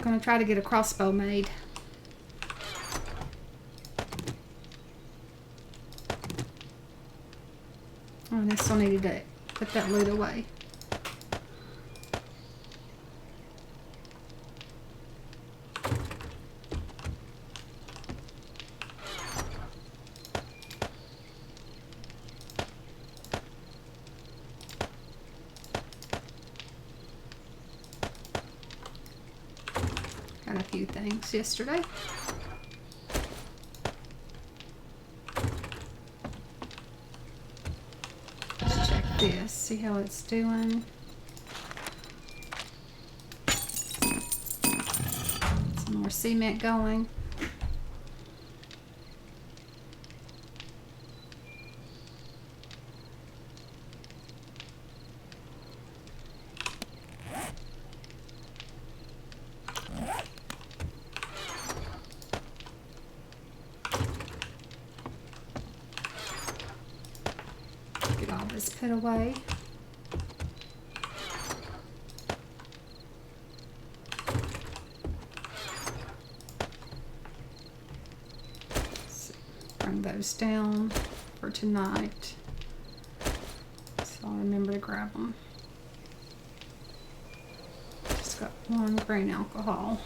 Gonna try to get a crossbow made. Oh, and I still needed to put that loot away. Got a few things yesterday. Let's check this, see how it's doing. Some more cement going. Get all this put away. So bring those down for tonight. So I'll remember to grab them. Just got one grain alcohol.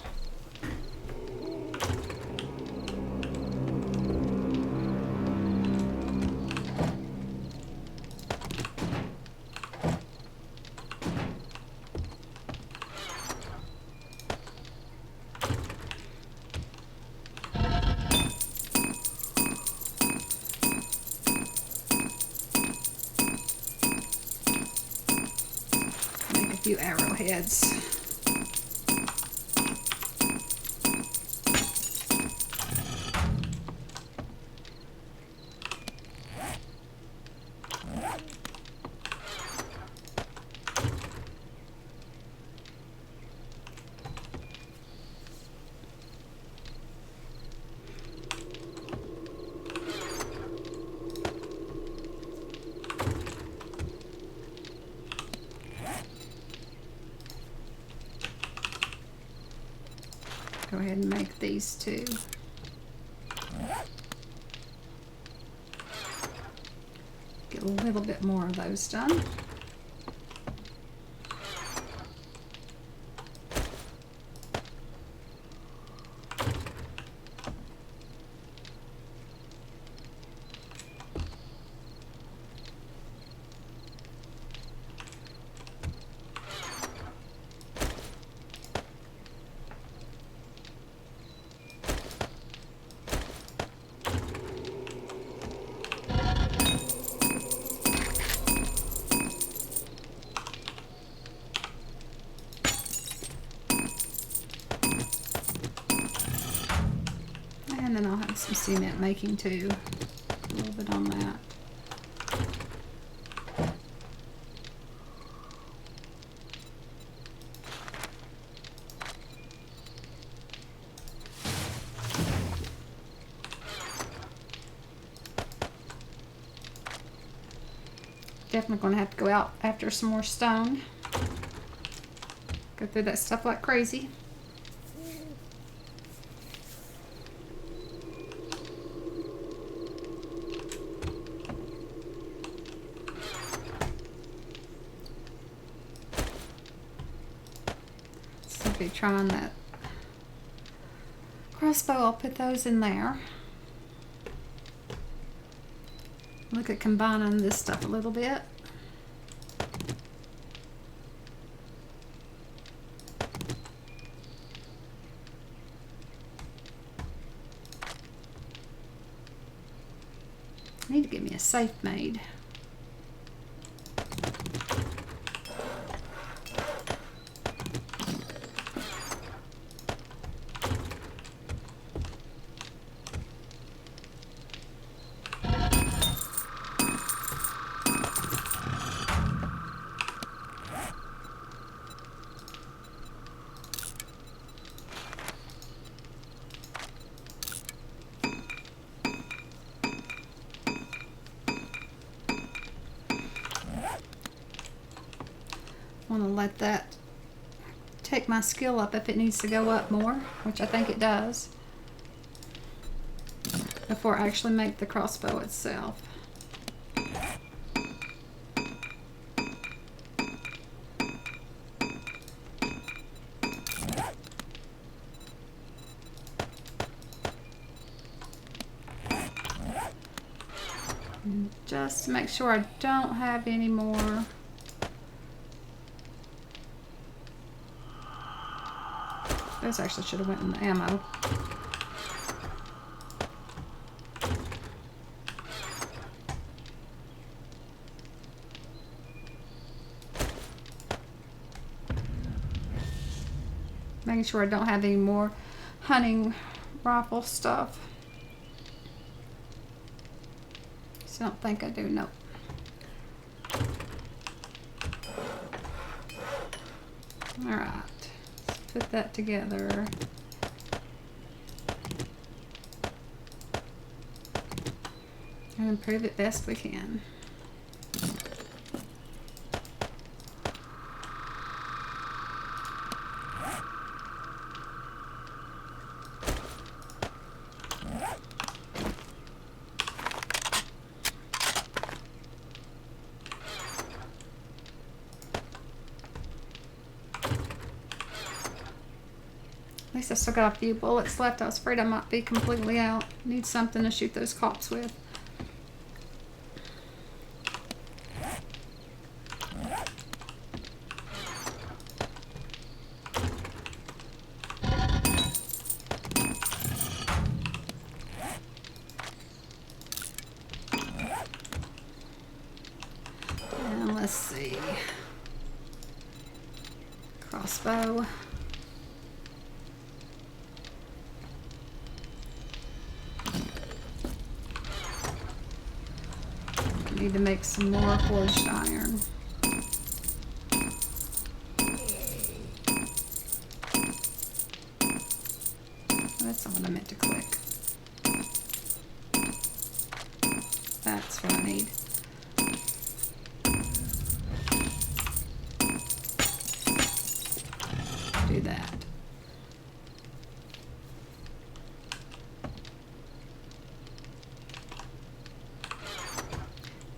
Make a few arrowheads. Go ahead and make these two. Get a little bit more of those done. And then I'll have some cement making too. A little bit on that. Definitely going to have to go out after some more stone. Go through that stuff like crazy. So I'll be trying that crossbow. I'll put those in there. Look at combining this stuff a little bit. I need to get me a safe made. Want to let that take my skill up if it needs to go up more, which I think it does, before I actually make the crossbow itself. And just to make sure I don't have any more. Those actually should have went in the ammo. Making sure I don't have any more hunting rifle stuff. So I don't think I do, no. Alright, let's put that together. And improve it best we can. At least I still got a few bullets left. I was afraid I might be completely out. Need something to shoot those cops with. And let's see. Crossbow. Need to make some more forged iron. That's not what I meant to click. That's what I need. Do that.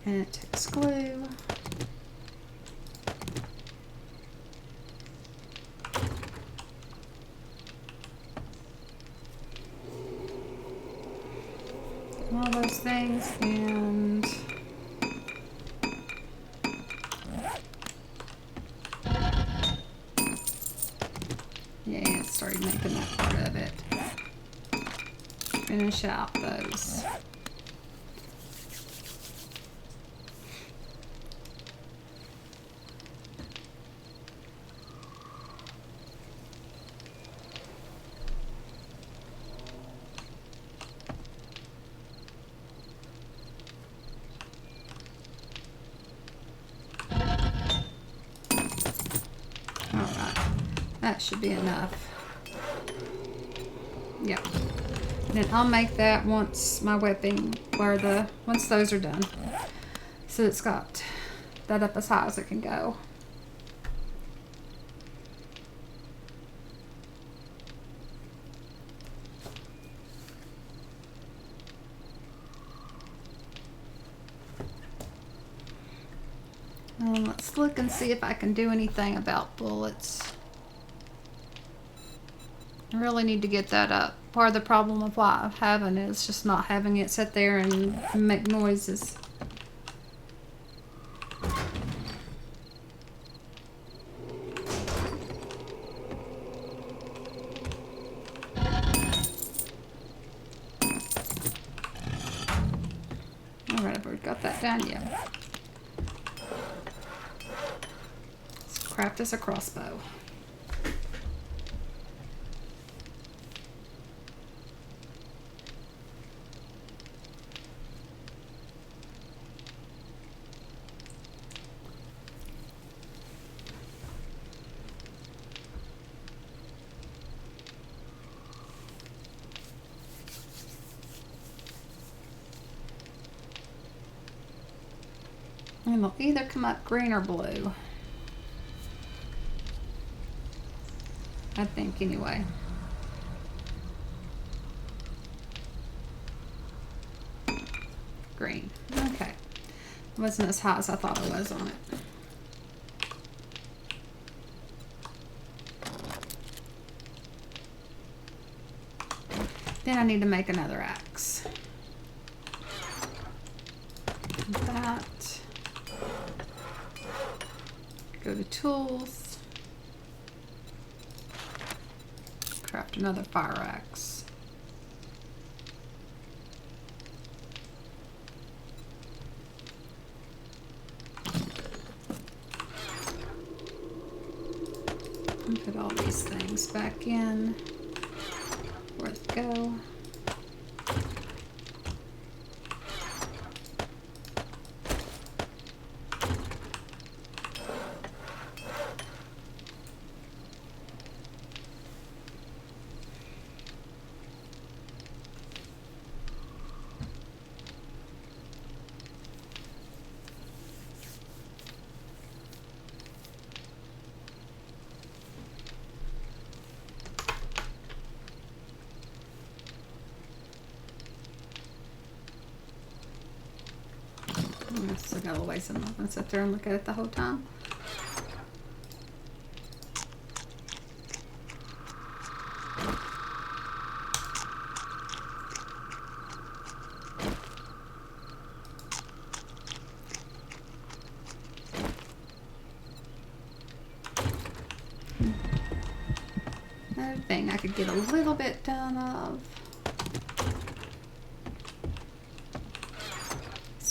And it takes glue. All those things, and yeah, it started making that part of it. Finish out those. That should be enough. Yep. Then I'll make that once my webbing, once those are done. So it's got that up as high as it can go. Let's look and see if I can do anything about bullets. I really need to get that up. Part of the problem of why I'm having it is just not having it sit there and make noises. Alright, I've already got that done, yeah. Let's craft us a crossbow. And they'll either come up green or blue. I think anyway. Green. Okay. It wasn't as hot as I thought it was on it. Then I need to make another axe. That. Go to tools. Craft another fire axe. And put all these things back in where they go. I still got a ways. I'm not going to sit there and look at it the whole time. Another thing I could get a little bit done of.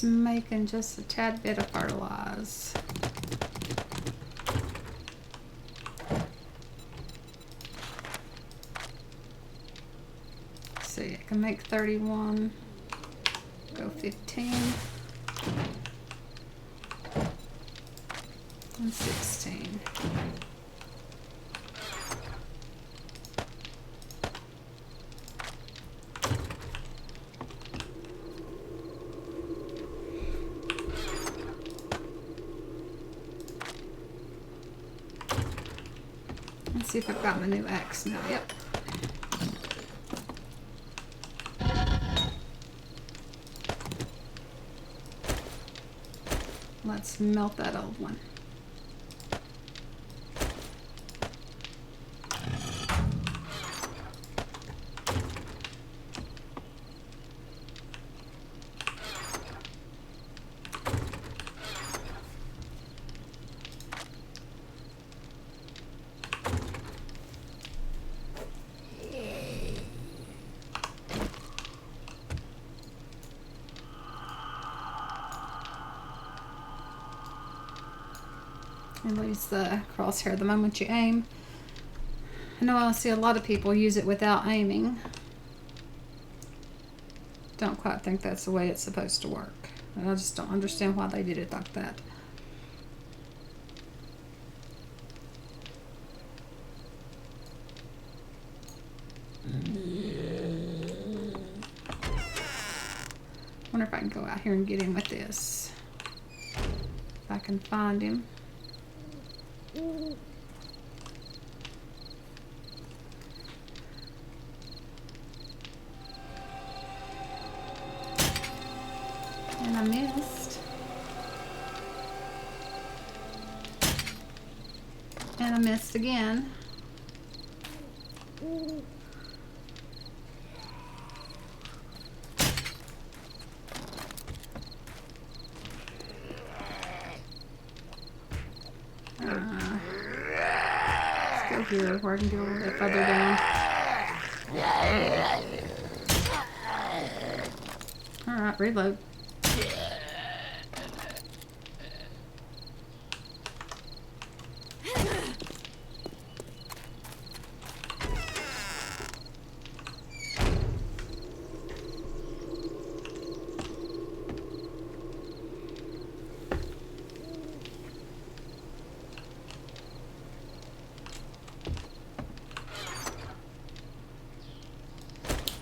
Making just a tad bit of fertilize. Let's see, I can make 31, go 15, and 16. Let's see if I've got my new axe now. Yep. Let's melt that old one. And lose the crosshair the moment you aim. I know I see a lot of people use it without aiming. Don't quite think that's the way it's supposed to work. I just don't understand why they did it like that. Wonder if I can go out here and get him with this. If I can find him. And I missed. And I missed again. Let's go here where I can get a little bit further down. Alright, reload.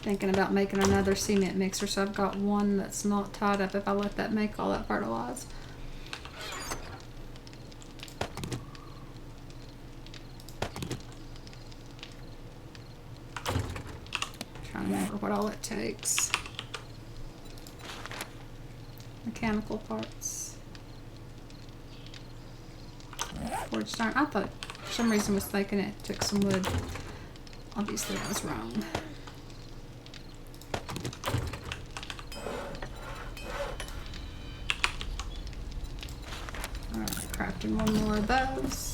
Thinking about making another cement mixer, so I've got one that's not tied up if I let that make all that fertilize. trying to remember what all it takes. Mechanical parts. Forged iron. I thought, for some reason, was thinking it took some wood. Obviously, I was wrong. Alright, crafting one more of those.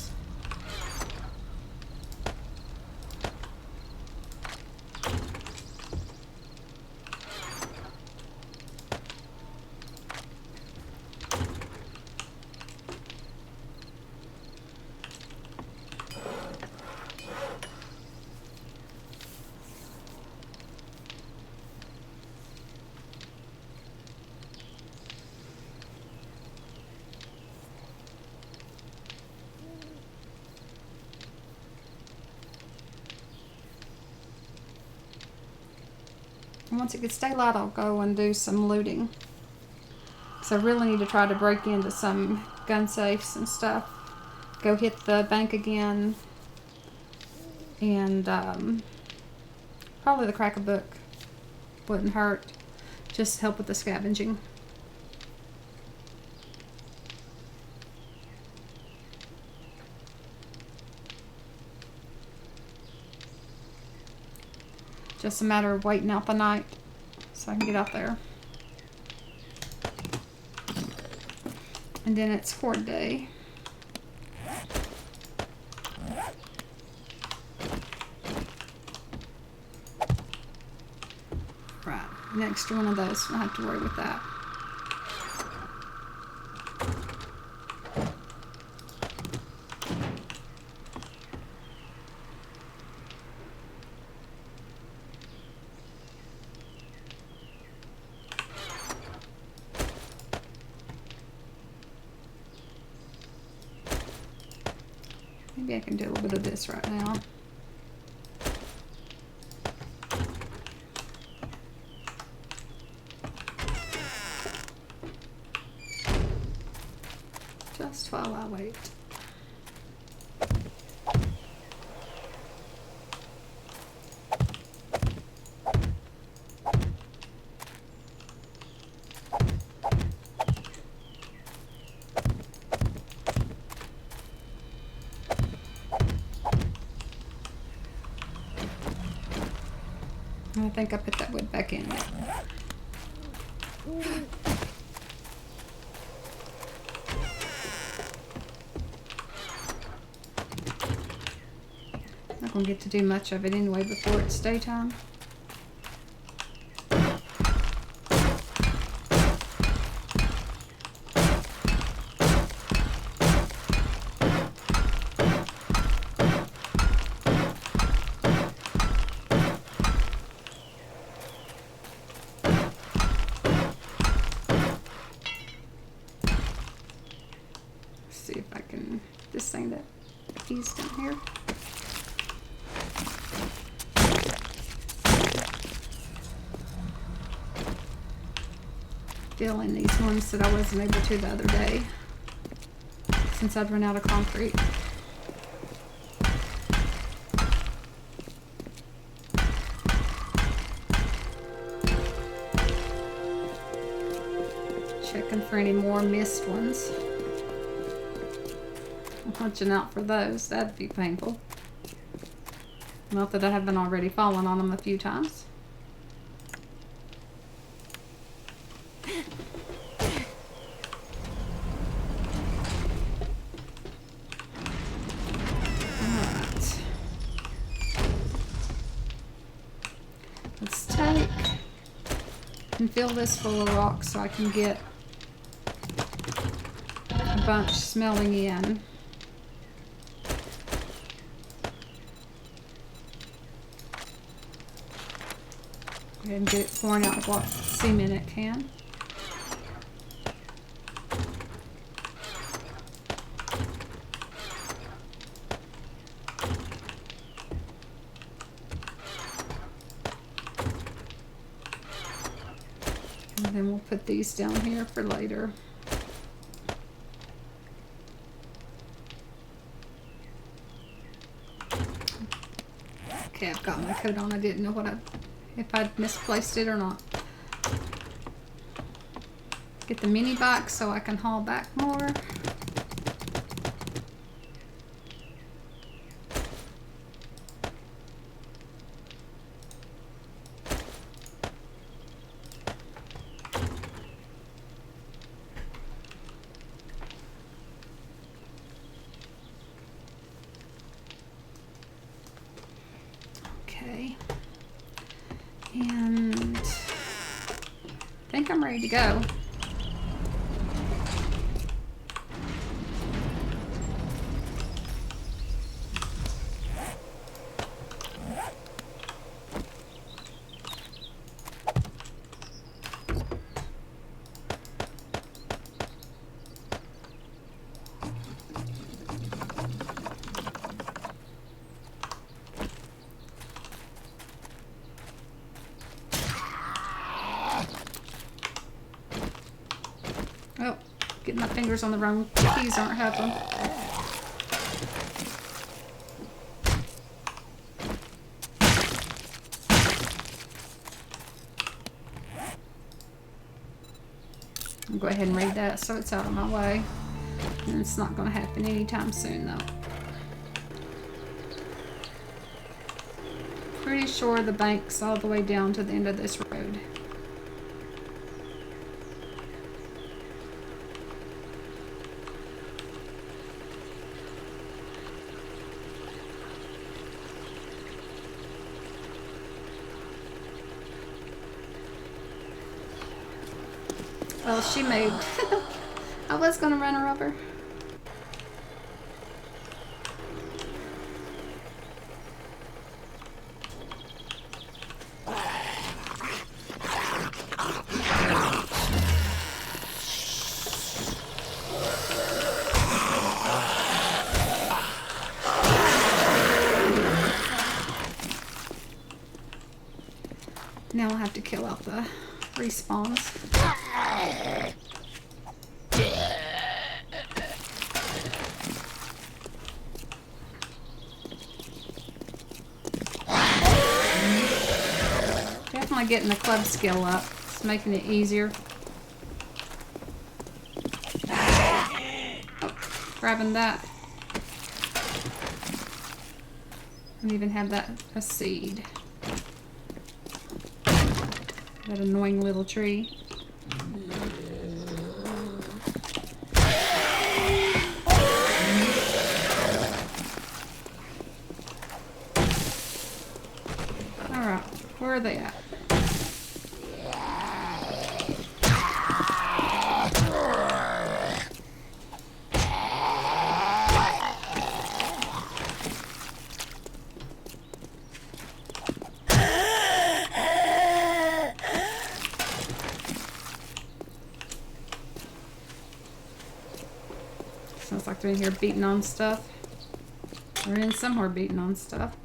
And once it gets daylight, I'll go and do some looting. So I really need to try to break into some gun safes and stuff. Go hit the bank again. And probably the crack a book wouldn't hurt. Just help with the scavenging. Just a matter of waiting out the night so I can get out there. And then it's horde day. Right, next one of those, I don't have to worry with that. Maybe I can do a little bit of this right now. Just while I wait. I think I put that wood back in. Not gonna get to do much of it anyway before it's daytime. See if I can just thing that piece down here. Fill in these ones that I wasn't able to the other day since I'd run out of concrete. Checking for any more missed ones. Watching out for those. That'd be painful. Not that I haven't already fallen on them a few times. Alright. Let's take and fill this full of rocks so I can get a bunch smelling in. And get it pouring out what cement it can. And then we'll put these down here for later. Okay, I've got my coat on. I didn't know what I if I'd misplaced it or not. Get the mini bike so I can haul back more. Okay. And I think I'm ready to go. Oh, getting my fingers on the wrong keys aren't helping. I'll go ahead and read that so it's out of my way. And it's not going to happen anytime soon though. Pretty sure the bank's all the way down to the end of this road. Well, she moved. I was going to run her over. Now I'll have to kill out the respawns. Definitely getting the club skill up. It's making it easier. Oh, grabbing that. And even have that a seed. That annoying little tree. Alright, where are they at? Sounds like they're in here beating on stuff. They're in somewhere beating on stuff.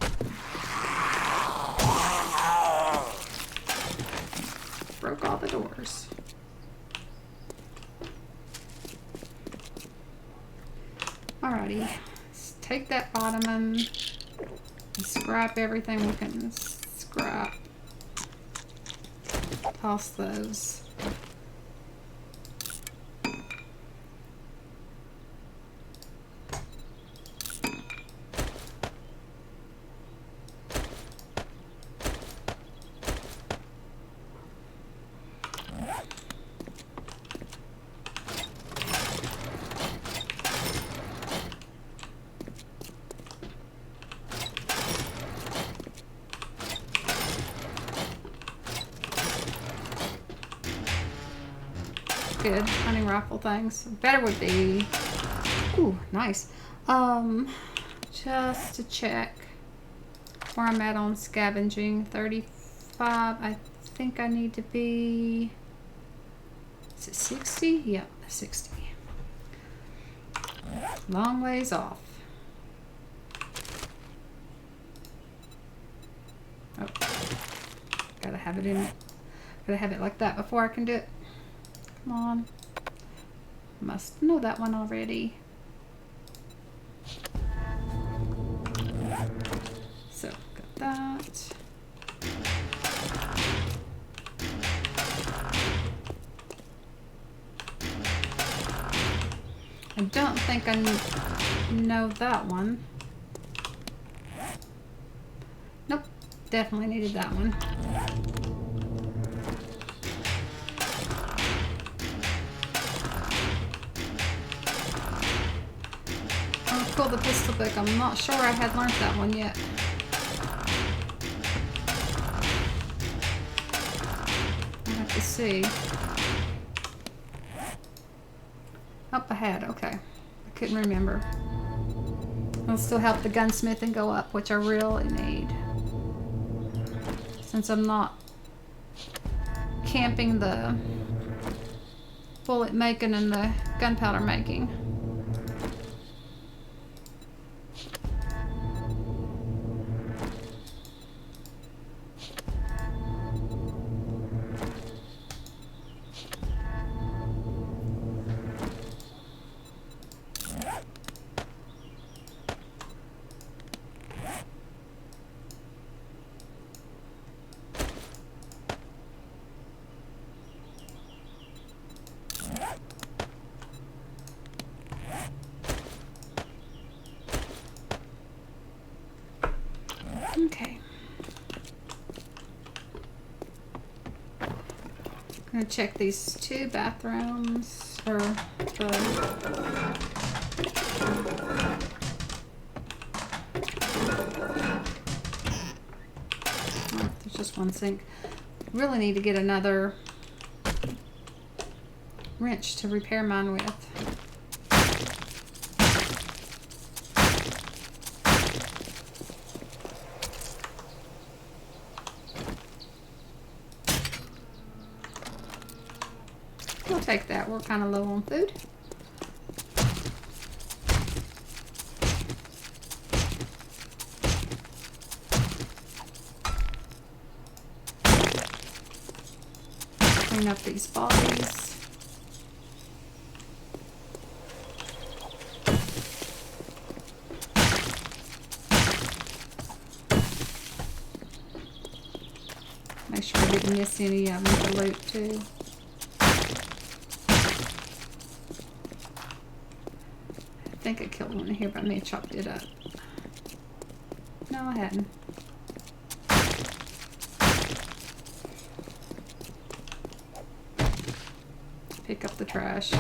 Broke all the doors. Alrighty. Let's take that ottoman and scrap everything we can scrap. Toss those. Good hunting rifle things. Better would be. Ooh, nice. Just to check where I'm at on scavenging. 35. I think I need to be. Is it 60? Yep, 60. Long ways off. Oh, gotta have it in it. Gotta have it like that before I can do it. Come on. Must know that one already. So, got that. I don't think I know that one. Nope, definitely needed that one. Oh, cool, the pistol book. I'm not sure I had learned that one yet. I'll have to see. Oh, I had, okay. I couldn't remember. It'll still help the gunsmithing go up, which I really need. Since I'm not camping the bullet making and the gunpowder making. Okay. I'm gonna check these 2 bathrooms, or there's just one sink. Really need to get another wrench to repair mine with. We'll take that. We're kind of low on food. Clean up these bodies. Make sure I didn't miss any of them to loot too. I think I killed one in here, but I may have chopped it up. No, I hadn't. Pick up the trash.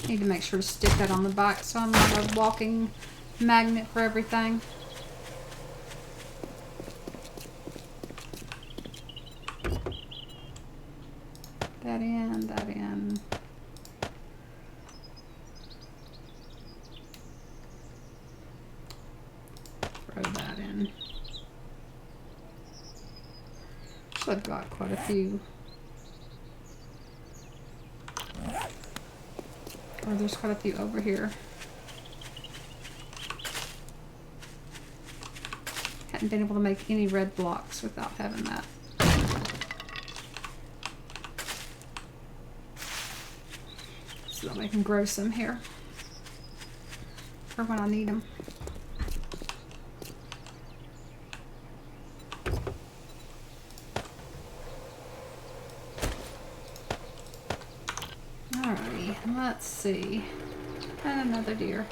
Need to make sure to stick that on the bike so I'm not a walking magnet for everything. That in, that in. Throw that in. So I've got quite a few. Or there's quite a few over here. Hadn't been able to make any red blocks without having that. So that I can grow some here for when I need them. Alrighty, let's see. And another deer.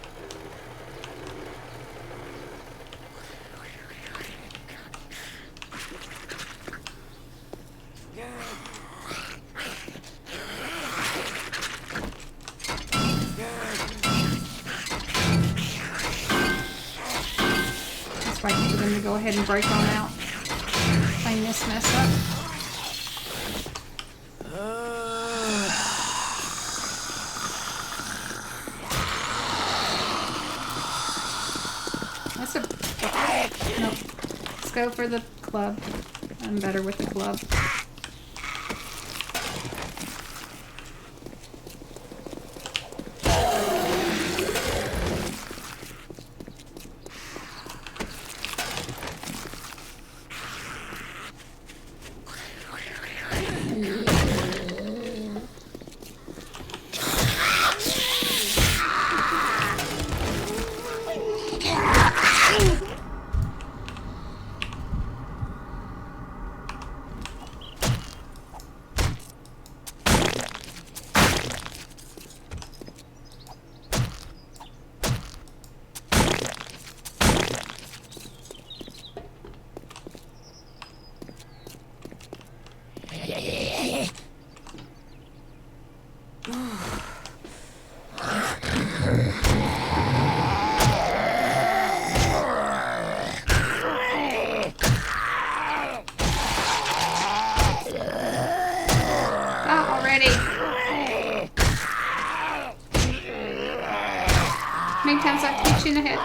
Just waiting for them to go ahead and break on out. Clean this mess up. Nope. Let's go for the club. I'm better with the club. How many times I've hit you in the head?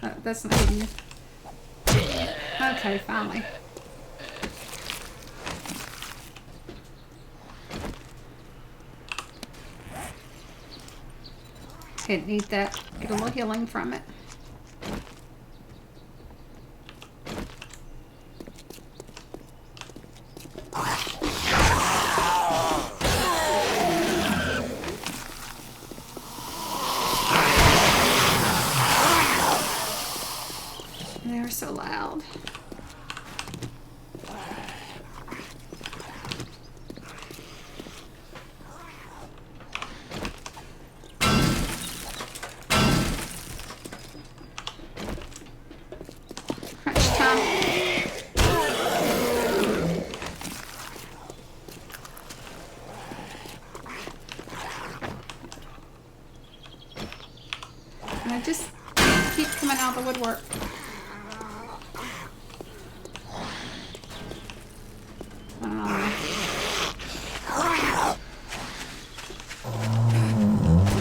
Oh, that's not hitting you. Okay, finally. Didn't need that. Get a little healing from it. They're so loud. Crunch time. And I just keep coming out of the woodwork.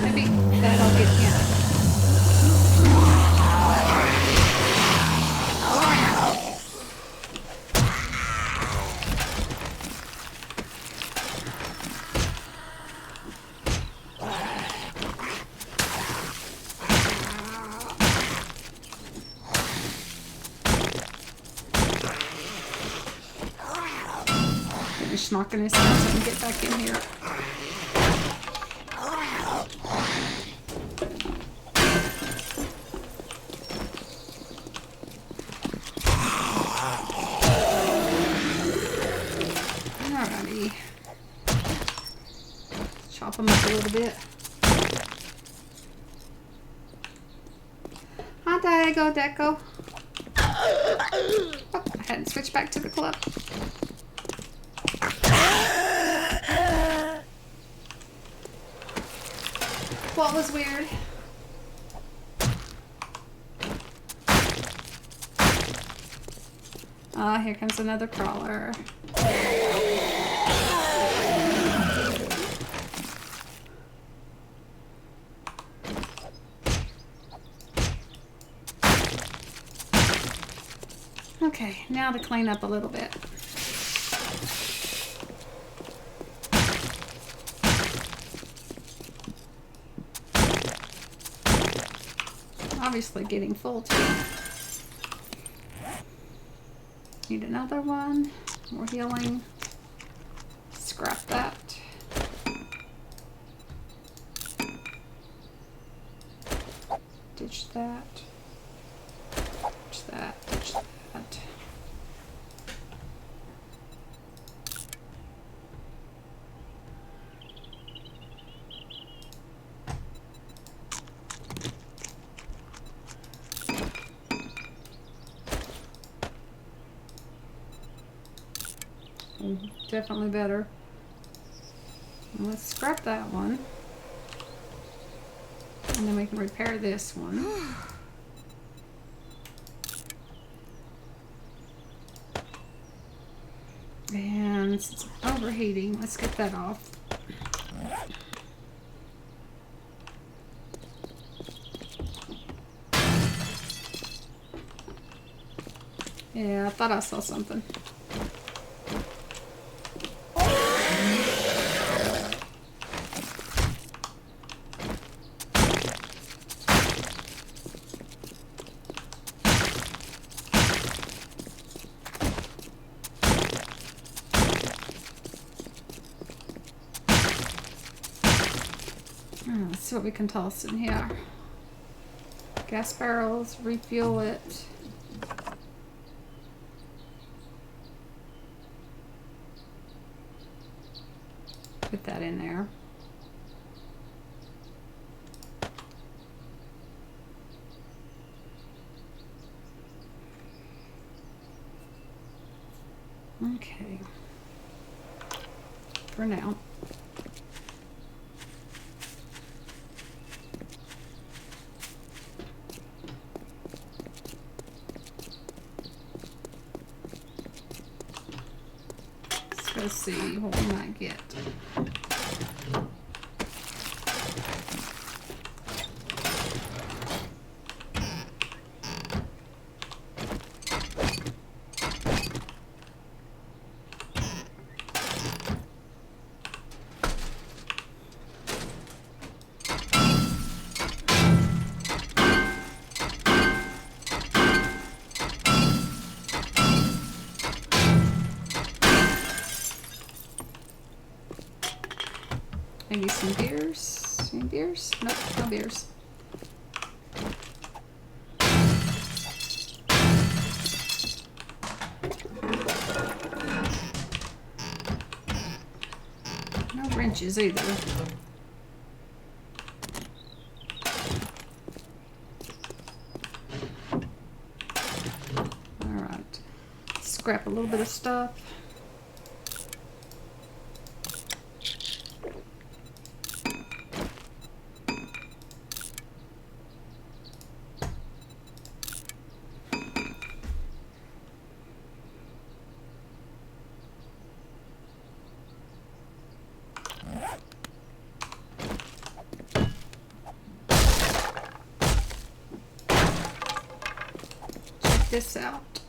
Maybe that'll get him. Finish knocking his head so I can get back in here. Alrighty. Chop them up a little bit. Hi, Diego Deco. Oh, I hadn't switched back to the club. What was weird? Ah, here comes another crawler. Okay, now to clean up a little bit. Obviously getting full too. Need another one. More healing. Scrap that. Ditch that. Ditch that. Ditch that. Definitely better. Let's scrap that one. And then we can repair this one. And since it's overheating, let's get that off. Yeah, I thought I saw something. Let's see what we can toss in here. Gas barrels, refuel it. Put that in there. Okay. For now. Let's see what we might get. Maybe some beers. Any beers? Nope, no beers. No wrenches either. Alright. Scrap a little bit of stuff. This out.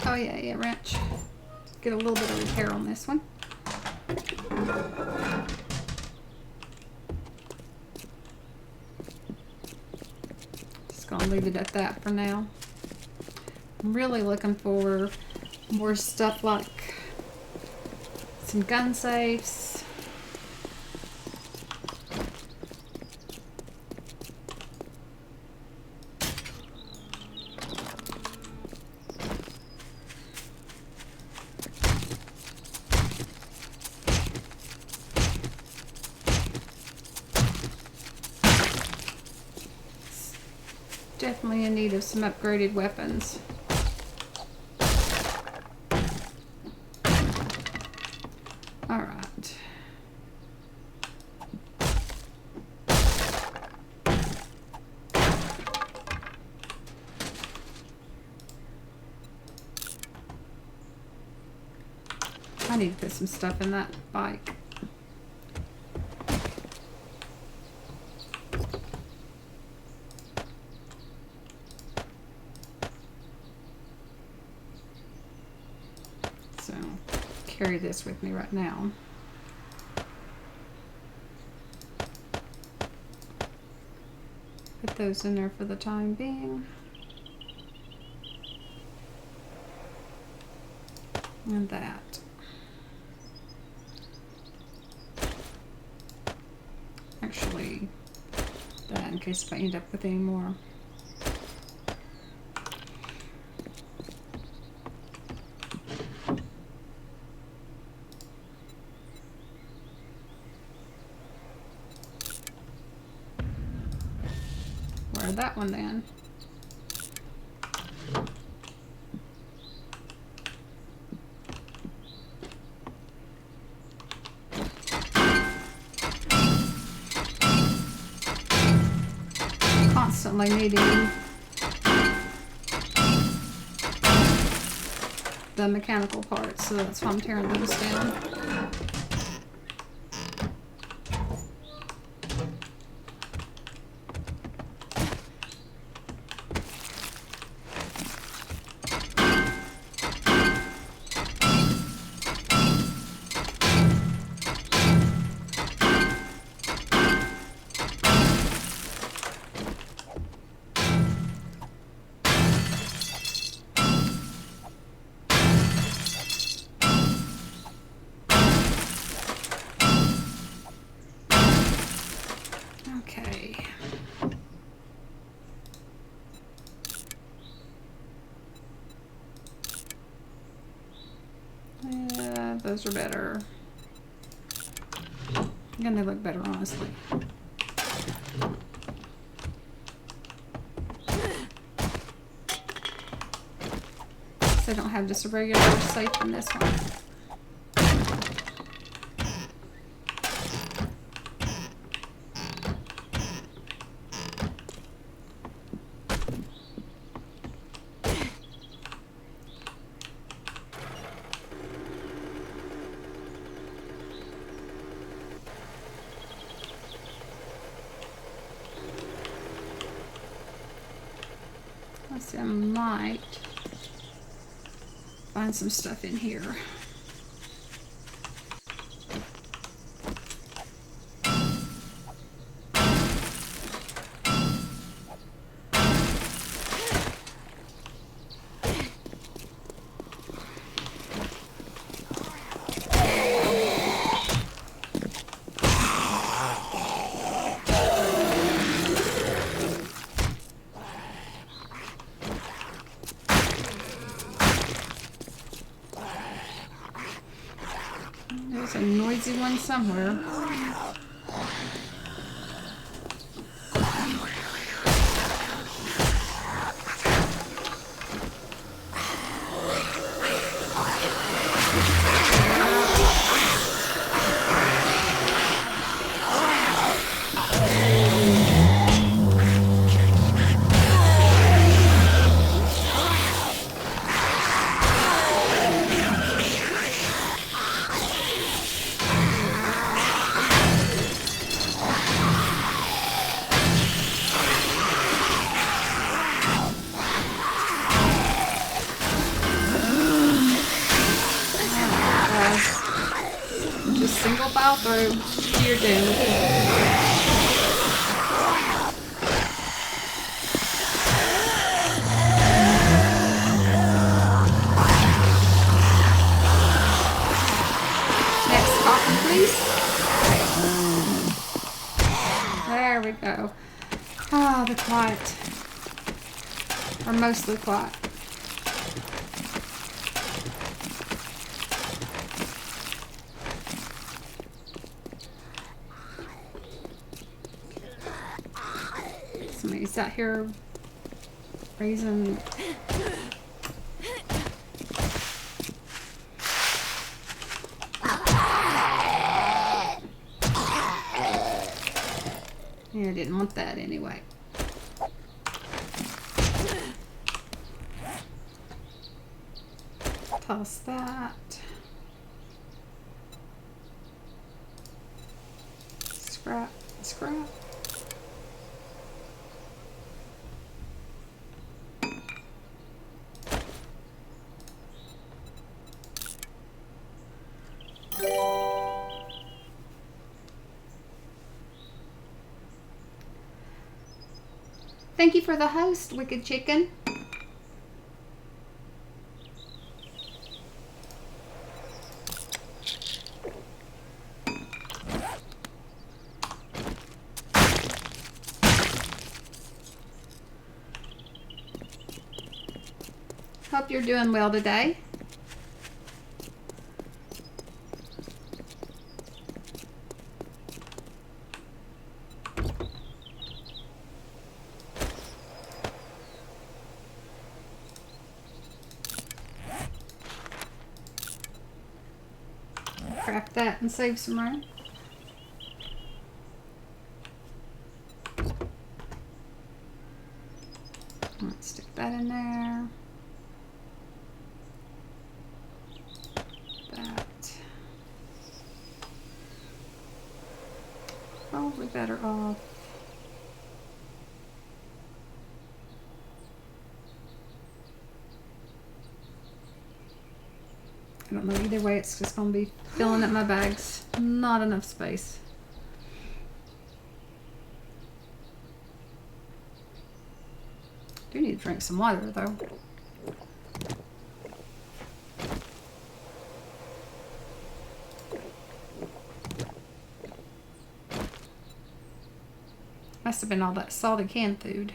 Oh yeah, wrench. Get a little bit of repair on this one. Just gonna leave it at that for now. I'm really looking for more stuff like some gun safes. Definitely in need of some upgraded weapons. Alright. I need to put some stuff in that bike. Carry this with me right now. Put those in there for the time being. And that. Actually, that in case if I end up with any more. That one then. Constantly needing the mechanical parts, so that's why I'm tearing those down. those are better. And they look better, honestly. So I don't have just a regular safe in this one. Let's see, I might find some stuff in here. There's a noisy one somewhere. Just single file through. You're doomed. Next coffin, please. There we go. Ah, they're quiet. Or mostly quiet. Somebody's out here raising. Yeah, I didn't want that anyway. Toss that. Scrap, scrap. Thank you for the host, Wicked Chicken. Hope you're doing well today. Craft that and save some room. Let's stick that in there. That. Probably better off. I don't know, either way it's just going to be filling up my bags. Not enough space. Do need to drink some water though. Must have been all that salty canned food.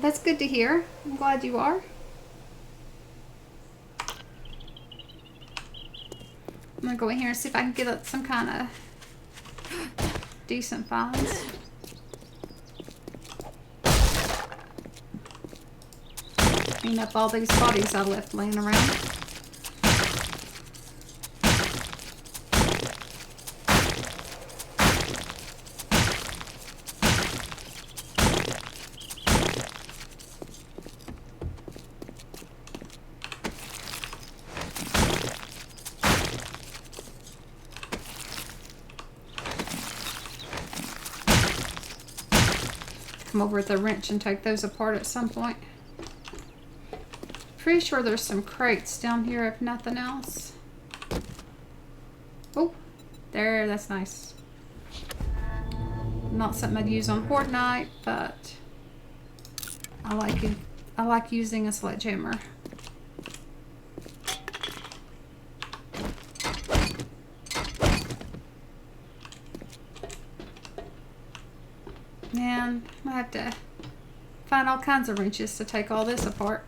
That's good to hear. I'm glad you are. I'm gonna go in here and see if I can get some kind of decent finds. Clean up all these bodies I left laying around. Come over with a wrench and take those apart at some point. Pretty sure there's some crates down here if nothing else. Oh, there, that's nice. Not something I'd use on Horde Night, but I like it. I like using a sledgehammer. And I have to find all kinds of wrenches to take all this apart.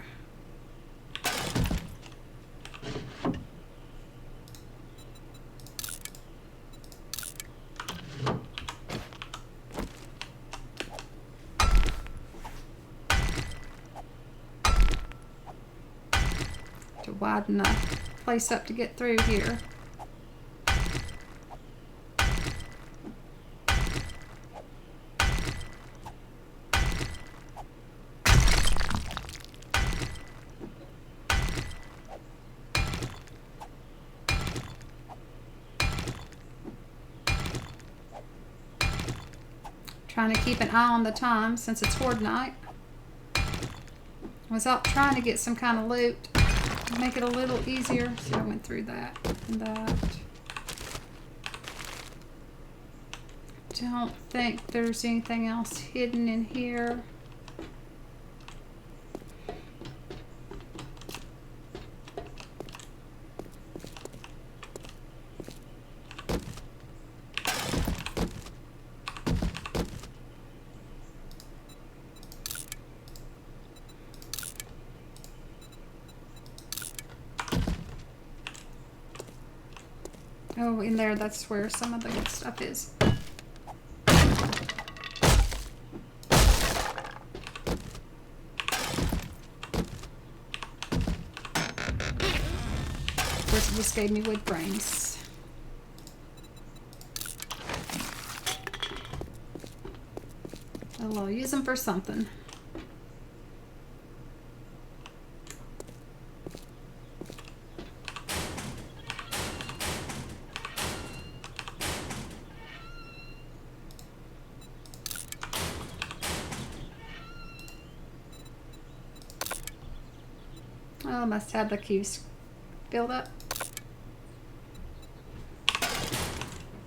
To widen the place up to get through here. Trying to keep an eye on the time since it's Horde Night. I was out trying to get some kind of loot. Make it a little easier. See, I went through that and that. Don't think there's anything else hidden in here. Oh, in there, that's where some of the good stuff is. Of course, it just gave me wood brains. I'll use them for something. Oh, I must have the cubes filled up.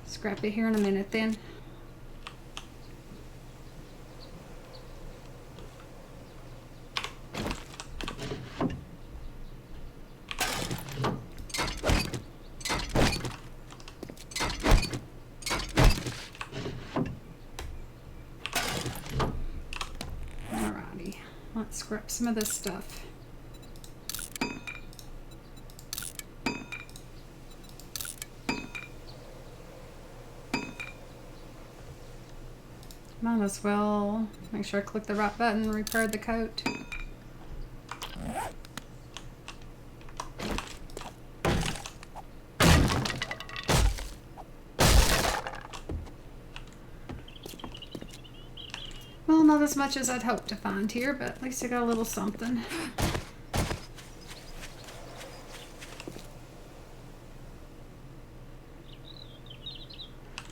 Scrap it here in a minute then. Alrighty, let's scrap some of this stuff. Might as well make sure I click the right button and repair the coat. Well, not as much as I'd hoped to find here, but at least I got a little something.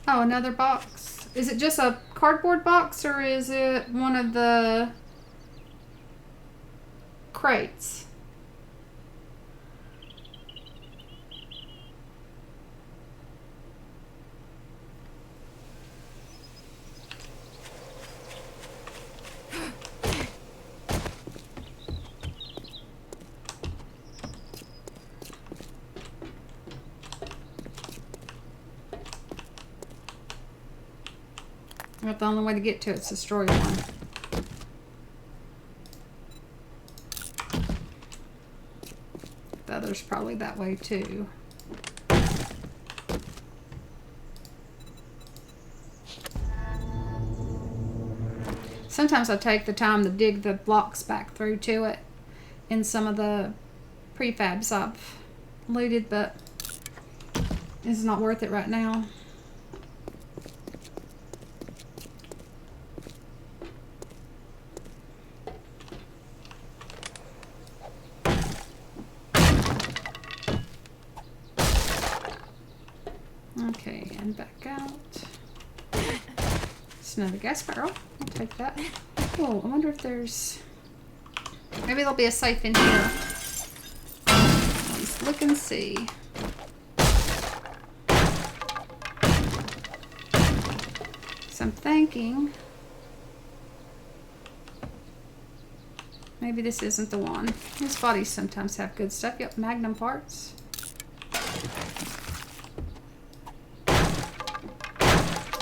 Oh, another box. Is it just a cardboard box or is it one of the crates? But the only way to get to it's destroy one. probably that way too. Sometimes I take the time to dig the blocks back through to it in some of the prefabs I've looted, but it's not worth it right now. Okay, and back out. It's another gas barrel. I'll take that. Oh, I wonder if there's... Maybe there'll be a safe in here. Let's look and see. So I'm thinking... Maybe this isn't the one. These bodies sometimes have good stuff. Yep, Magnum parts.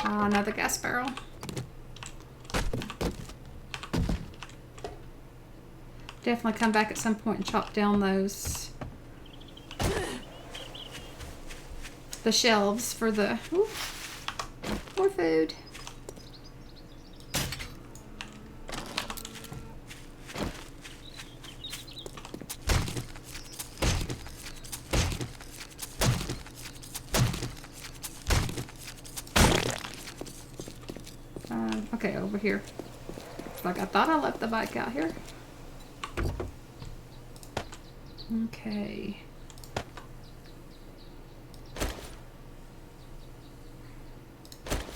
Another gas barrel. Definitely come back at some point and chop down those the shelves for the more food. Okay, over here. Like I thought I left the bike out here. Okay.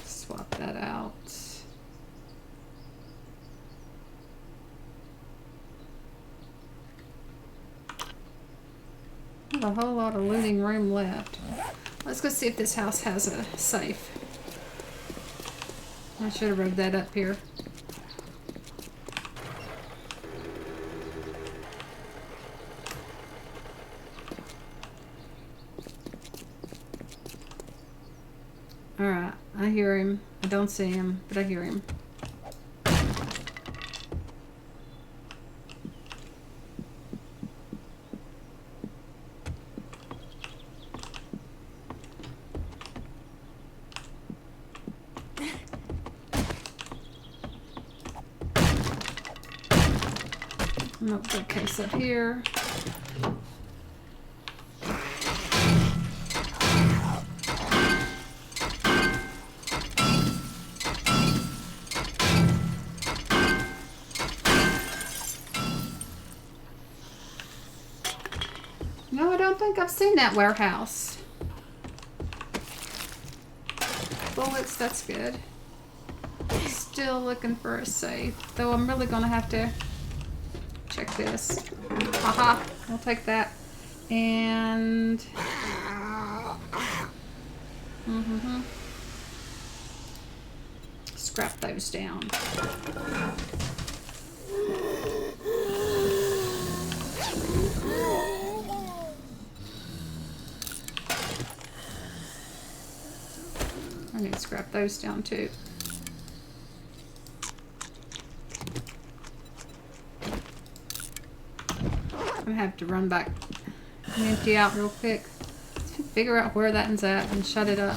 Swap that out. There's a whole lot of looting room left. Let's go see if this house has a safe. I should have wrote that up here. Alright, I hear him. I don't see him, but I hear him. Nope, got a case up here. No, I don't think I've seen that warehouse. Bullets, that's good. Still looking for a safe, though I'm really gonna have to check this. Haha, I'll take that. And scrap those down. I need to scrap those down too. I'm gonna have to run back and empty out real quick. Figure out where that one's at and shut it up.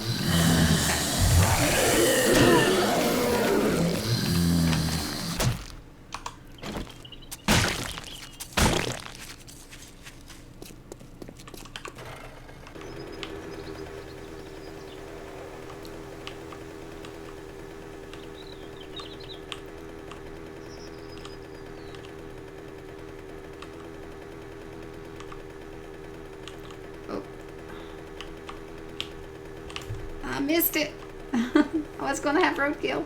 I missed it. I was going to have roadkill.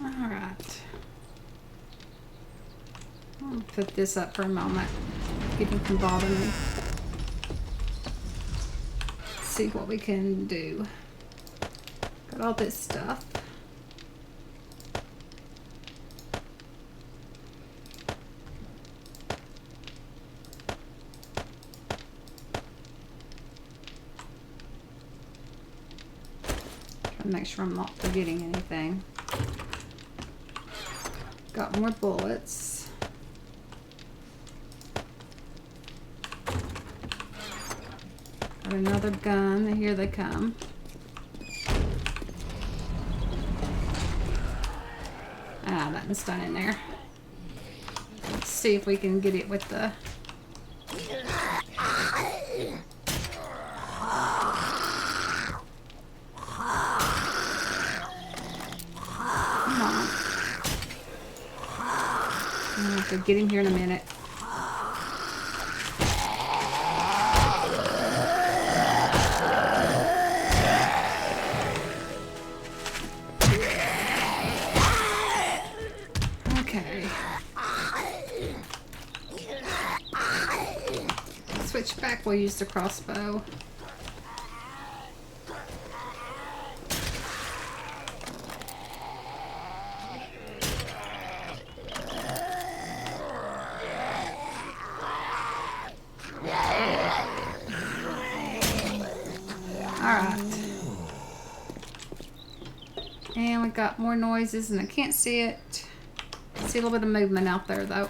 Alright. I'll put this up for a moment. keep him from bothering me. Let's see what we can do. Got all this stuff. Make sure I'm not forgetting anything. Got more bullets. Got another gun, and here they come. Ah, nothing's done in there. Let's see if we can get it with the... So get him here in a minute. Okay. Switch back, we'll use the crossbow. And we got more noises, and I can't see it. I see a little bit of movement out there, though.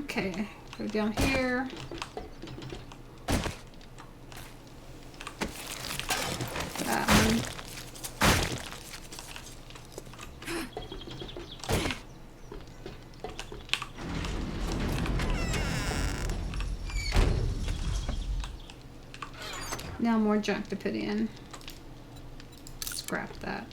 Okay, go down here. That one. Now more junk to put in. Scrap that.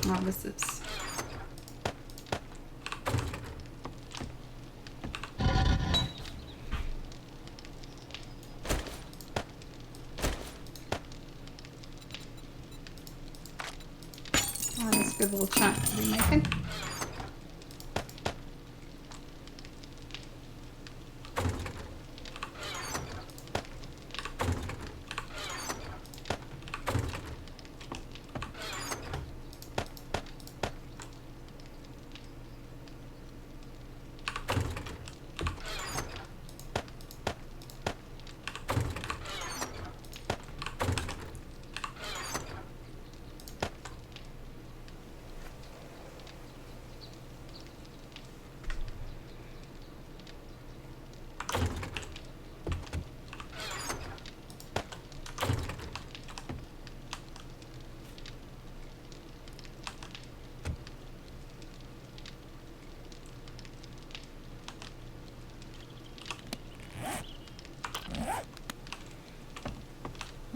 Oh, this is... Oh, that's a good little chunk to be making.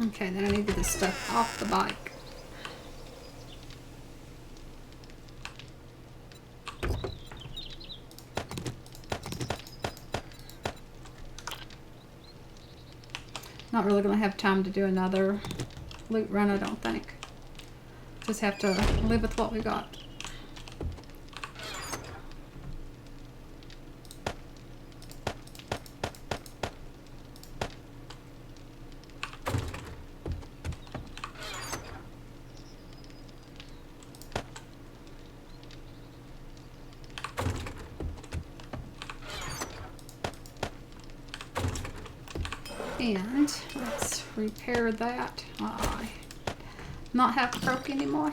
Okay, then I need to get this stuff off the bike. Not really going to have time to do another loot run, I don't think. Just have to live with what we got. And let's repair that. Not half broke anymore.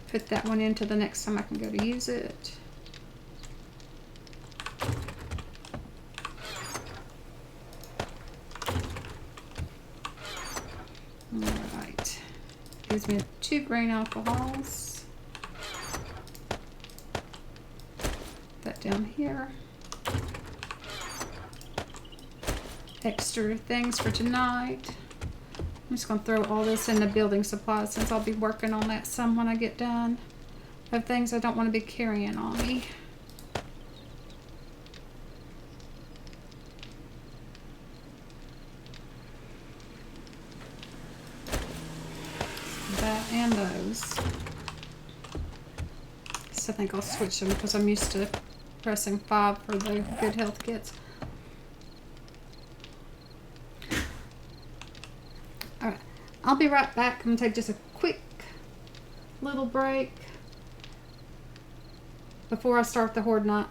Put that one into the next time I can go to use it. Alright. Gives me 2 grain alcohols. That down here. Extra things for tonight. I'm just going to throw all this in the building supplies since I'll be working on that some when I get done. Of things I don't want to be carrying on me. That and those. So I think I'll switch them because I'm used to pressing 5 for the good health kits. Alright, I'll be right back. I'm going to take just a quick little break before I start the Horde Night.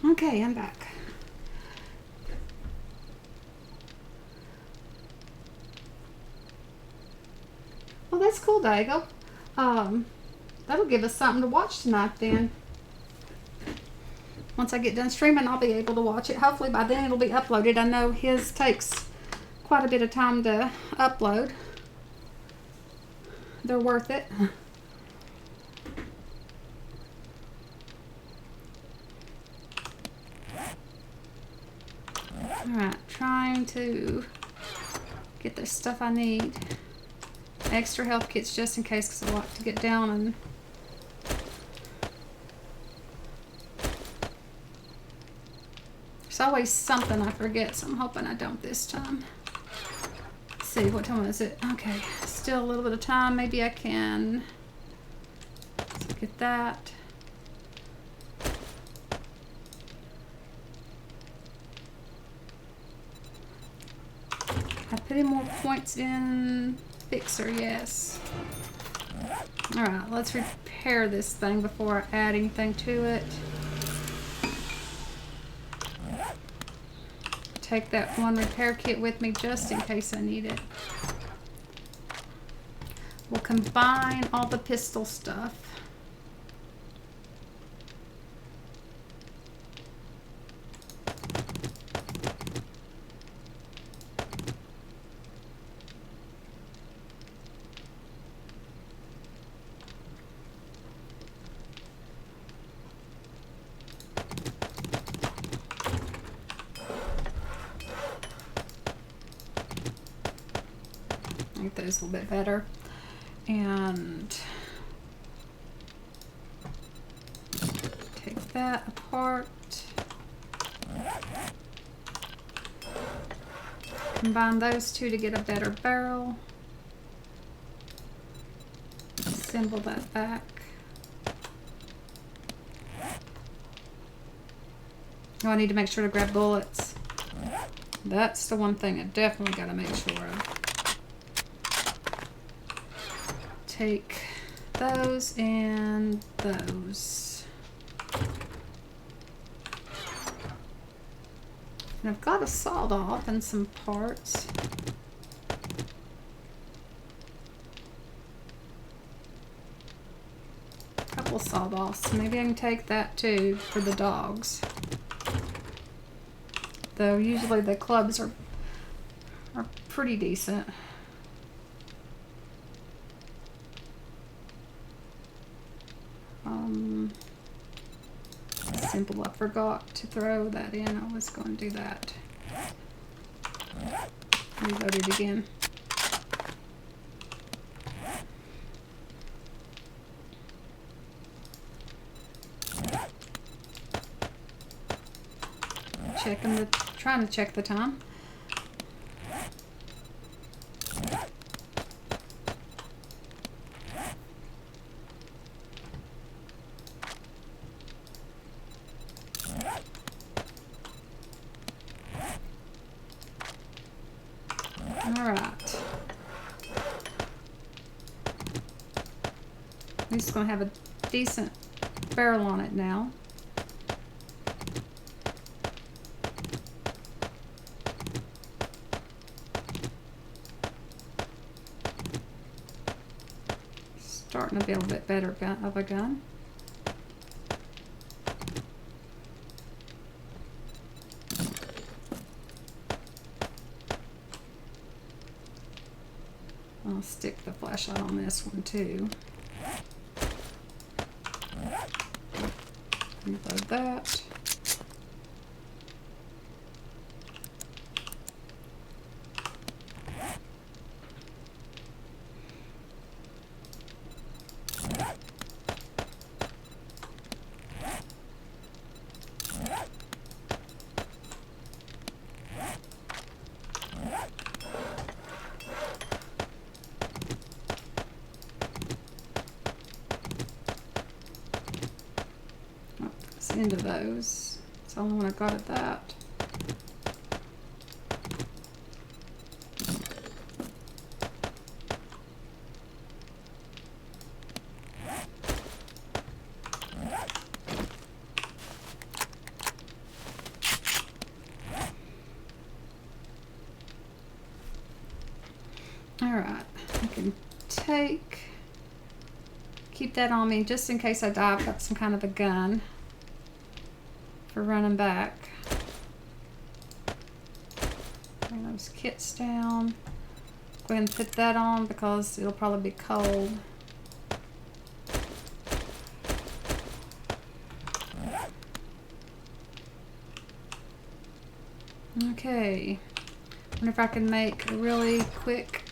Okay, I'm back. Well, that's cool, Dago. That'll give us something to watch tonight then. Once I get done streaming, I'll be able to watch it. Hopefully by then it'll be uploaded. I know his takes quite a bit of time to upload. They're worth it. Alright, trying to get the stuff I need. Extra health kits just in case because I like to get down and there's always something I forget, so I'm hoping I don't this time. Let's see, what time is it? Okay, still a little bit of time. Maybe I can get that. I put in more points in Fixer, yes. Alright, let's repair this thing before I add anything to it. Take that one repair kit with me just in case I need it. We'll combine all the pistol stuff. Make those a little bit better. And take that apart. Combine those two to get a better barrel. Assemble that back. Oh, I need to make sure to grab bullets. That's the one thing I definitely got to make sure of. Take those and those. And I've got a sawed off and some parts. A couple sawed offs. Maybe I can take that too for the dogs. Though usually the clubs are pretty decent. Simple, I forgot to throw that in. I was going to do that. Reload it again. Trying to check the time. Alright. It's going to have a decent barrel on it now. Starting to be a little bit better of a gun. I'll stick the flashlight on this one too. Reload that. Into those. That's the only one I got at that. Alright, I can keep that on me just in case I die. I've got some kind of a gun for running back. Bring those kits down. Go ahead and put that on because it'll probably be cold. Okay. Wonder if I can make a really quick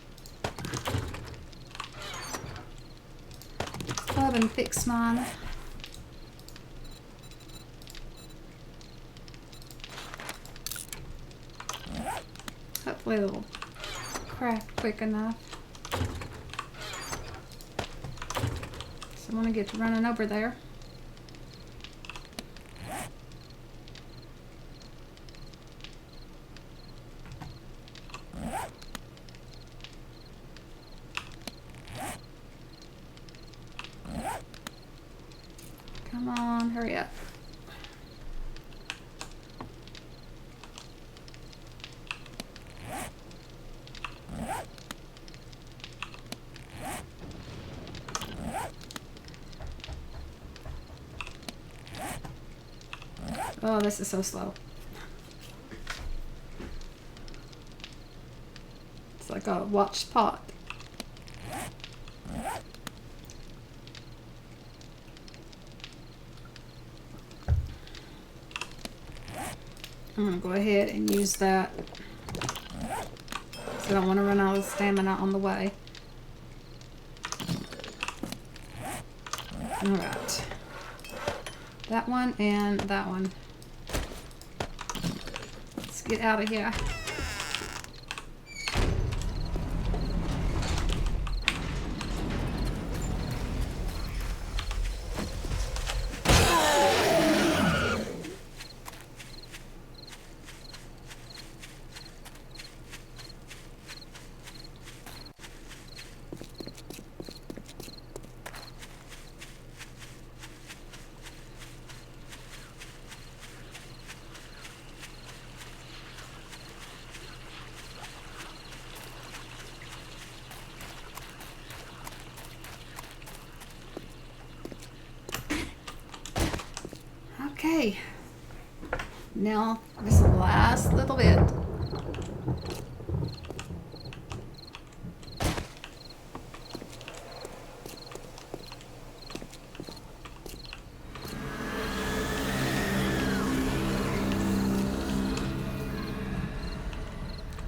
club and fix mine. Hopefully it'll craft quick enough. So I'm gonna get to running over there. Come on, hurry up. Oh, this is so slow. It's like a watch pot. I'm going to go ahead and use that. So I don't want to run out of stamina on the way. Alright. That one and that one. Let's get out of here. Okay. Now, this last little bit.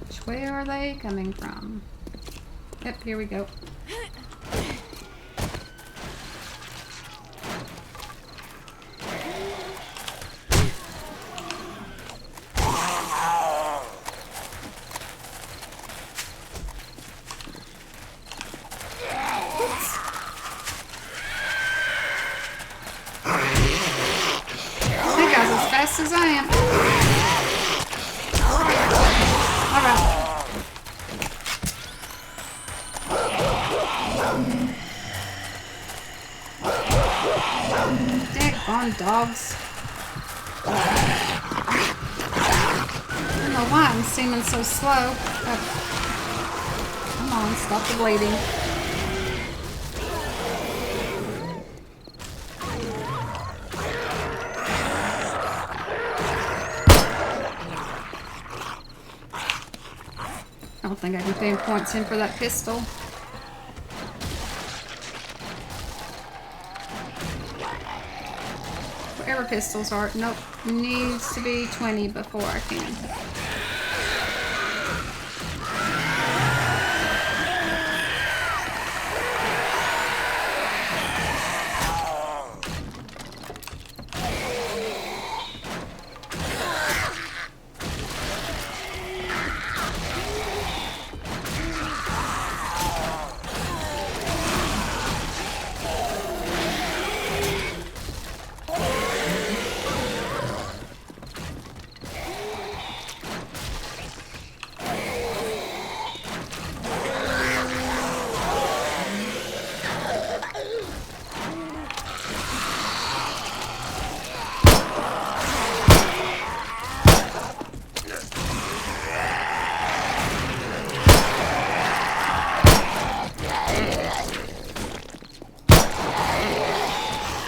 Which way are they coming from? Yep, here we go. As I am. Alright. Daggone dogs. I don't know why I'm seeming so slow. Come on, stop the bleeding. I don't think I can pay points in for that pistol. Whatever pistols are. Nope. Needs to be 20 before I can.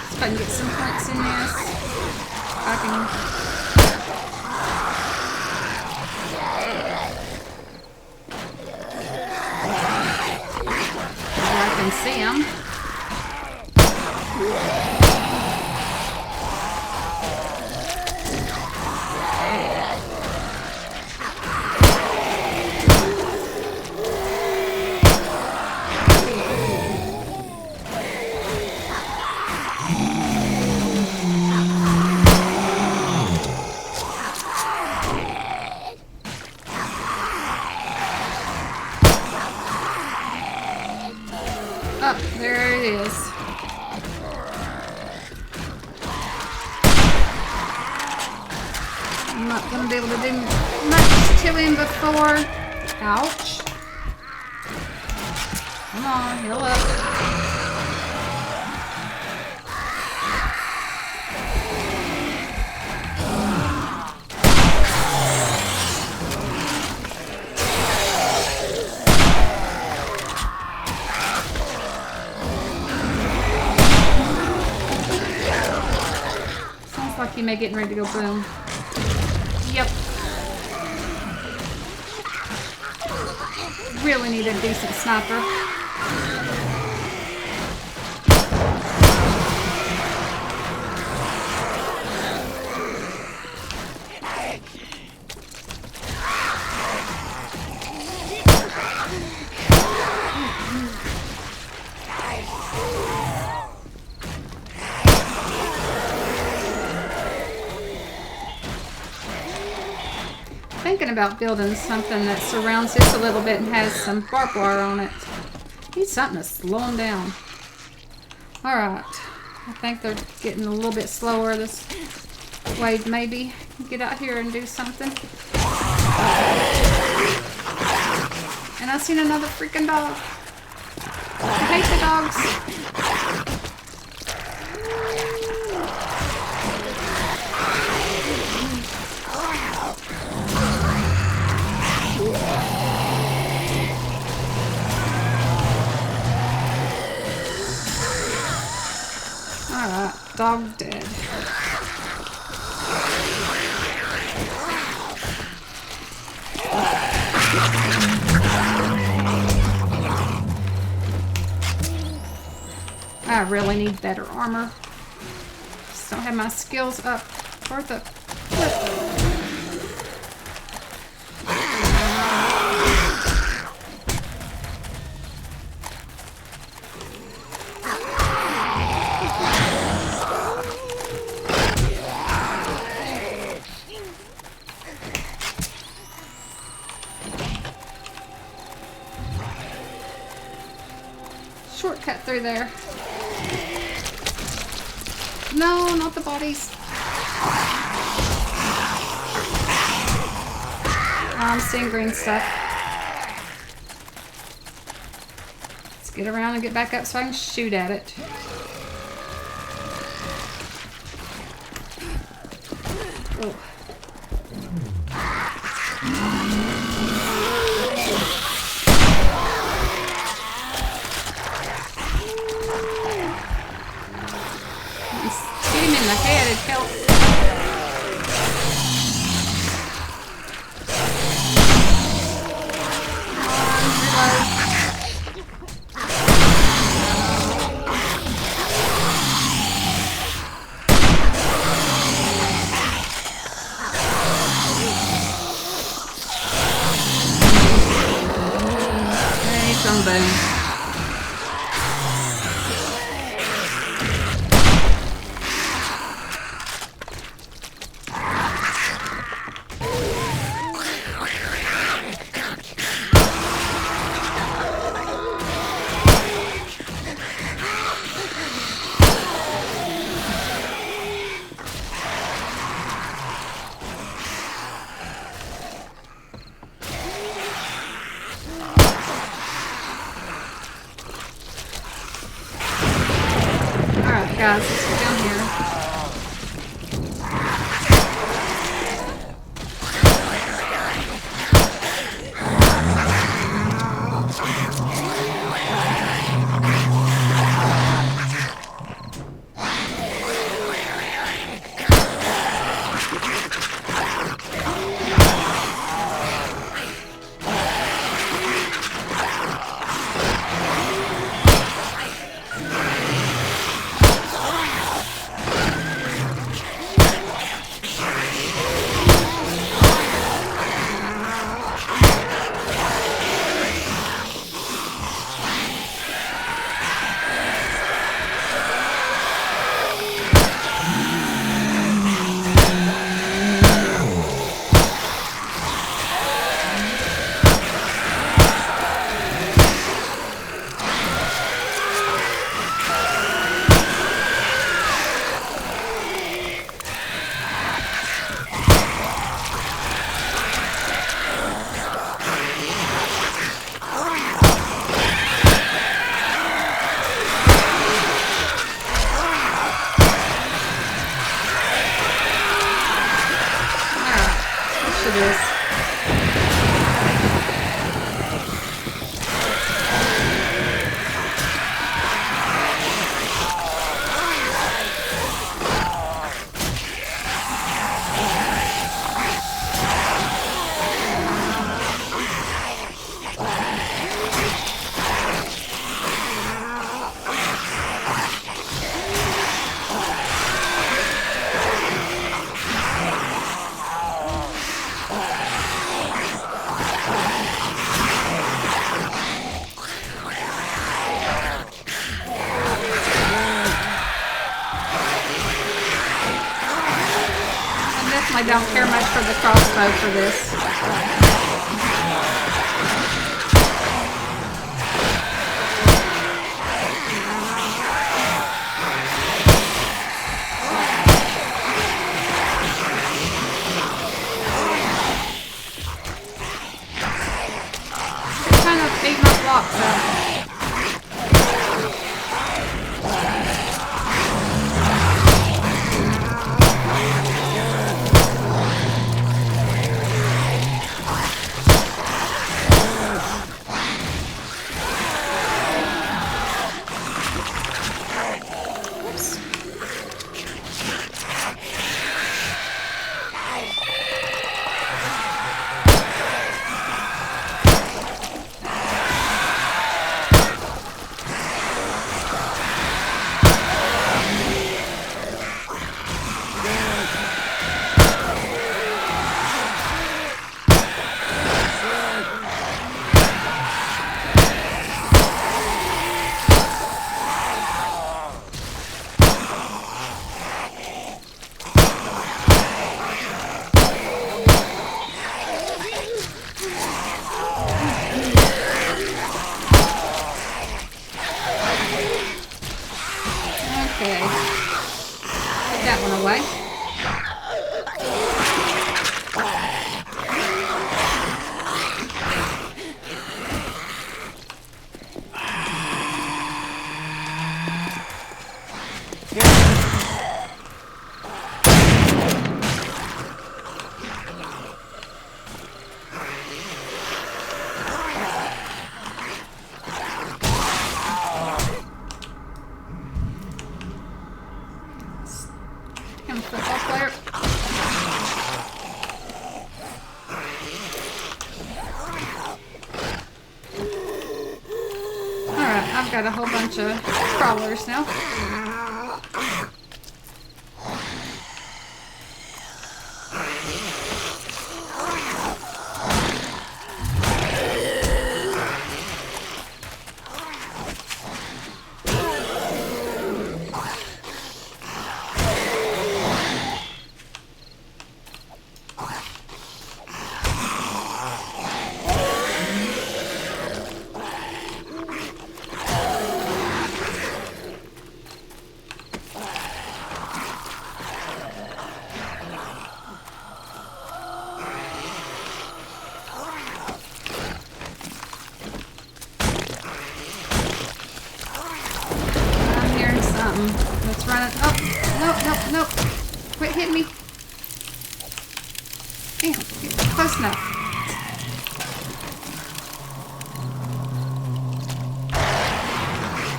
If I can get some points in this, I can see them. Oh, there it is. I'm not going to be able to do much to him before. Ouch. Come on, heal up. Like you may getting ready to go boom. Yep. Really need a decent sniper. Thinking about building something that surrounds this a little bit and has some barbed wire on it. Need something to slow them down. Alright. I think they're getting a little bit slower this way. Maybe get out here and do something. And I seen another freaking dog. I hate the dogs. Alright, dog dead. I really need better armor. Just don't have my skills up for the clip. Shortcut through there. No, not the bodies. I'm seeing green stuff. Let's get around and get back up so I can shoot at it. Oh. Shoot him in the head, it helps. Guys, let's go down here. I don't care much for the crossbow for this. Just kind of beat my blocks up. that one away. Football player. Alright, I've got a whole bunch of crawlers now. Let's run it. Oh, no. Quit hitting me. Damn, close enough.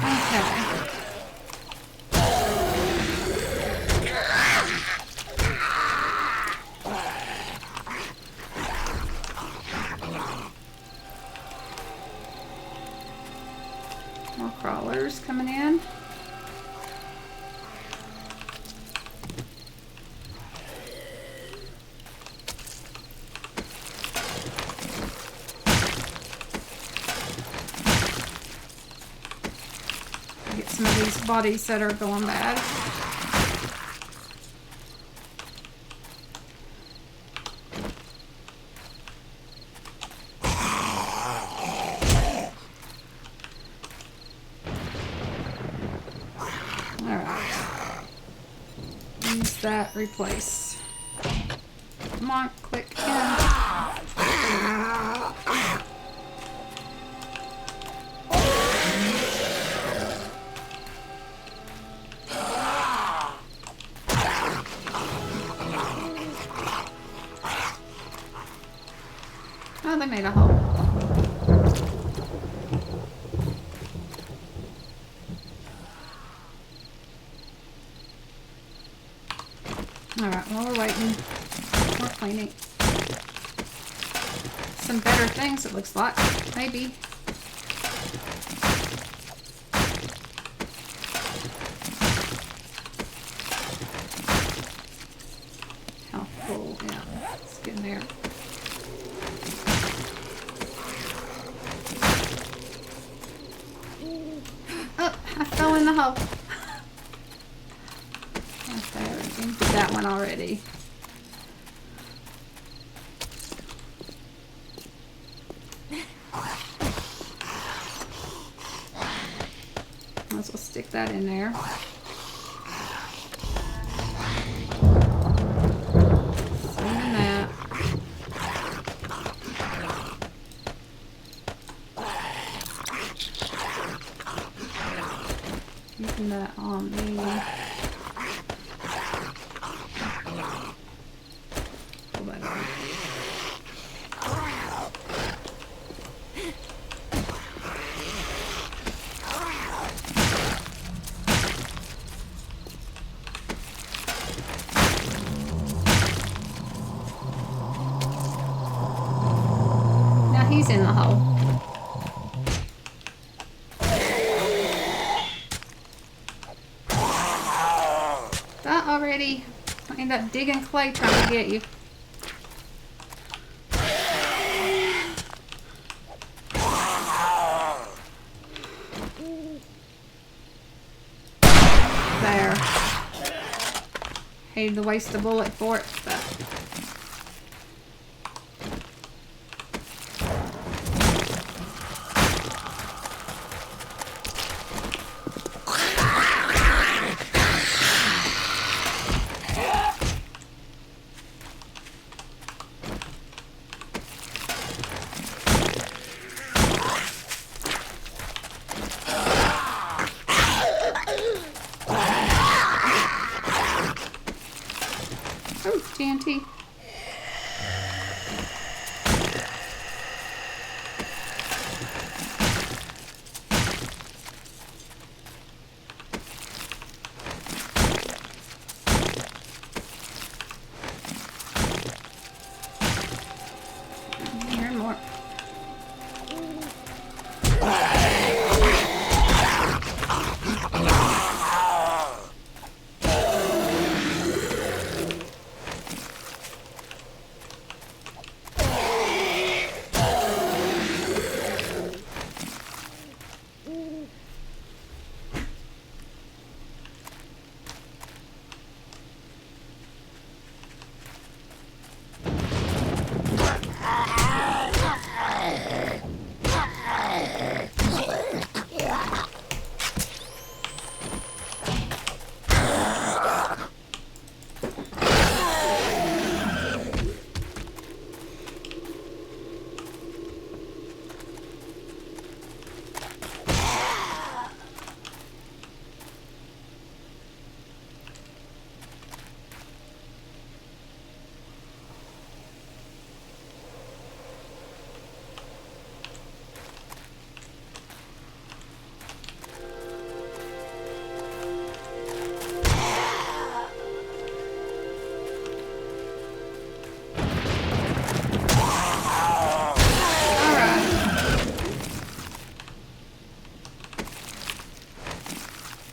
Okay. More crawlers coming in. Some of these bodies that are going bad. Alright. Use that, replace. Come on, click in. Oh, they made a hole. Alright, while we're waiting, we're cleaning. Some better things, it looks like. Maybe. How full, yeah. Let's get in there. Oh, I fell in the hole. Okay, we emptied that one already. Might as well stick that in there. Same that. Keeping that on me. Pull that on. Now he's in the hole. Already. I end up digging clay trying to get you. There. Hated to waste a bullet for it, but Oh, TNT. Here more.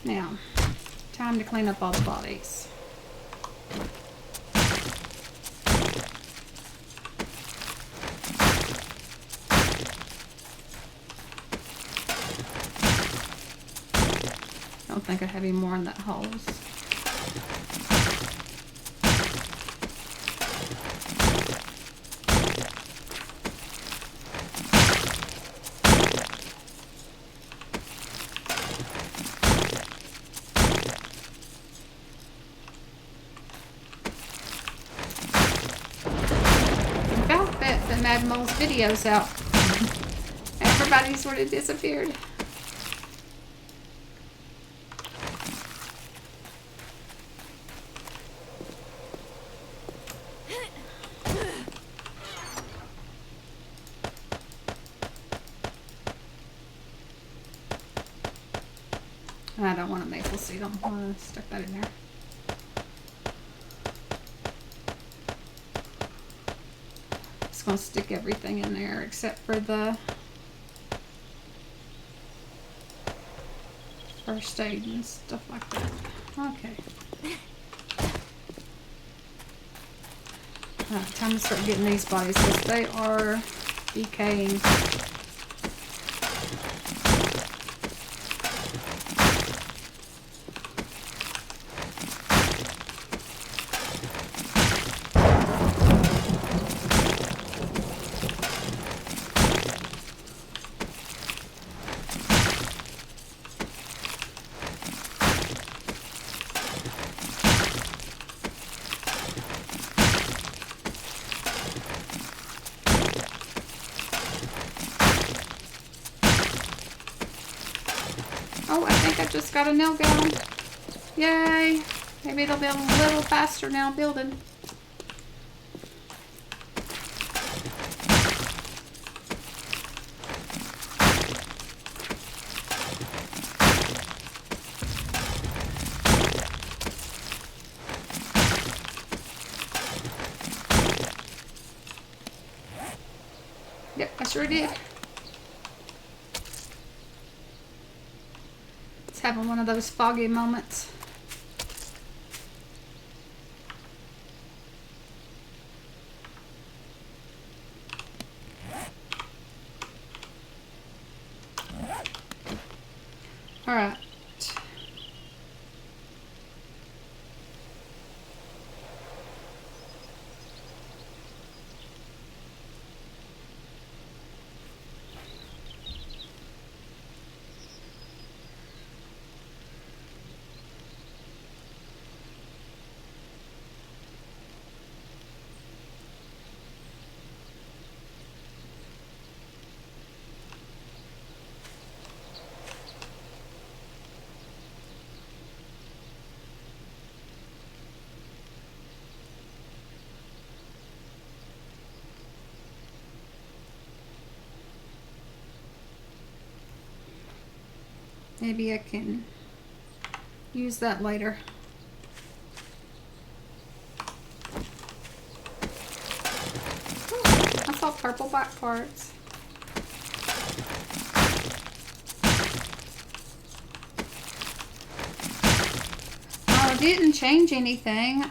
Now, time to clean up all the bodies. I don't think I have any more in that hose. About that, the Mad Mole's video's out. Everybody sort of disappeared. I don't want a maple seed. I'm going to stick that in there. Just going to stick everything in there except for the first aid and stuff like that. Okay. Alright, time to start getting these bodies because they are decaying. Oh, I think I just got a nail gun. Yay! Maybe it'll be a little faster now building. Yep, I sure did. It's having one of those foggy moments. All right. Maybe I can use that later. I saw purple back parts. Oh, it didn't change anything.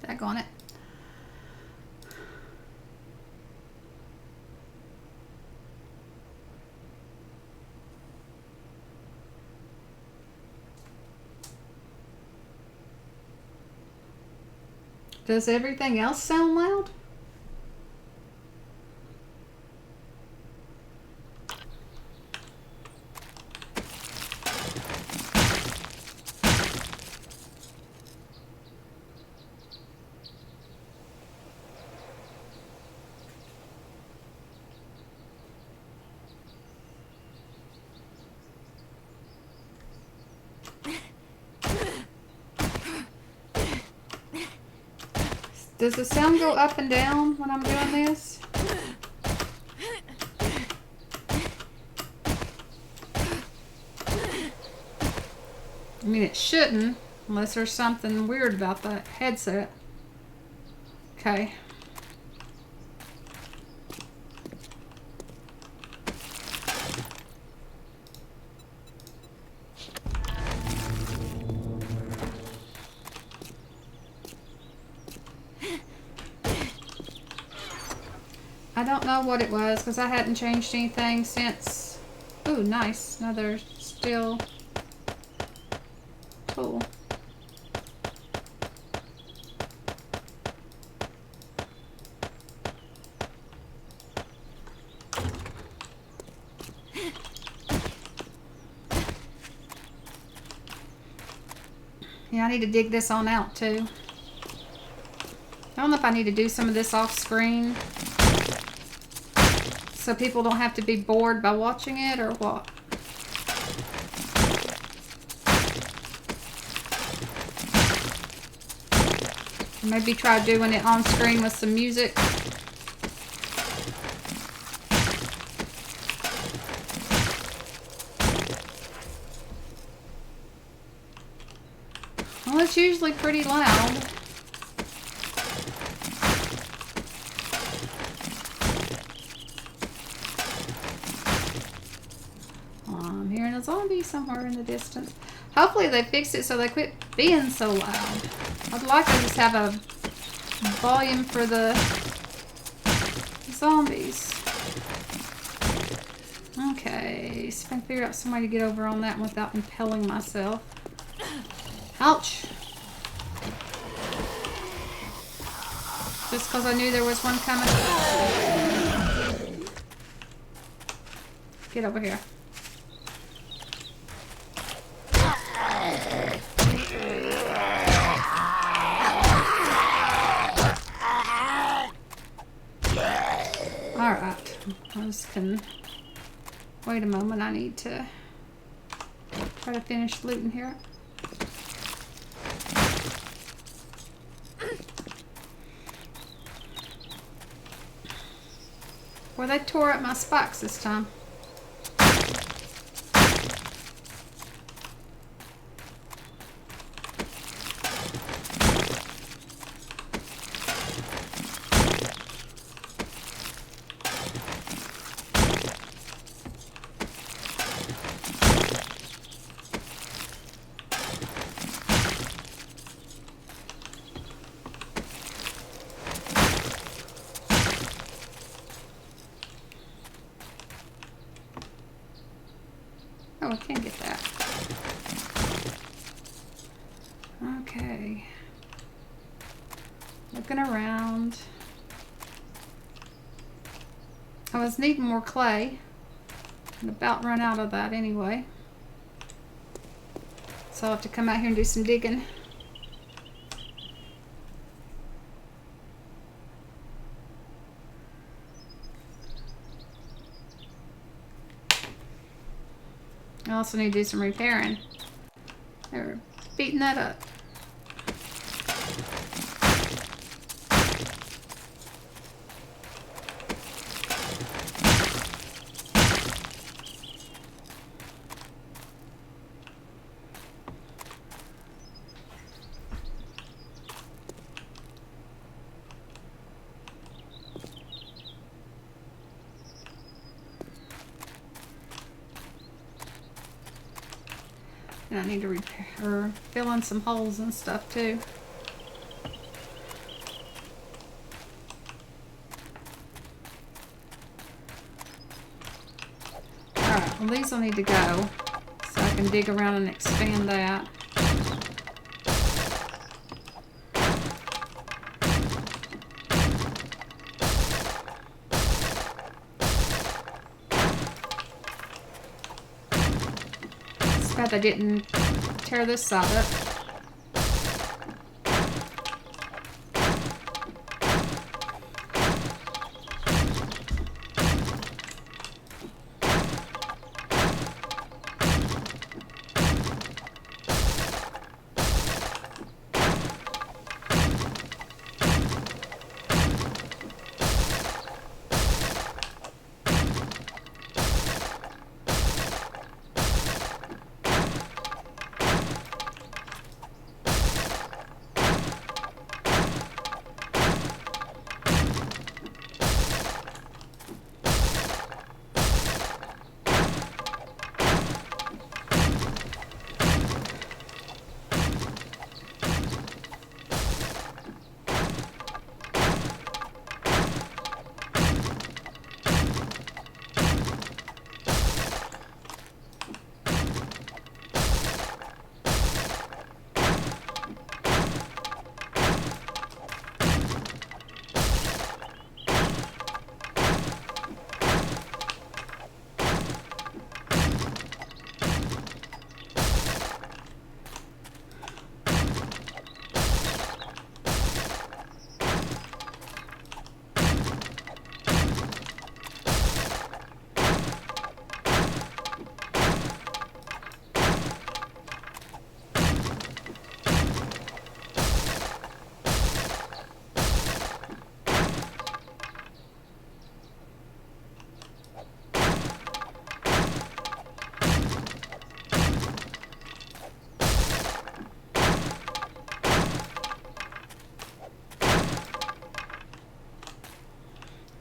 Daggone it. Does everything else sound loud? Does the sound go up and down when I'm doing this? I mean, it shouldn't, unless there's something weird about that headset. Okay. I don't know what it was because I hadn't changed anything since. Ooh, nice. Another steel tool. Yeah, I need to dig this on out too. I don't know if I need to do some of this off screen so people don't have to be bored by watching it or what. Maybe try doing it on screen with some music. Well, it's usually pretty loud. I'm hearing a zombie somewhere in the distance. Hopefully they fix it so they quit being so loud. I'd like to just have a volume for the zombies. Okay, so I can figure out some way to get over on that without impelling myself. Ouch! Just because I knew there was one coming. Get over here. Alright, I just can wait a moment. I need to try to finish looting here. Well, they tore up my spikes this time. Oh, I can't get that. Okay. Looking around. I was needing more clay. I'm about run out of that anyway. So I'll have to come out here and do some digging. I also need to do some repairing. They were beating that up. And I need to repair or fill in some holes and stuff too. Alright, well these will need to go. So I can dig around and expand that. It's bad I didn't tear this side up.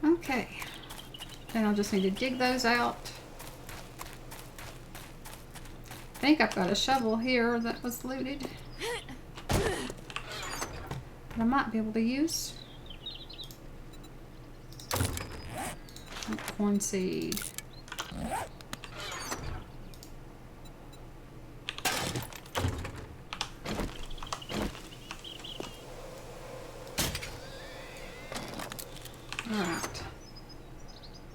Okay, then I'll just need to dig those out. I think I've got a shovel here that was looted that I might be able to use. Corn seed. Alright.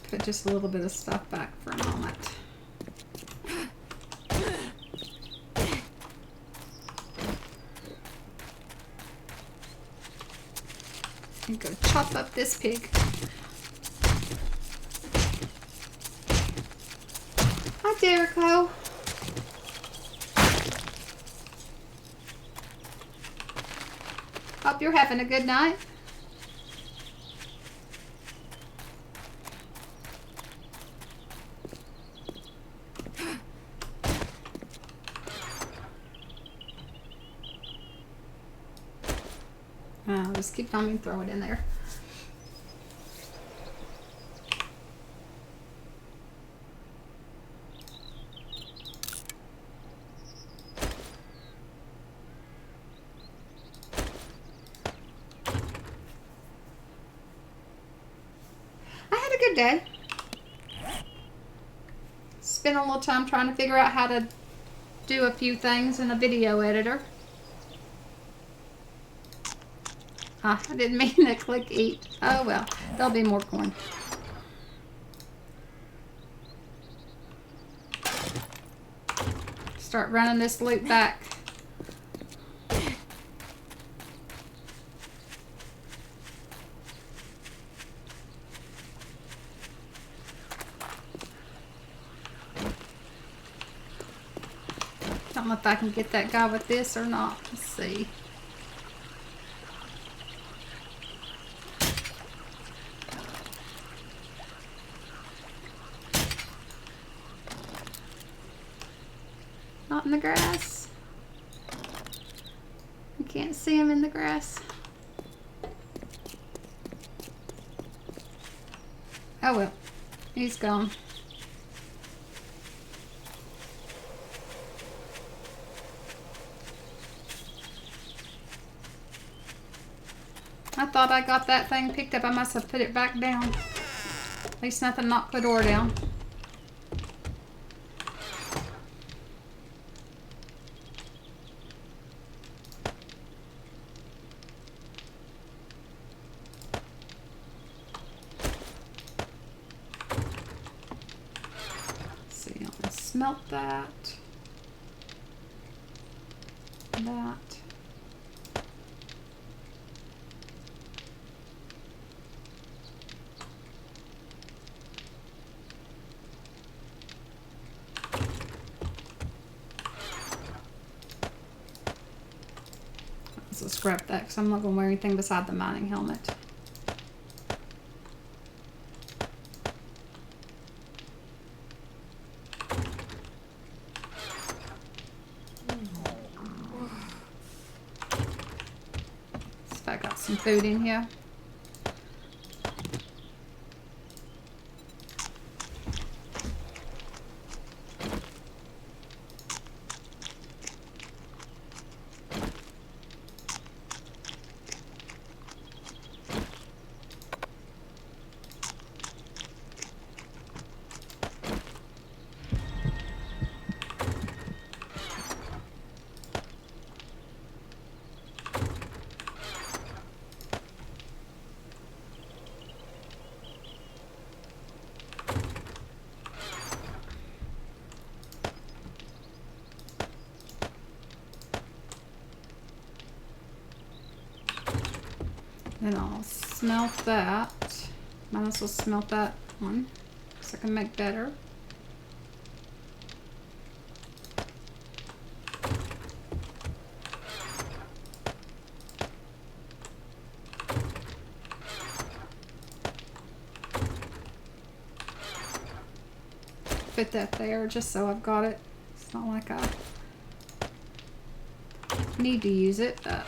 Put just a little bit of stuff back for a moment. And go chop up this pig. Hi, Jericho. Hope you're having a good night. I'll just keep on and throw it in there. I had a good day. Spent a little time trying to figure out how to do a few things in a video editor. I didn't mean to click eat. Oh well, there'll be more corn. Start running this loop back. Don't know if I can get that guy with this or not. Let's see. Not in the grass. You can't see him in the grass. Oh well, he's gone. I thought I got that thing picked up. I must have put it back down. At least nothing knocked the door down. Let's see, I'm gonna smelt that. That. So scrap that because I'm not going to wear anything beside the mining helmet. So I got some food in here. Then I'll smelt that. Might as well smelt that one so I can make better. Fit that there just so I've got it. It's not like I need to use it, but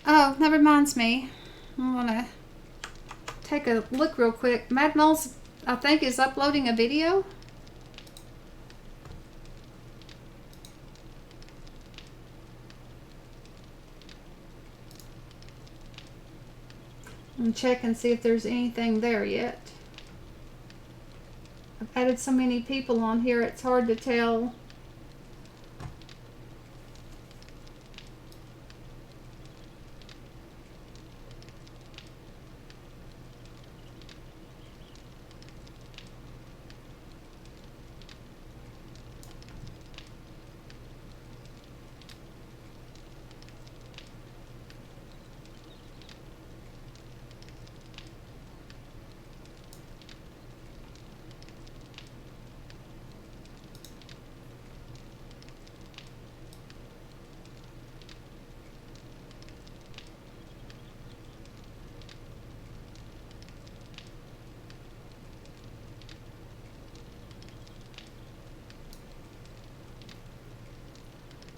oh, that reminds me. I want to take a look real quick. Mad Moles, I think, is uploading a video. And check and see if there's anything there yet. I've added so many people on here, it's hard to tell.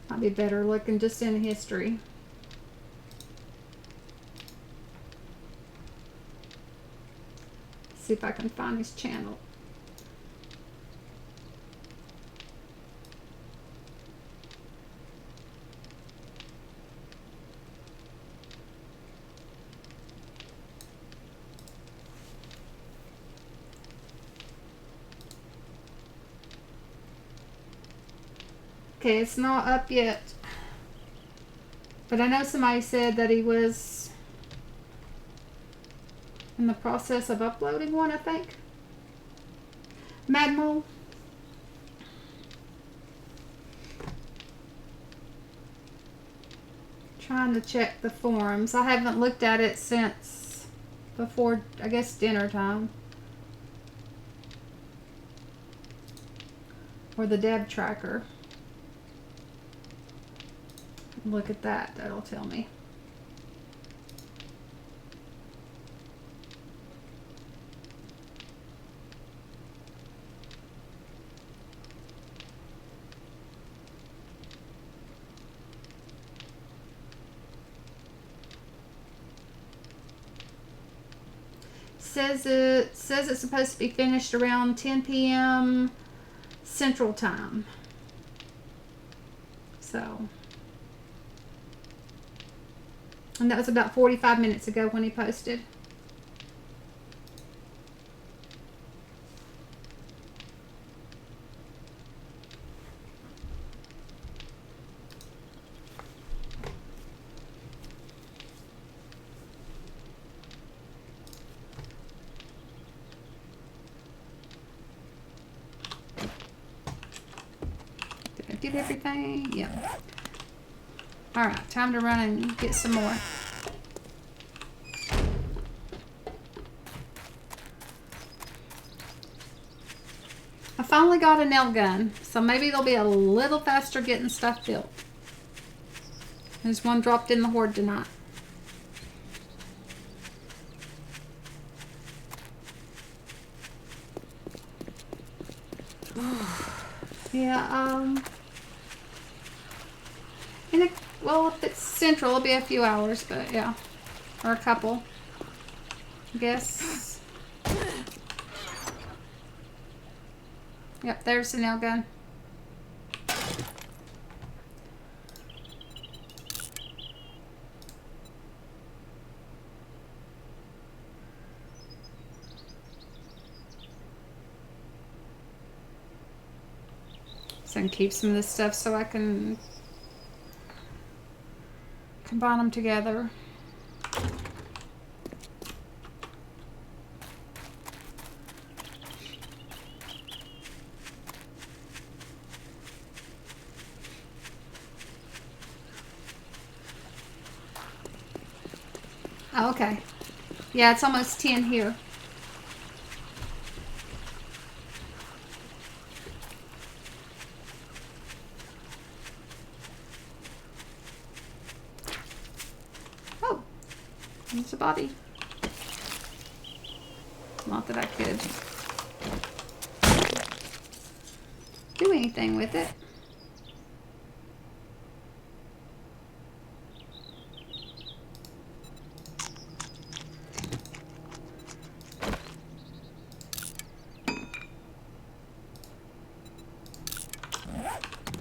Might be better looking just in history. See if I can find his channel. Okay, it's not up yet. But I know somebody said that he was in the process of uploading one, I think. Mad Mole. Trying to check the forums. I haven't looked at it since before, I guess, dinner time. Or the Deb tracker. Look at that. That'll tell me. says it's supposed to be finished around 10 p.m. Central Time. So, and that was about 45 minutes ago when he posted. Did everything? Yeah. Alright, time to run and get some more. I finally got a nail gun, so maybe they'll be a little faster getting stuff built. There's one dropped in the hoard tonight. Yeah, well, if it's central, it'll be a few hours, but yeah. Or a couple. I guess. Yep, there's the nail gun. So I can keep some of this stuff so I can combine them together. Oh, okay. Yeah, it's almost 10 here. Oh, there's a body. Not that I could do anything with it.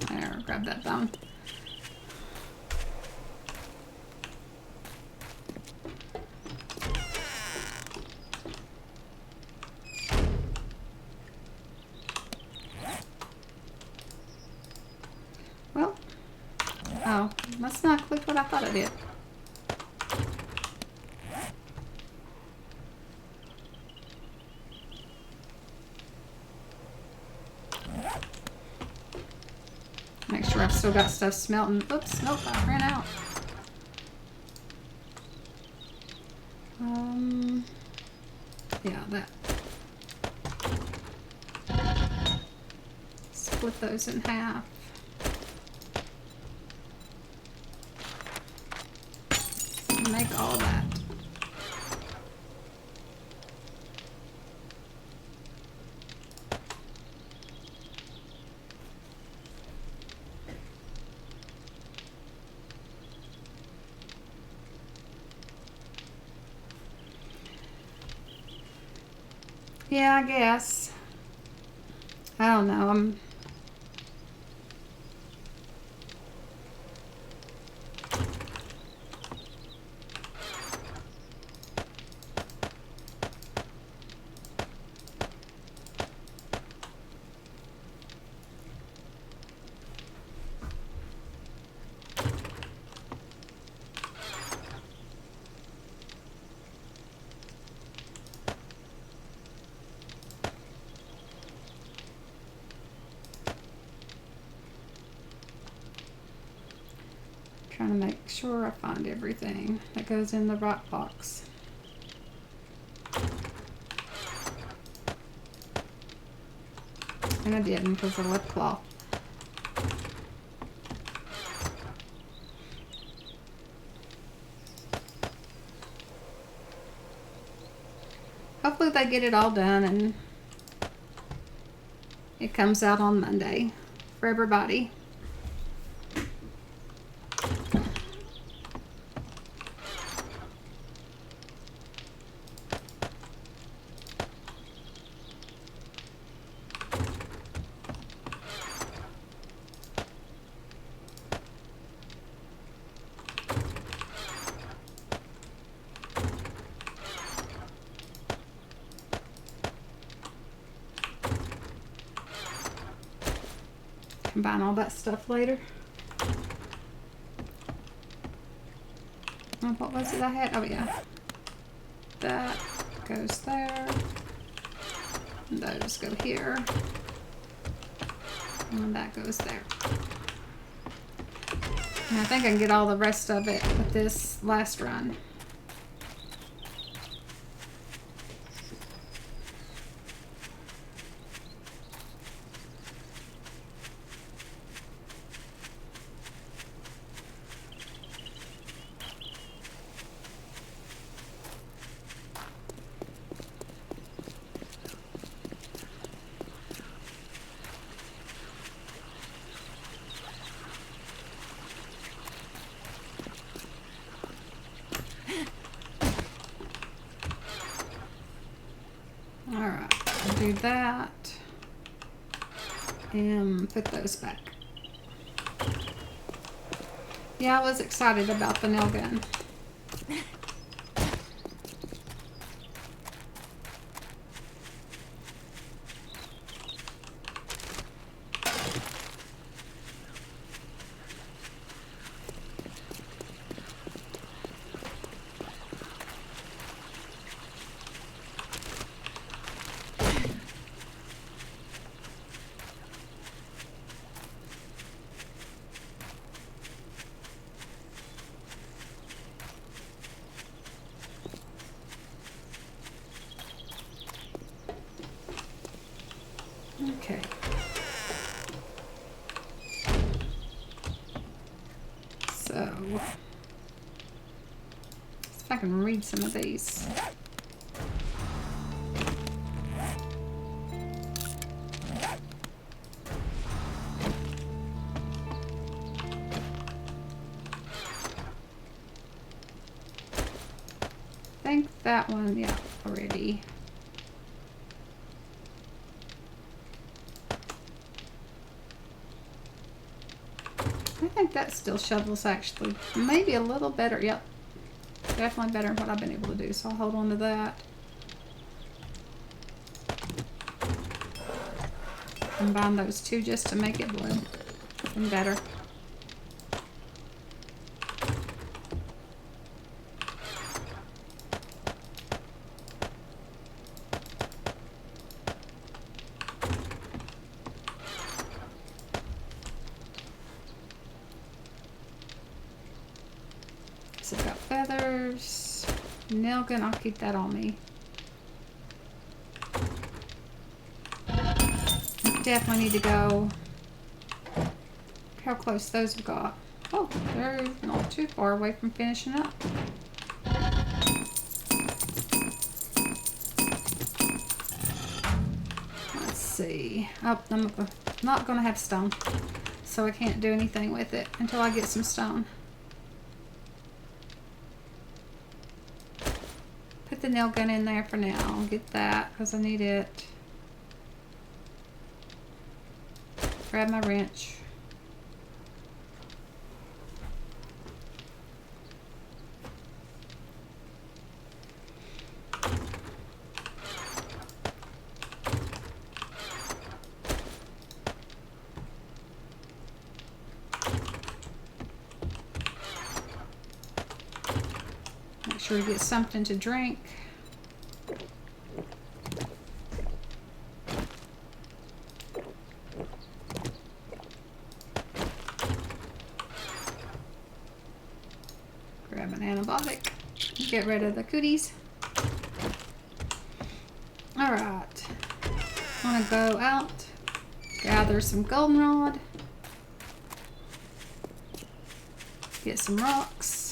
There, grab that bone. Well, oh, must not click what I thought it did. Make sure I've still got stuff smelting. Oops, nope, I ran out. Yeah, that. Split those in half. Make all that. Yeah, I guess. I don't know. Trying to make sure I find everything that goes in the right box. And I didn't because I left cloth. Hopefully they get it all done and it comes out on Monday for everybody. combine all that stuff later. Oh, what was it I had? Oh yeah. That goes there. And those go here. And that goes there. And I think I can get all the rest of it with this last run. Alright, I'll do that. And put those back. Yeah, I was excited about the nail gun. Okay. So, if I can read some of these. I think that one, yeah, already. I think that still shovels actually. Maybe a little better. Yep. Definitely better than what I've been able to do. So I'll hold on to that. Combine those two just to make it blue and better. So I've got feathers, nail gun, I'll keep that on me. Definitely need to go. Look how close those have got. Oh, they're not too far away from finishing up. Let's see. Oh, I'm not going to have stone, so I can't do anything with it until I get some stone. Put the nail gun in there for now. I'll get that because I need it. Grab my wrench. Make sure we get something to drink. Grab an antibiotic. Get rid of the cooties. Alright. I'm gonna go out, gather some goldenrod, get some rocks.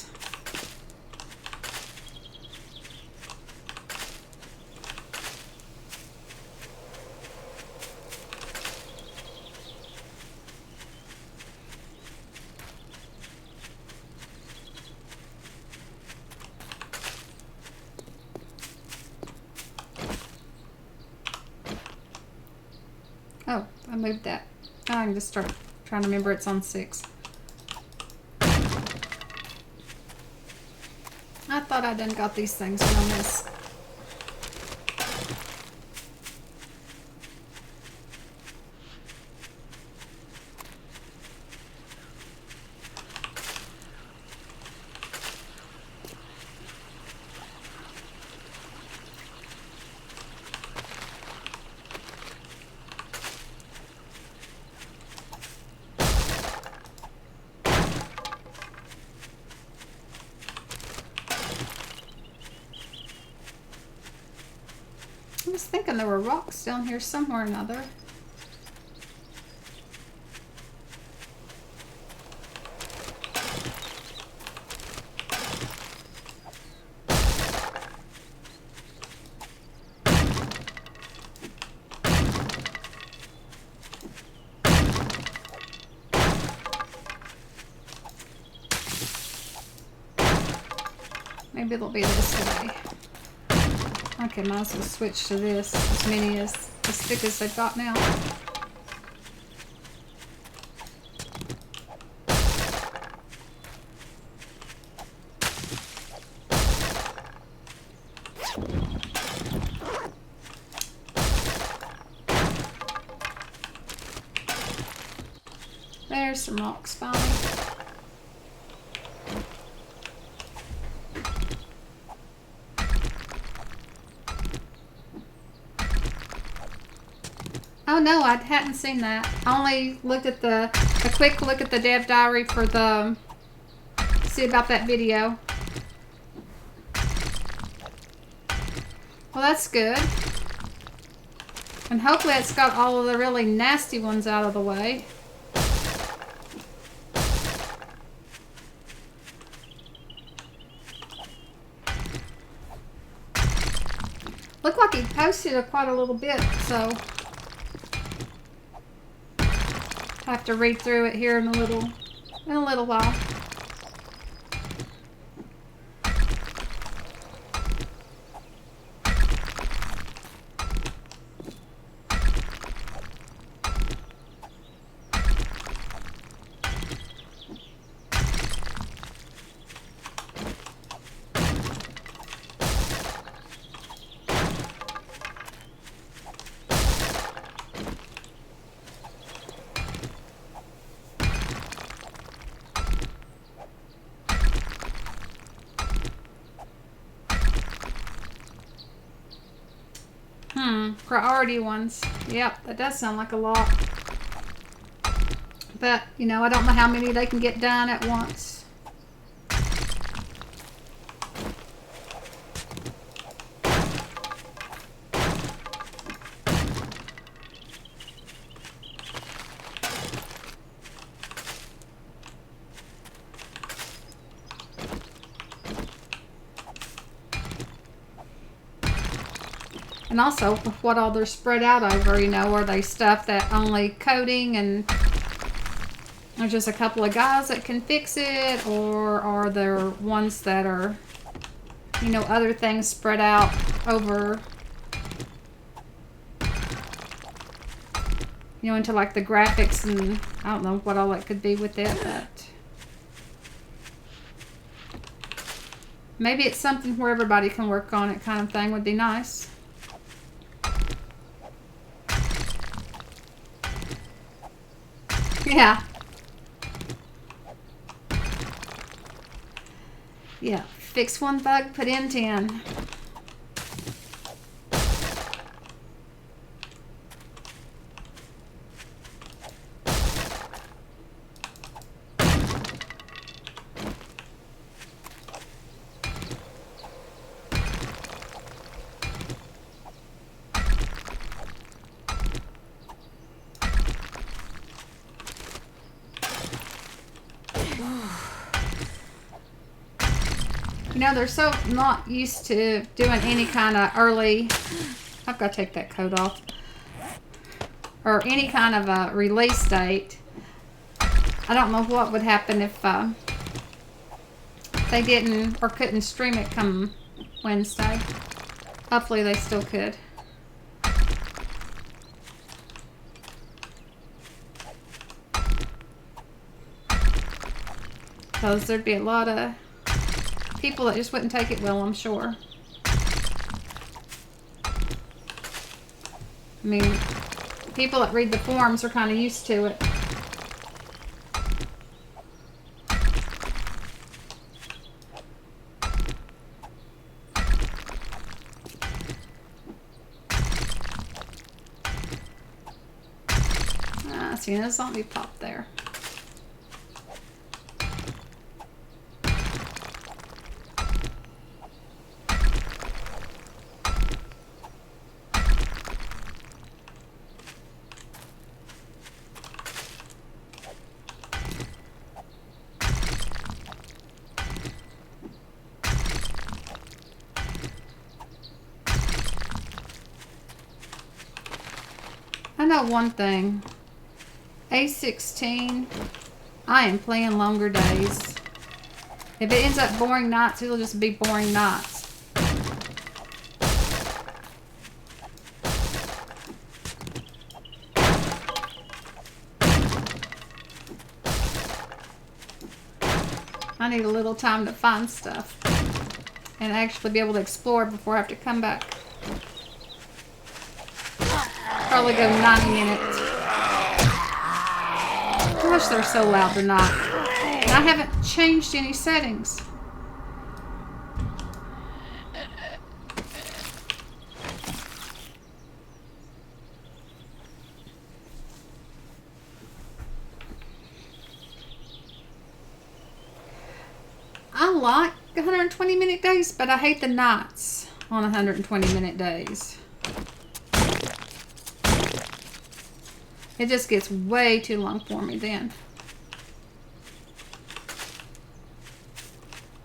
Oh, I moved that. I can just start trying to remember it's on 6. I thought I done got these things on this. thinking there were rocks down here somewhere or another. Maybe it'll be this way. Okay, might as well switch to this. As many as thick as they've got now. There's some rocks finally. Oh no, I hadn't seen that. I only looked at a quick look at the dev diary for the, see about that video. Well, that's good. And hopefully it's got all of the really nasty ones out of the way. Looked like he posted quite a little bit, so I have to read through it here in a little while. Priority ones. Yep, that does sound like a lot. But, you know, I don't know how many they can get done at once. And also, what all they're spread out over, you know, are they stuff that only coding and there's just a couple of guys that can fix it, or are there ones that are, you know, other things spread out over, you know, into like the graphics and I don't know what all it could be with it, but maybe it's something where everybody can work on it kind of thing would be nice. Yeah. Yeah. Fix one bug, put in 10. You know, they're so not used to doing any kind of early, I've got to take that coat off, or any kind of a release date. I don't know what would happen if they didn't or couldn't stream it come Wednesday. Hopefully they still could. Because there'd be a lot of people that just wouldn't take it well, I'm sure. I mean, people that read the forums are kind of used to it. See, a zombie pop there. I know one thing. A16, I am playing longer days. If it ends up boring nights, it'll just be boring nights. I need a little time to find stuff and actually be able to explore before I have to come back. Probably go 90 minutes. Gosh, they're so loud tonight. And I haven't changed any settings. I like 120-minute days, but I hate the nights on 120-minute days. It just gets way too long for me then.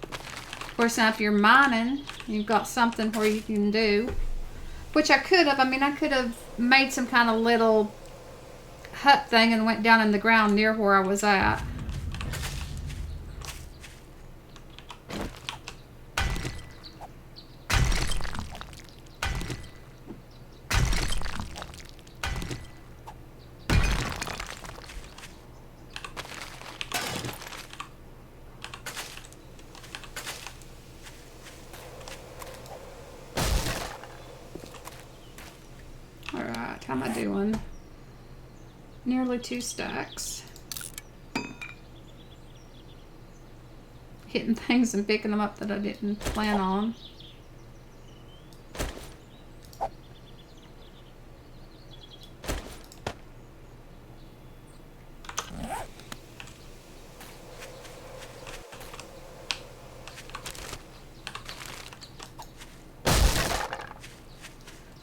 Of course, now if you're mining, you've got something where you can do, which I could have. I mean, I could have made some kind of little hut thing and went down in the ground near where I was at. Alright, how am I doing? Nearly 2 stacks. Hitting things and picking them up that I didn't plan on.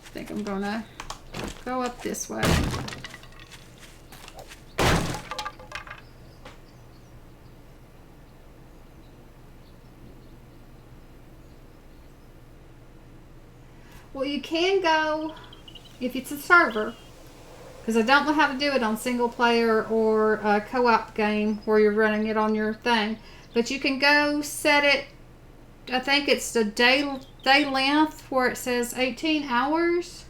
I think I'm gonna go up this way. Well, you can go if it's a server, because I don't know how to do it on single player or a co-op game where you're running it on your thing. But you can go set it, I think it's the day length where it says 18 hours.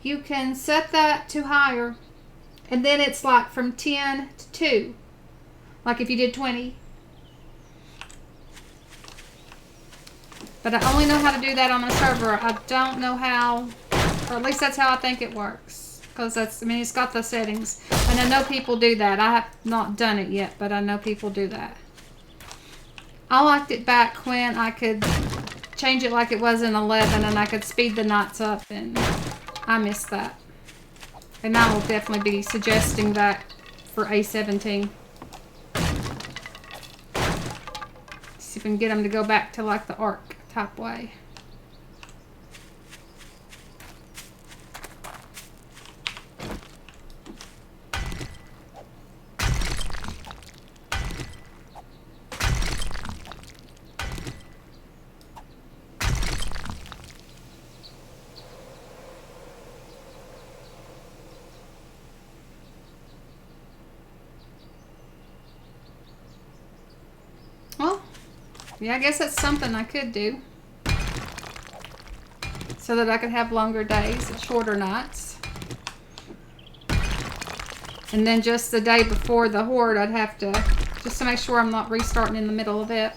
You can set that to higher, and then it's like from 10 to 2, like if you did 20. But I only know how to do that on a server. I don't know how, or at least that's how I think it works. Because that's, I mean, it's got the settings. And I know people do that. I have not done it yet, but I know people do that. I liked it back when I could change it like it was in 11 and I could speed the nights up, and I miss that. And I will definitely be suggesting that for A17. See if we can get them to go back to like the Ark type way. Well, yeah, I guess that's something I could do. So that I could have longer days and shorter nights. And then just the day before the Horde, I'd have to, just to make sure I'm not restarting in the middle of it.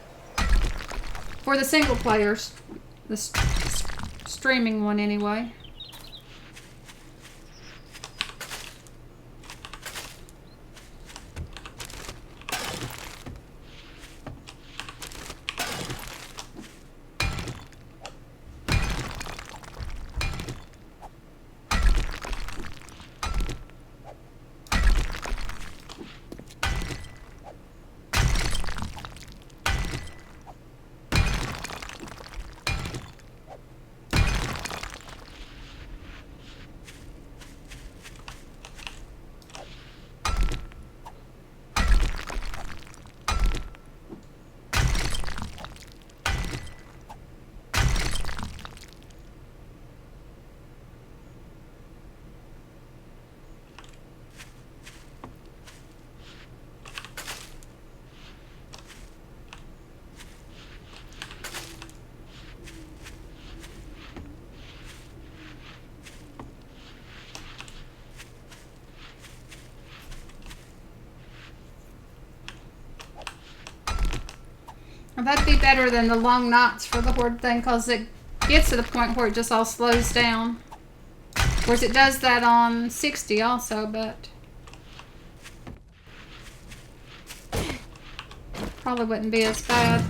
For the single players, the streaming one anyway. Well, that'd be better than the long knots for the horde thing, because it gets to the point where it just all slows down. Of course, it does that on 60 also, but probably wouldn't be as bad.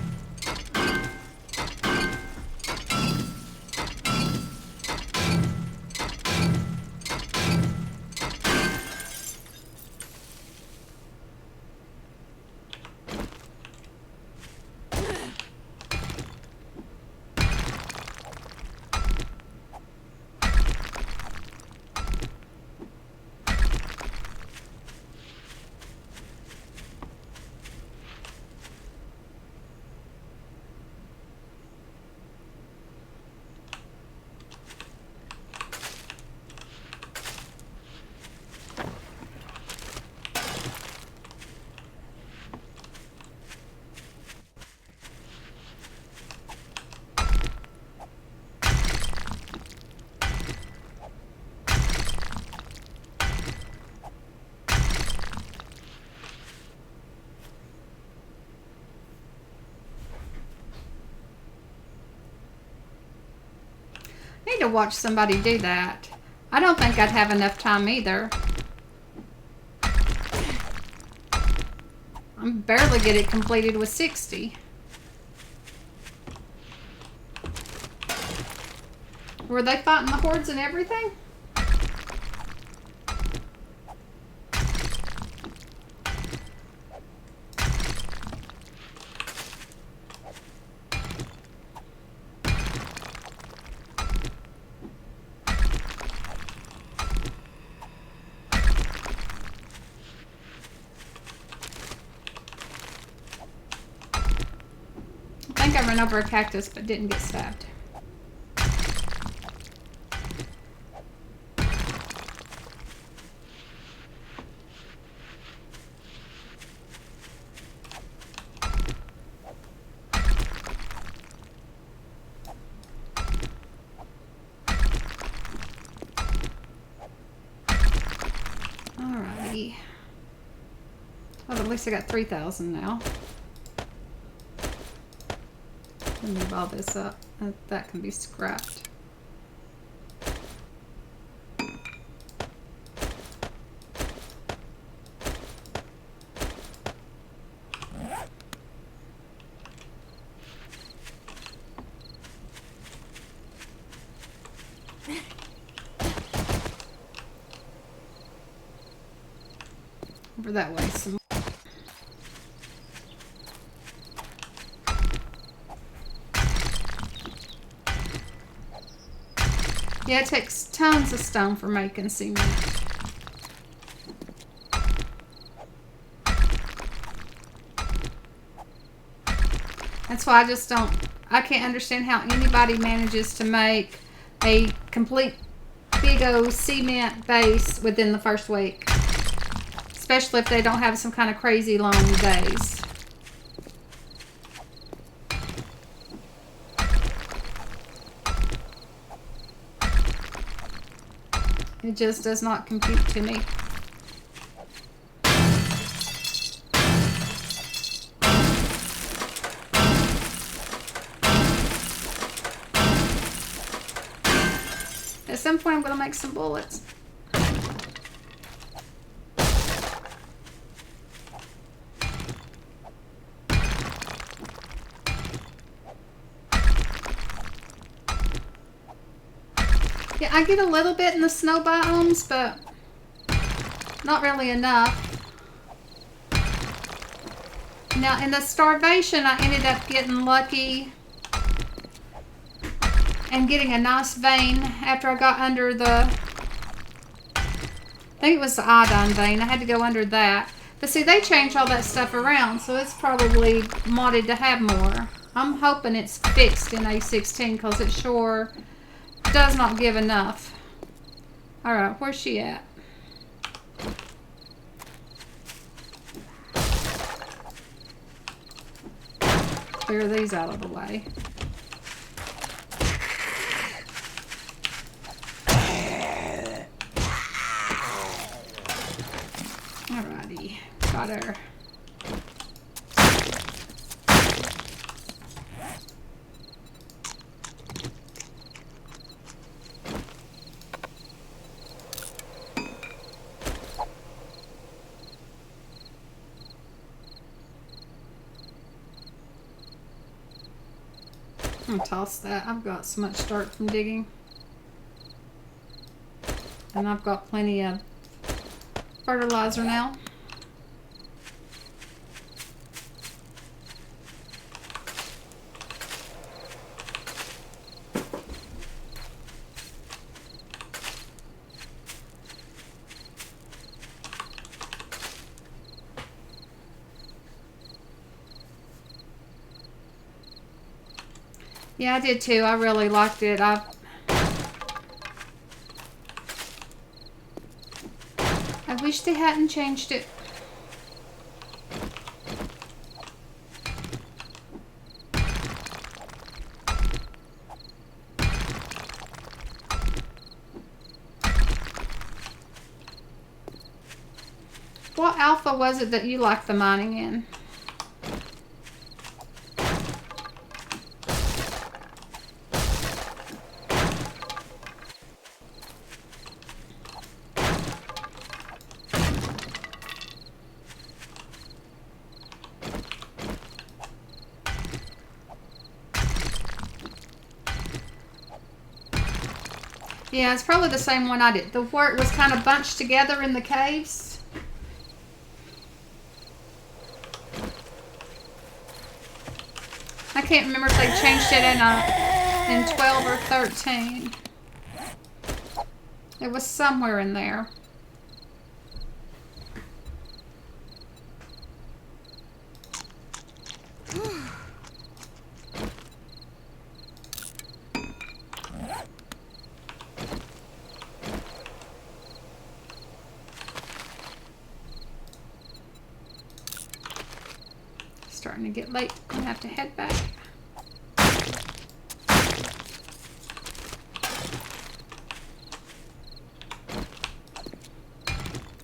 I need to watch somebody do that. I don't think I'd have enough time either. I'm barely get it completed with 60. Were they fighting the hordes and everything? I think I ran over a cactus but didn't get stabbed. Alrighty. Well, at least I got 3,000 now. Move all this up. That can be scrapped. Over that way some. Yeah, it takes tons of stone for making cement. That's why I can't understand how anybody manages to make a complete big old cement base within the first week. Especially if they don't have some kind of crazy long days. It just does not compute to me. At some point I'm going to make some bullets. Yeah, I get a little bit in the snow biomes, but not really enough. Now, in the starvation, I ended up getting lucky and getting a nice vein after I got under the, I think it was the iodine vein. I had to go under that. But see, they changed all that stuff around, so it's probably modded to have more. I'm hoping it's fixed in A16 because it sure does not give enough. Alright, where's she at? Clear these out of the way. Alrighty, got her. I'm gonna toss that. I've got so much dirt from digging. And I've got plenty of fertilizer now. Yeah, I did too. I really liked it. I wish they hadn't changed it. What alpha was it that you liked the mining in? Yeah, it's probably the same one I did. The where it was kind of bunched together in the caves. I can't remember if they changed it in 12 or 13. It was somewhere in there. Starting to get late. I'm gonna have to head back.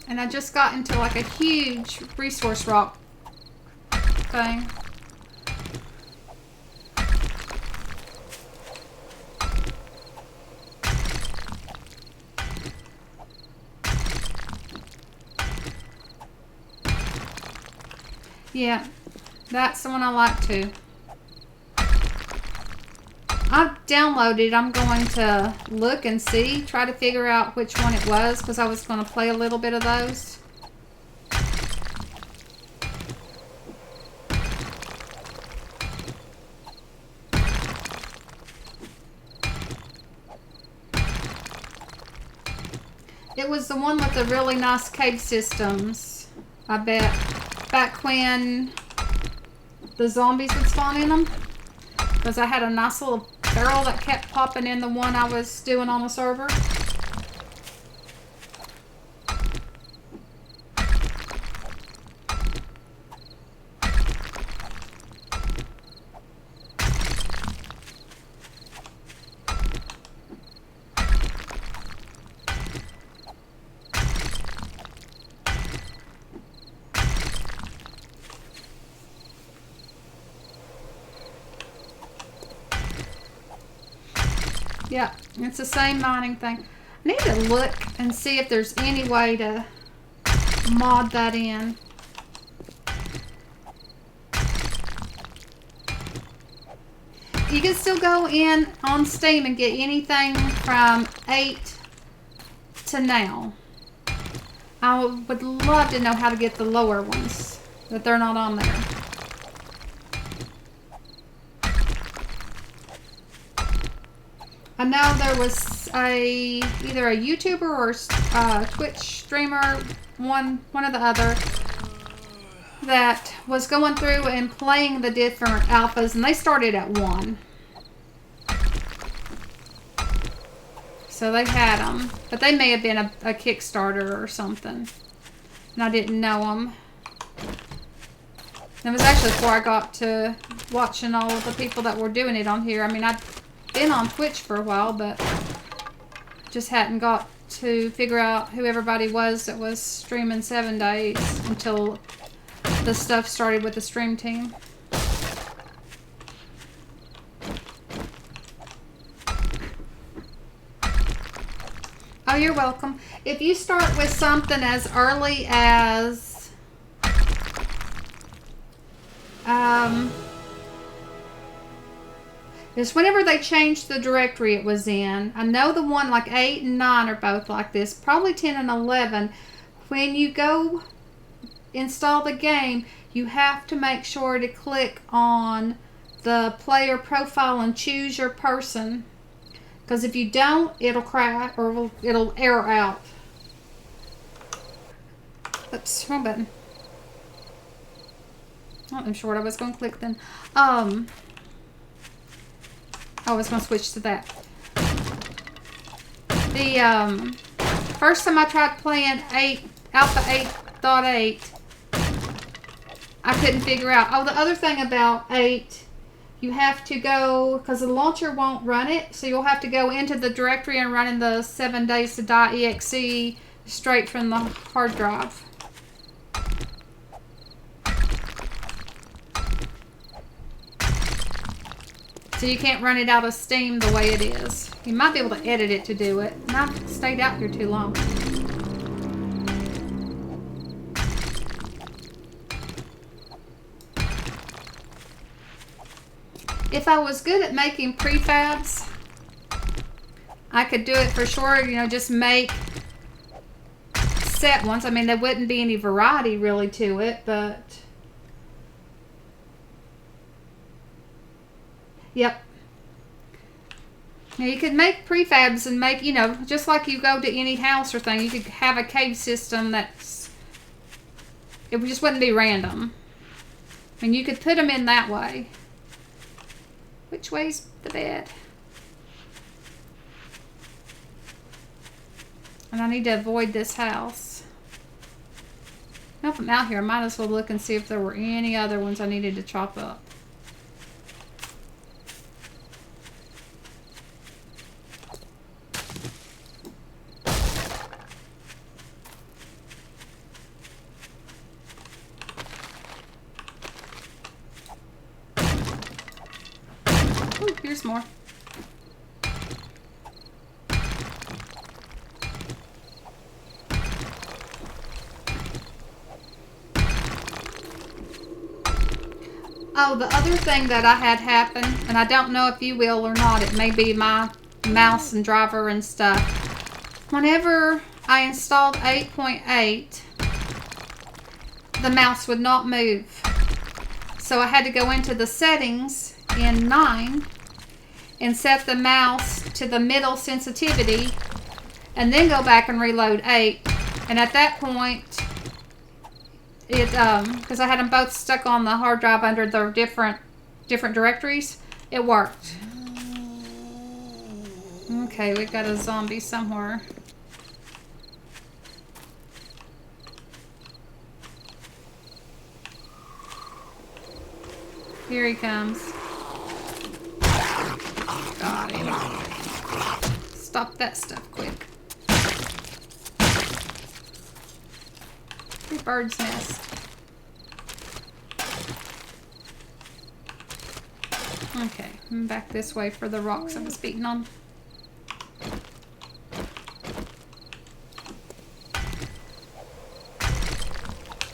And I just got into like a huge resource rock thing. Yeah, that's the one I like too. I've downloaded. I'm going to look and see, try to figure out which one it was, because I was going to play a little bit of those. It was the one with the really nice cave systems, I bet. Back when the zombies would spawn in them. Because I had a nice little barrel that kept popping in the one I was doing on the server. Yeah, it's the same mining thing. I need to look and see if there's any way to mod that in. You can still go in on Steam and get anything from 8 to now. I would love to know how to get the lower ones, but they're not on there. I know there was either a YouTuber or a Twitch streamer, one or the other, that was going through and playing the different alphas, and they started at 1. So they had them, but they may have been a Kickstarter or something, and I didn't know them. It was actually before I got to watching all of the people that were doing it on here. I mean, I'd been on Twitch for a while, but just hadn't got to figure out who everybody was that was streaming 7 days until the stuff started with the stream team. Oh, you're welcome. If you start with something as early as It's whenever they changed the directory it was in. I know the one like 8 and 9 are both like this. Probably 10 and 11. When you go install the game, you have to make sure to click on the player profile and choose your person. Because if you don't, it'll crash or it'll error out. Oops, wrong button. I'm sure what I was going to click then. I was going to switch to that. The first time I tried playing Alpha 8.8, I couldn't figure out. Oh, the other thing about 8, you have to go, because the launcher won't run it, so you'll have to go into the directory and run in the 7 Days to Die exe straight from the hard drive. So you can't run it out of Steam the way it is. You might be able to edit it to do it. And I've stayed out here too long. If I was good at making prefabs, I could do it for sure. You know, just make set ones. I mean, there wouldn't be any variety really to it, but... Yep. Now you could make prefabs and make, you know, just like you go to any house or thing, you could have a cave system that's, it just wouldn't be random. I mean, you could put them in that way. Which way's the bed? And I need to avoid this house. Now if I'm out here, I might as well look and see if there were any other ones I needed to chop up. Ooh, here's more. Oh, the other thing that I had happen, and I don't know if you will or not, it may be my mouse and driver and stuff. Whenever I installed 8.8, the mouse would not move. So I had to go into the settings in 9 and set the mouse to the middle sensitivity and then go back and reload 8. And at that point, it because I had them both stuck on the hard drive under the different directories, it worked. Okay, we got a zombie somewhere. Here he comes. Got him. Stop that stuff quick. The bird's nest. Okay, I'm back this way for the rocks I was beating on.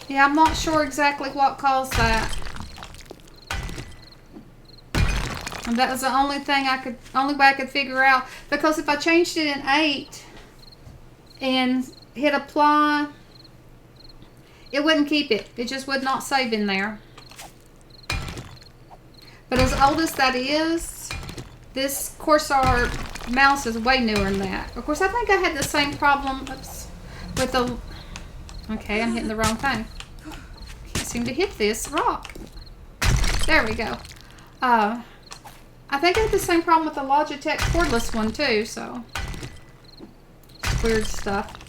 Yeah, I'm not sure exactly what caused that. And that was the only thing only way I could figure out. Because if I changed it in 8 and hit apply, it wouldn't keep it. It just would not save in there. But as old as that is, this Corsair mouse is way newer than that. Of course, I think I had the same problem with the... Okay, I'm hitting the wrong thing. Can't seem to hit this rock. There we go. I think I had the same problem with the Logitech cordless one too, so... It's weird stuff.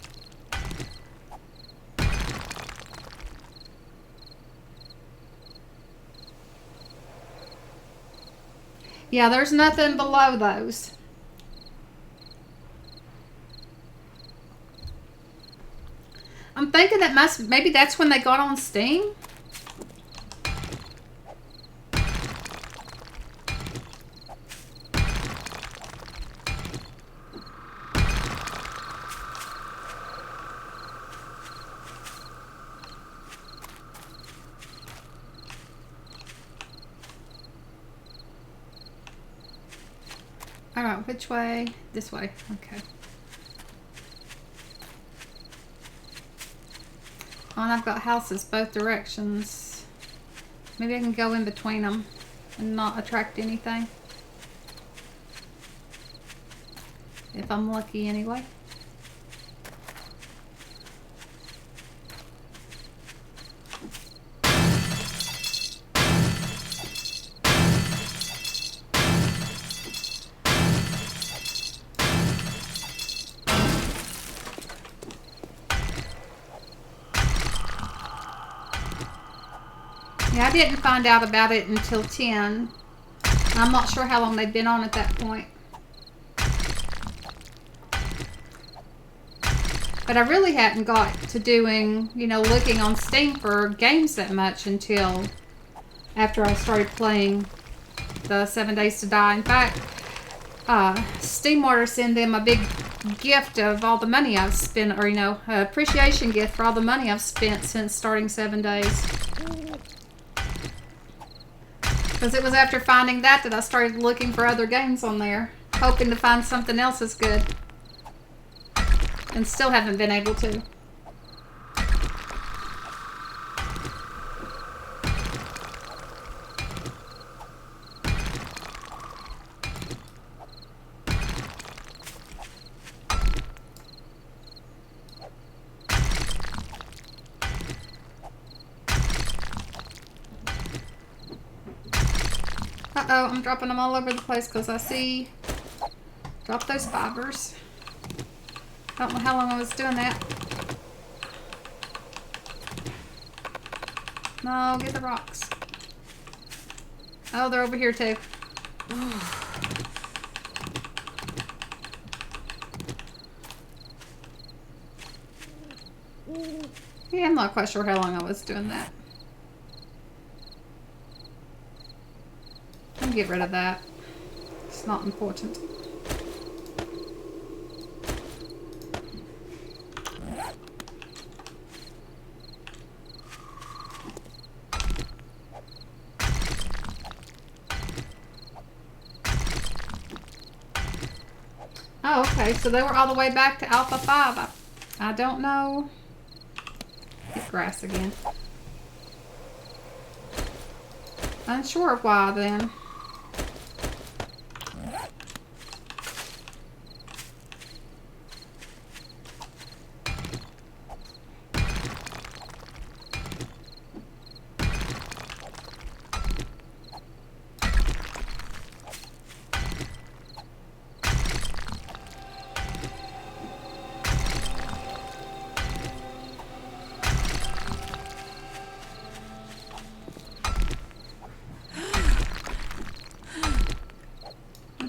Yeah, there's nothing below those. I'm thinking that maybe that's when they got on Steam. Alright, which way? This way. Okay. Oh, and I've got houses both directions. Maybe I can go in between them and not attract anything. If I'm lucky anyway. Yeah, I didn't find out about it until 10. I'm not sure how long they'd been on at that point. But I really hadn't got to doing, you know, looking on Steam for games that much until after I started playing the 7 Days to Die. In fact, Steam Order send them a big gift of all the money I've spent, or, you know, appreciation gift for all the money I've spent since starting 7 Days. Because it was after finding that I started looking for other games on there, hoping to find something else as good. And still haven't been able to. Uh-oh, I'm dropping them all over the place because I see... Drop those fibers. I don't know how long I was doing that. No, get the rocks. Oh, they're over here too. Yeah, I'm not quite sure how long I was doing that. I'll get rid of that. It's not important. Oh, okay, so they were all the way back to Alpha 5. I don't know. Hit grass again. Unsure of why then.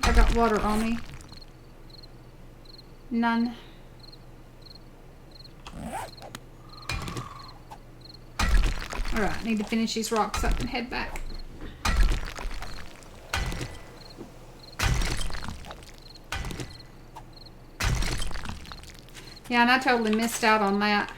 I got water on me. None. Alright, need to finish these rocks up and head back. Yeah, and I totally missed out on that.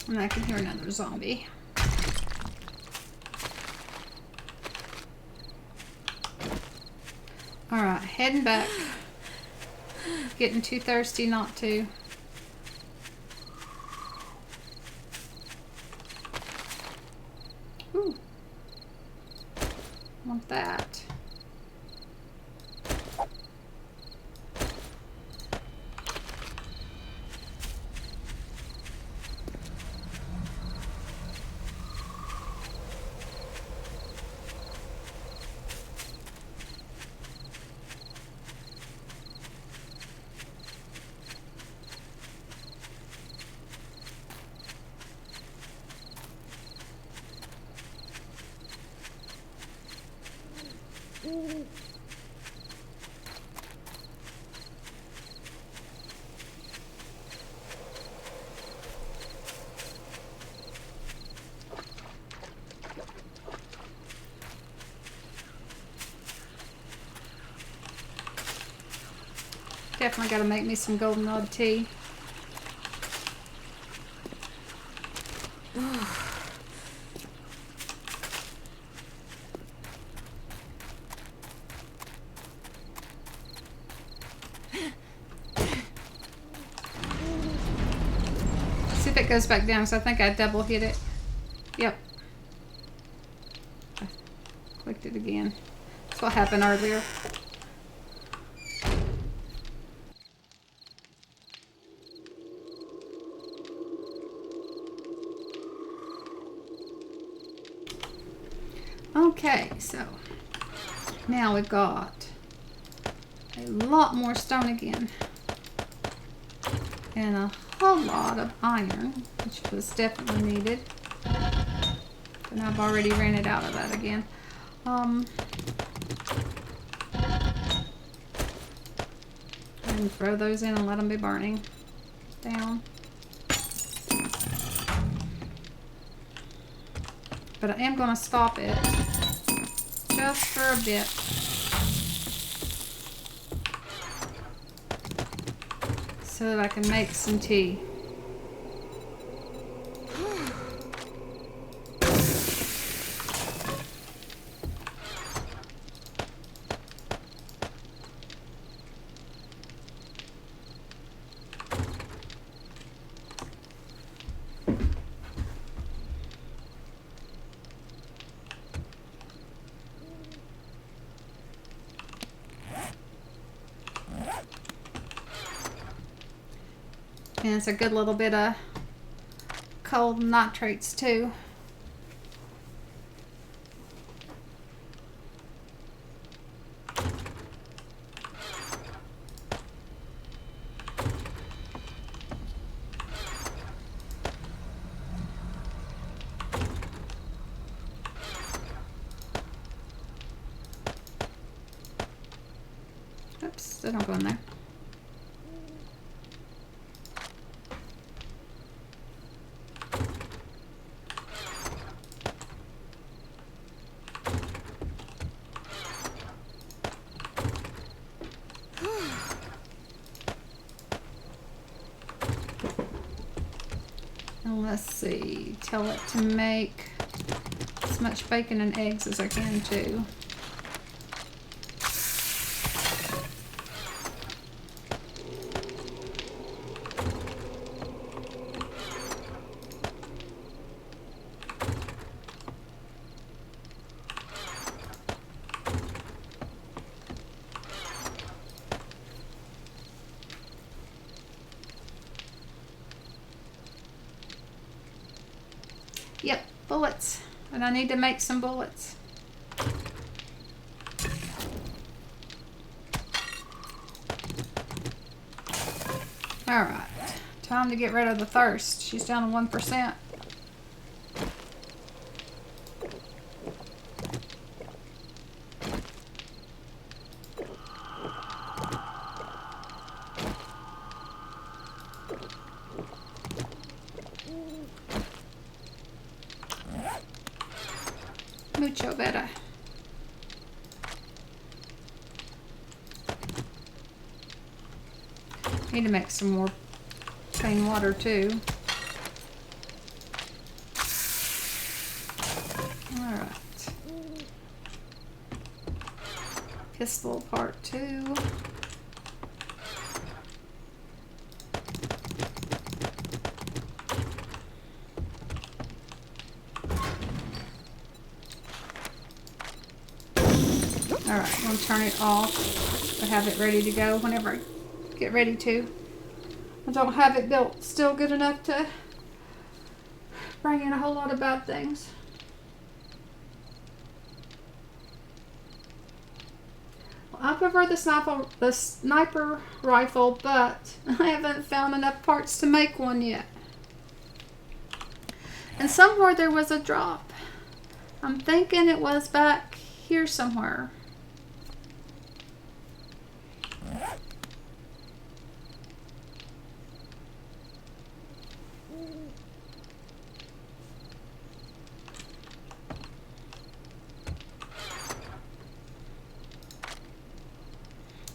And I can hear another zombie. Alright, heading back. Getting too thirsty not to. Ooh. Want that. Definitely got to make me some goldenrod tea. See if it goes back down, because I think I double hit it. Yep. I clicked it again. That's what happened earlier. Okay, so now we've got a lot more stone again. And a whole lot of iron, which was definitely needed. And I've already ran it out of that again. And throw those in and let them be burning down. But I am going to stop it just for a bit. So that I can make some tea. And it's a good little bit of cold nitrates too. Oops, they don't go in there. And let's see, tell it to make as much bacon and eggs as I can too. Yep, bullets. And I need to make some bullets. Alright, time to get rid of the thirst. She's down to 1%. Mucho better. Need to make some more plain water too. Alright. Pistol part 2. Alright, I'm going to turn it off to have it ready to go whenever I get ready to. I don't have it built still good enough to bring in a whole lot of bad things. Well, I prefer the sniper rifle, but I haven't found enough parts to make one yet. And somewhere there was a drop. I'm thinking it was back here somewhere.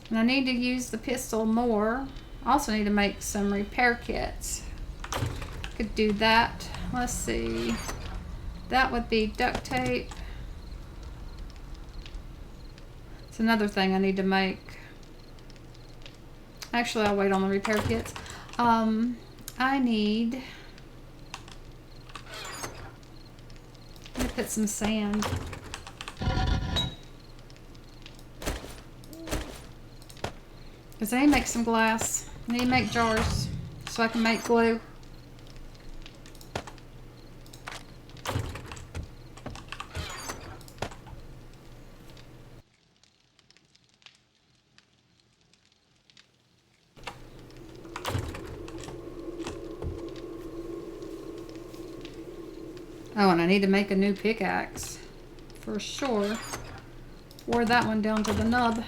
And I need to use the pistol more. I also need to make some repair kits. Could do that. Let's see. That would be duct tape. It's another thing I need to make. Actually, I'll wait on the repair kits. I need to put some sand. Because I need to make some glass. I need to make jars so I can make glue. Oh, and I need to make a new pickaxe for sure. Pour that one down to the nub.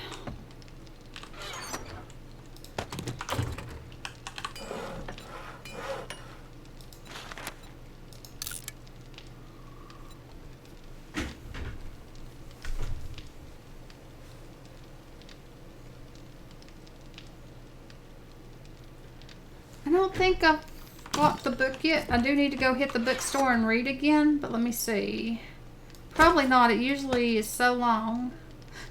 I don't think I've bought the book yet. I do need to go hit the bookstore and read again, but let me see. Probably not. It usually is so long.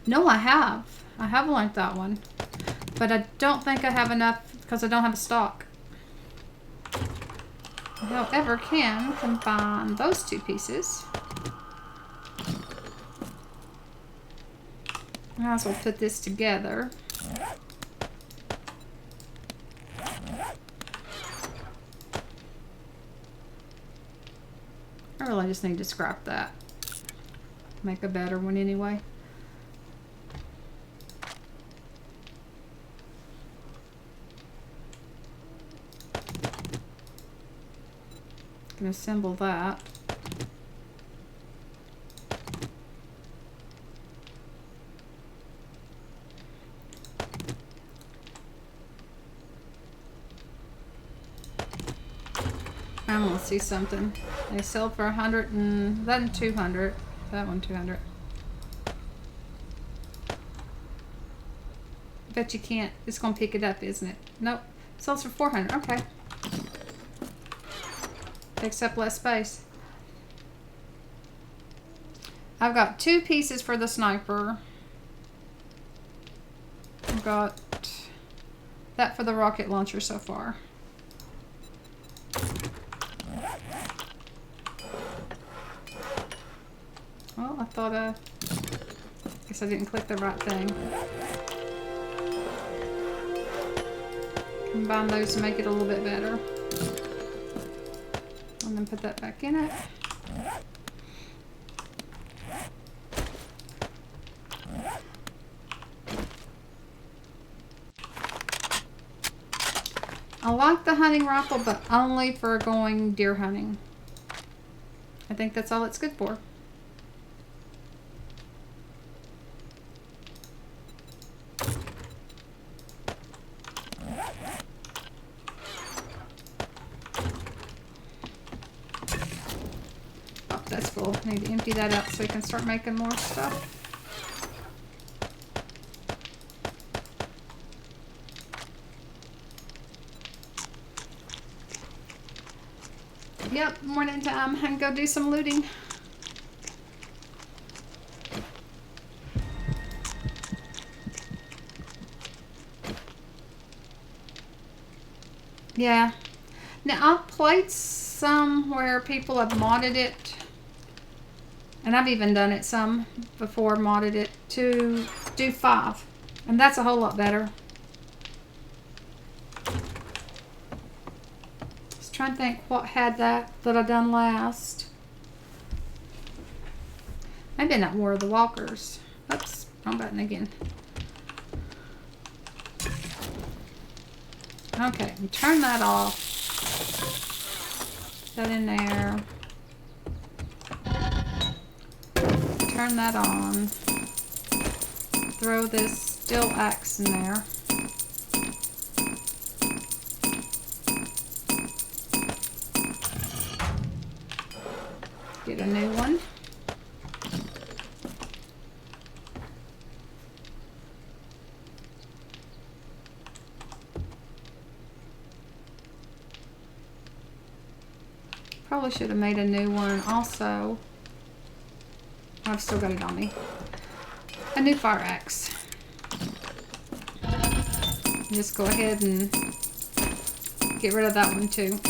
No, I have. I have learned that one. But I don't think I have enough because I don't have a stock. However, can combine those two pieces. Might as well put this together. I really just need to scrap that. Make a better one anyway. Can assemble that. I want to see something. They sell for 100 and then 200. That one 200. Bet you can't. It's gonna pick it up, isn't it? Nope. Sells for 400. Okay. Takes up less space. I've got 2 pieces for the sniper. I've got that for the rocket launcher so far. Well, I thought guess I didn't click the right thing. Combine those to make it a little bit better. And then put that back in it. I like the hunting rifle, but only for going deer hunting. I think that's all it's good for. Oh, that's full. I need to empty that out so we can start making more stuff. Yep, morning time. I can go do some looting. Yeah. Now, I've played some where people have modded it. And I've even done it some before, modded it to do 5. And that's a whole lot better. Trying to think what had that I done last. Maybe not War of the Walkers. Oops, wrong button again. Okay, and turn that off. Put that in there. Turn that on. Throw this steel axe in there. Get a new one. Probably should have made a new one also. I've still got it on me. A new fire axe. Just go ahead and get rid of that one too.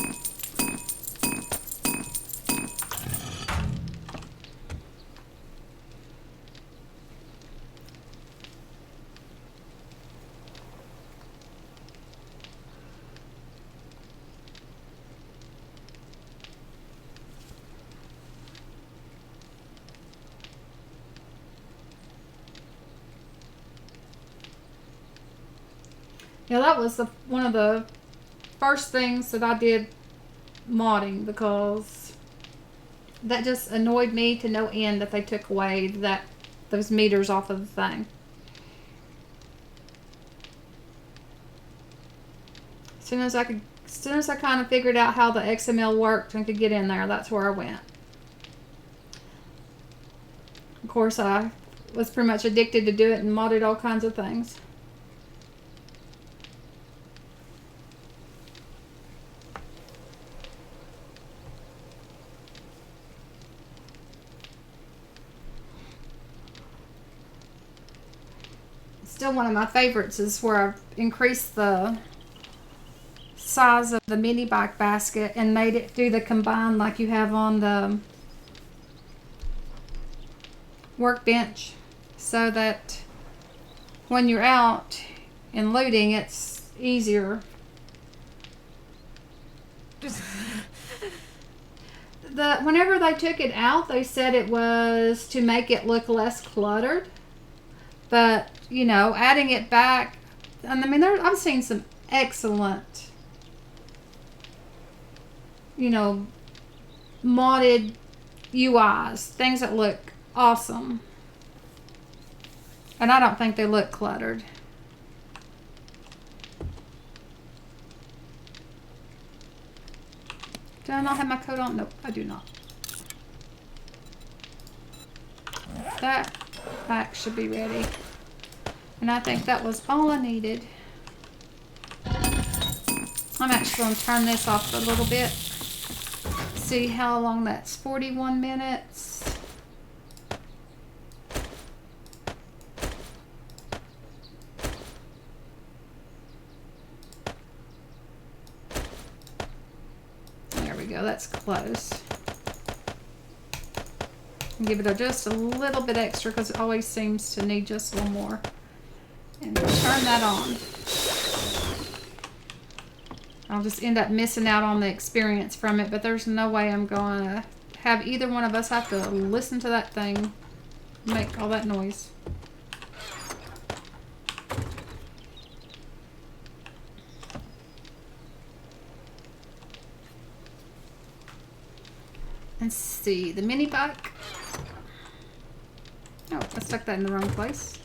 Yeah, that was one of the first things that I did modding, because that just annoyed me to no end that they took away those meters off of the thing. As soon as I kind of figured out how the XML worked and could get in there, that's where I went. Of course, I was pretty much addicted to do it and modded all kinds of things. Still one of my favorites is where I've increased the size of the mini bike basket and made it do the combine like you have on the workbench, so that when you're out and looting, it's easier. Whenever they took it out, they said it was to make it look less cluttered. But, you know, adding it back, I mean, I've seen some excellent, you know, modded UIs, things that look awesome. And I don't think they look cluttered. Do I not have my coat on? Nope, I do not. That back should be ready. And I think that was all I needed. I'm actually going to turn this off a little bit. See how long that's 41 minutes. There we go, that's close. Give it just a little bit extra because it always seems to need just a little more. And turn that on. I'll just end up missing out on the experience from it, but there's no way I'm going to have either one of us have to listen to that thing make all that noise. Let's see, the mini bike. Oh, I stuck that in the wrong place.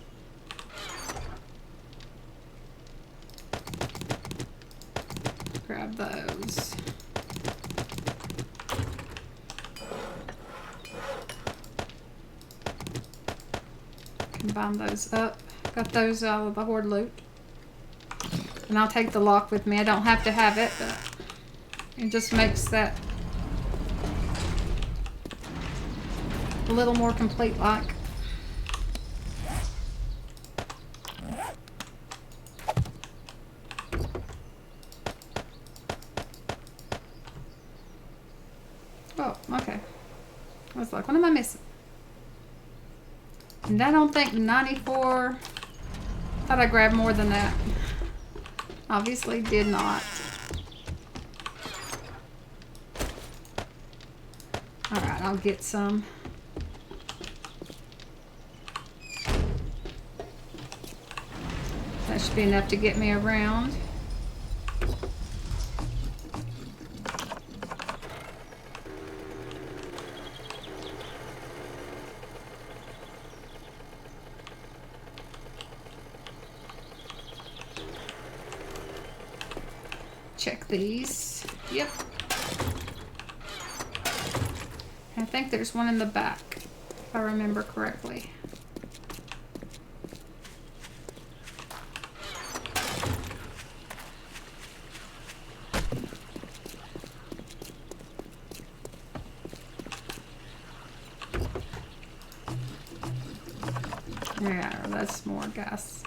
Grab those. Combine those up. Got those out of the horde loot. And I'll take the lock with me. I don't have to have it, but it just makes that a little more complete like. Oh, okay. I was like, what am I missing? And I don't think 94... Thought I grabbed more than that. Obviously did not. Alright, I'll get some. That should be enough to get me around. Check these. Yep. I think there's one in the back, if I remember correctly. was more, guys.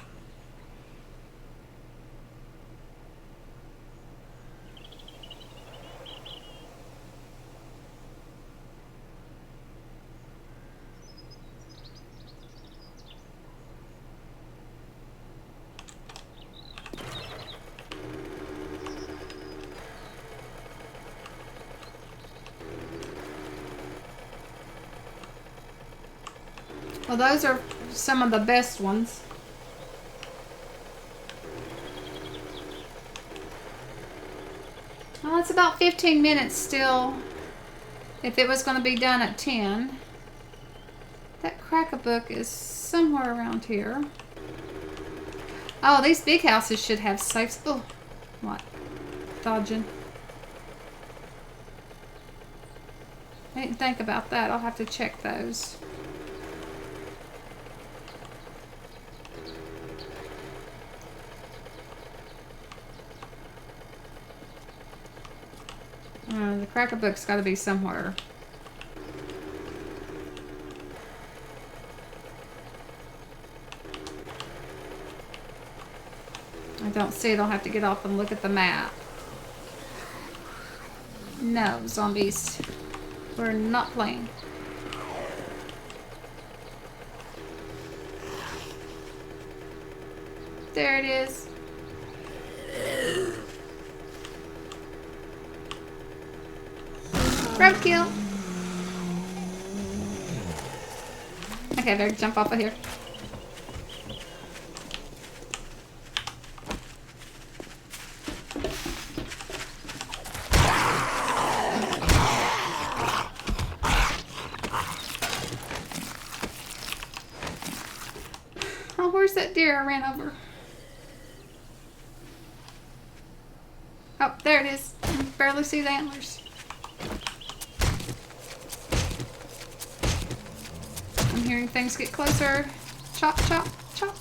Well, those are some of the best ones. Well, it's about 15 minutes still. If it was going to be done at 10. That Crack-a-Book is somewhere around here. Oh, these big houses should have safes. Oh, what? Dodging. I didn't think about that. I'll have to check those. The Crack-a-Book's got to be somewhere. I don't see it. I'll have to get off and look at the map. No, zombies. We're not playing. There it is. Roadkill. Okay, better jump off of here. Oh, where's that deer I ran over? Oh, there it is. I can barely see the antlers. I'm hearing things get closer. Chop, chop, chop.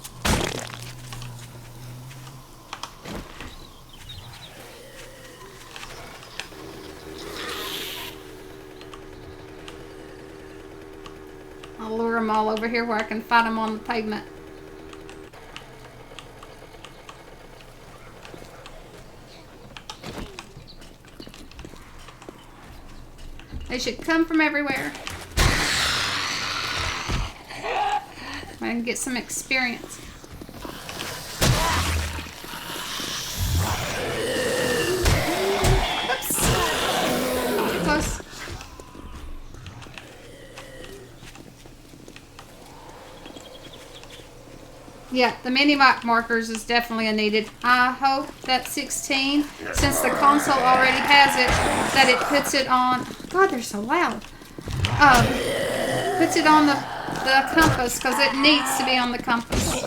I'll lure them all over here where I can fight them on the pavement. They should come from everywhere. I can get some experience. Oops. Too close. Yeah, the mini-map markers is definitely needed. I hope that 16, since the console already has it, that it puts it on... God, they're so loud. Puts it on the compass, because it needs to be on the compass.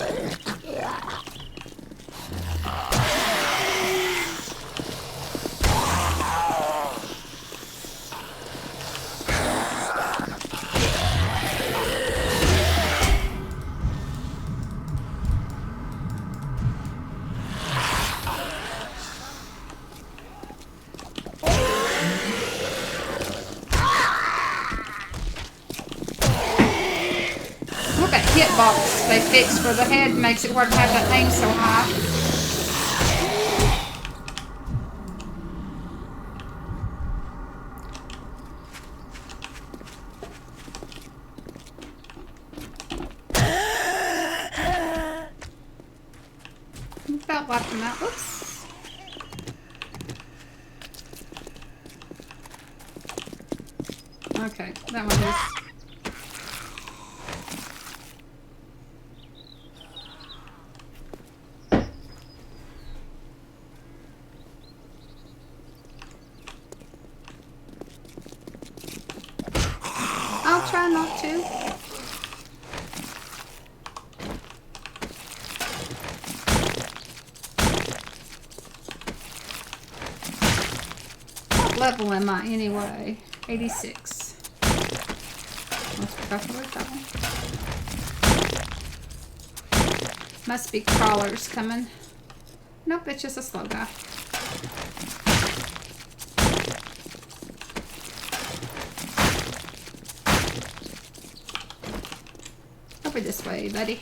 Hitbox they fixed for the head makes it hard to have that aim so high. About wiped them out. Oops. Okay, that one is. I'll try not to. What level am I anyway? 86. Let's forgot to look that one. Must be crawlers coming. Nope, it's just a slow guy. Over this way, buddy.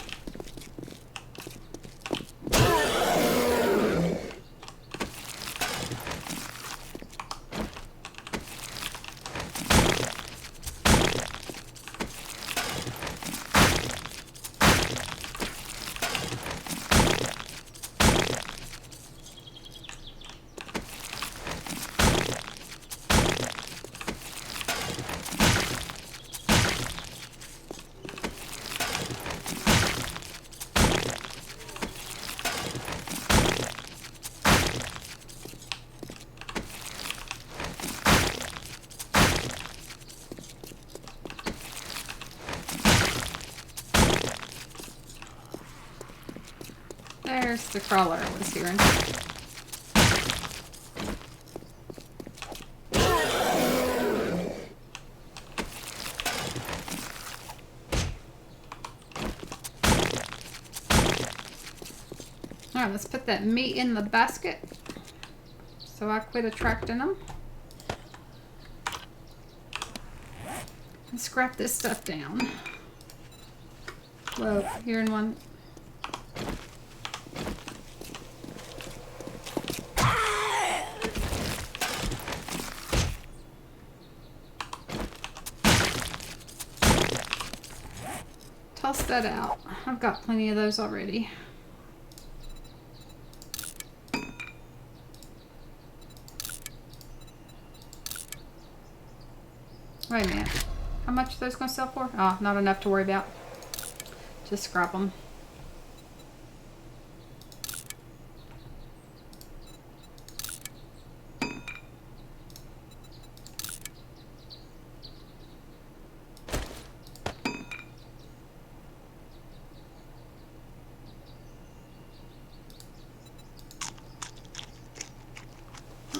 There's the crawler I was hearing. Alright, let's put that meat in the basket so I quit attracting them. And scrap this stuff down. Whoa, hearing one. Toss that out. I've got plenty of those already. Wait a minute. How much are those going to sell for? Oh, not enough to worry about. Just scrap them.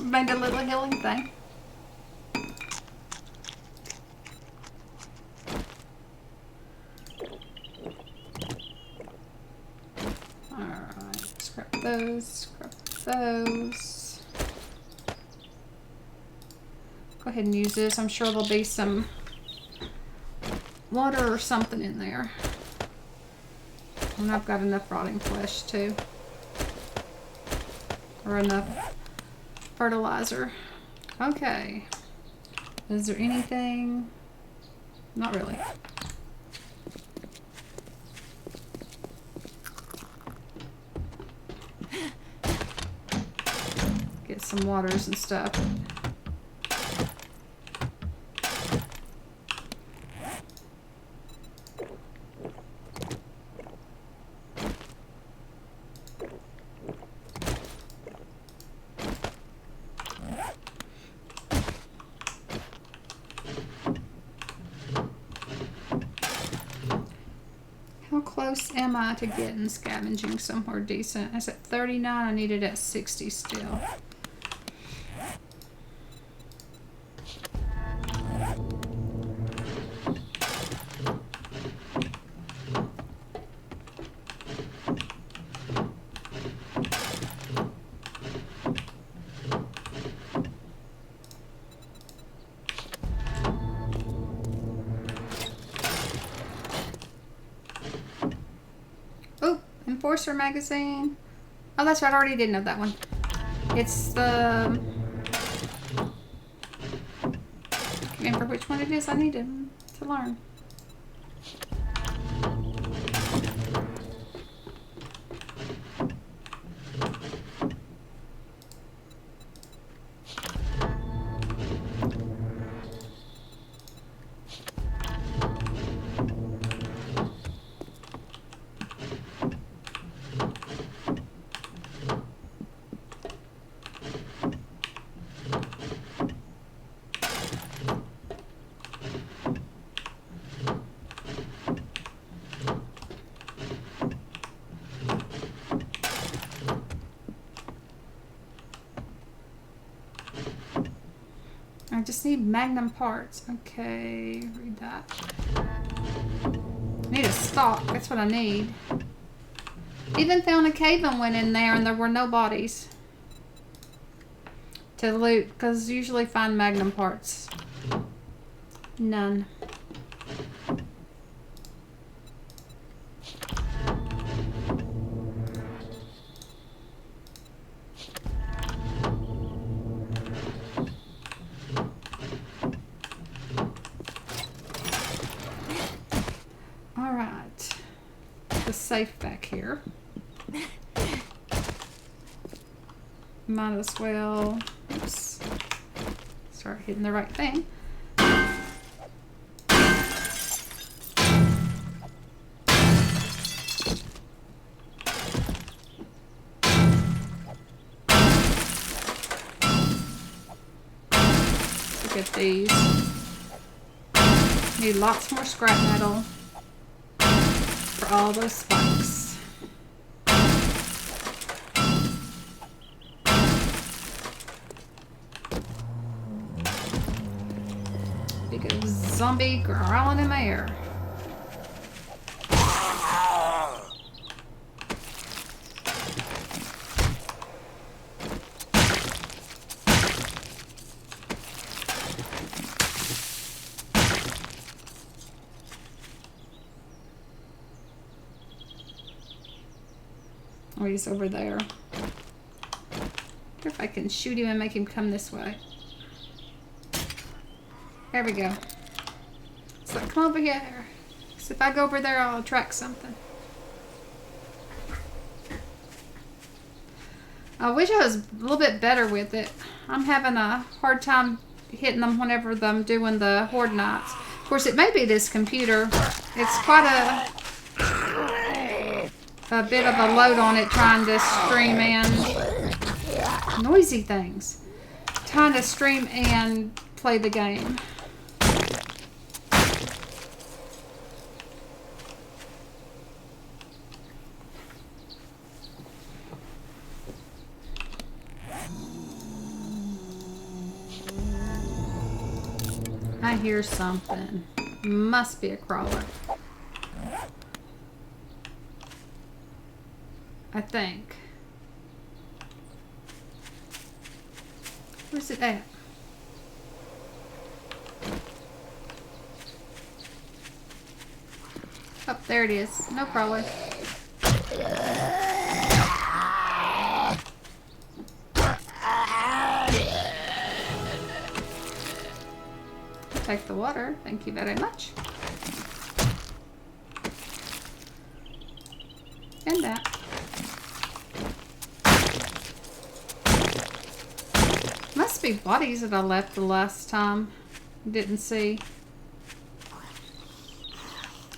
Made a little healing thing. Alright, scrap those. Go ahead and use this. I'm sure there'll be some water or something in there. And I've got enough rotting flesh too. Or enough fertilizer. Okay. Is there anything? Not really. Get some waters and stuff. How close am I to getting scavenging somewhere decent? It's at 39. I need it at 60 still. Enforcer magazine. Oh, that's right. I already did know that one. It's the... I can't remember which one it is I needed to learn. I just need magnum parts. Okay, read that. I need a stock. That's what I need. Even found a cave and went in there and there were no bodies to loot, because usually find magnum parts. None. Safe back here. Might as well, oops, start hitting the right thing. Look at these. Need lots more scrap metal. All those spikes. you go, zombie growling in my ear. Oh, he's over there. I wonder if I can shoot him and make him come this way. There we go. So come over here. So if I go over there, I'll attract something. I wish I was a little bit better with it. I'm having a hard time hitting them whenever I'm doing the Horde Nights. Of course, it may be this computer. It's quite a bit of a load on it trying to stream and noisy things. Trying to stream and play the game. I hear something. Must be a crawler. I think. Where's it at? Oh, there it is. No crawler. Take the water. Thank you very much. And that. Must be bodies that I left the last time. Didn't see.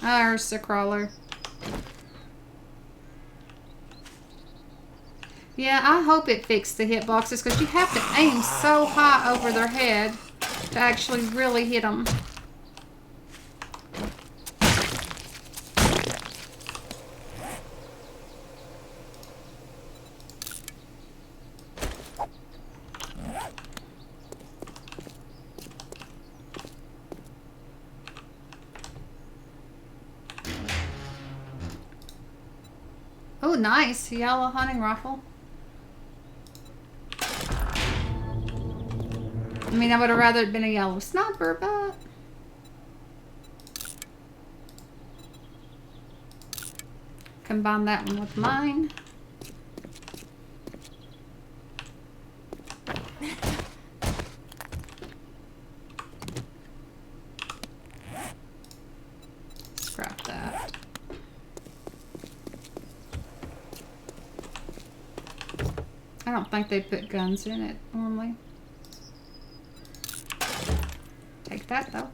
Ah, there's the crawler. Yeah, I hope it fixed the hitboxes because you have to aim so high over their head to actually really hit them. Oh, nice. Yellow hunting rifle. I mean, I would have rather it been a yellow sniper, but... combine that one with mine. Scrap that. I don't think they put guns in it normally. Take that though.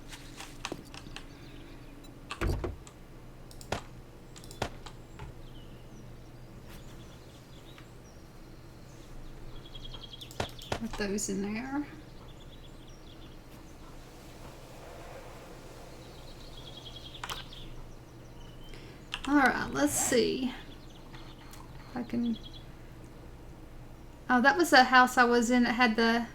Put those in there. Alright, let's see. If I can... Oh, that was the house I was in that had the...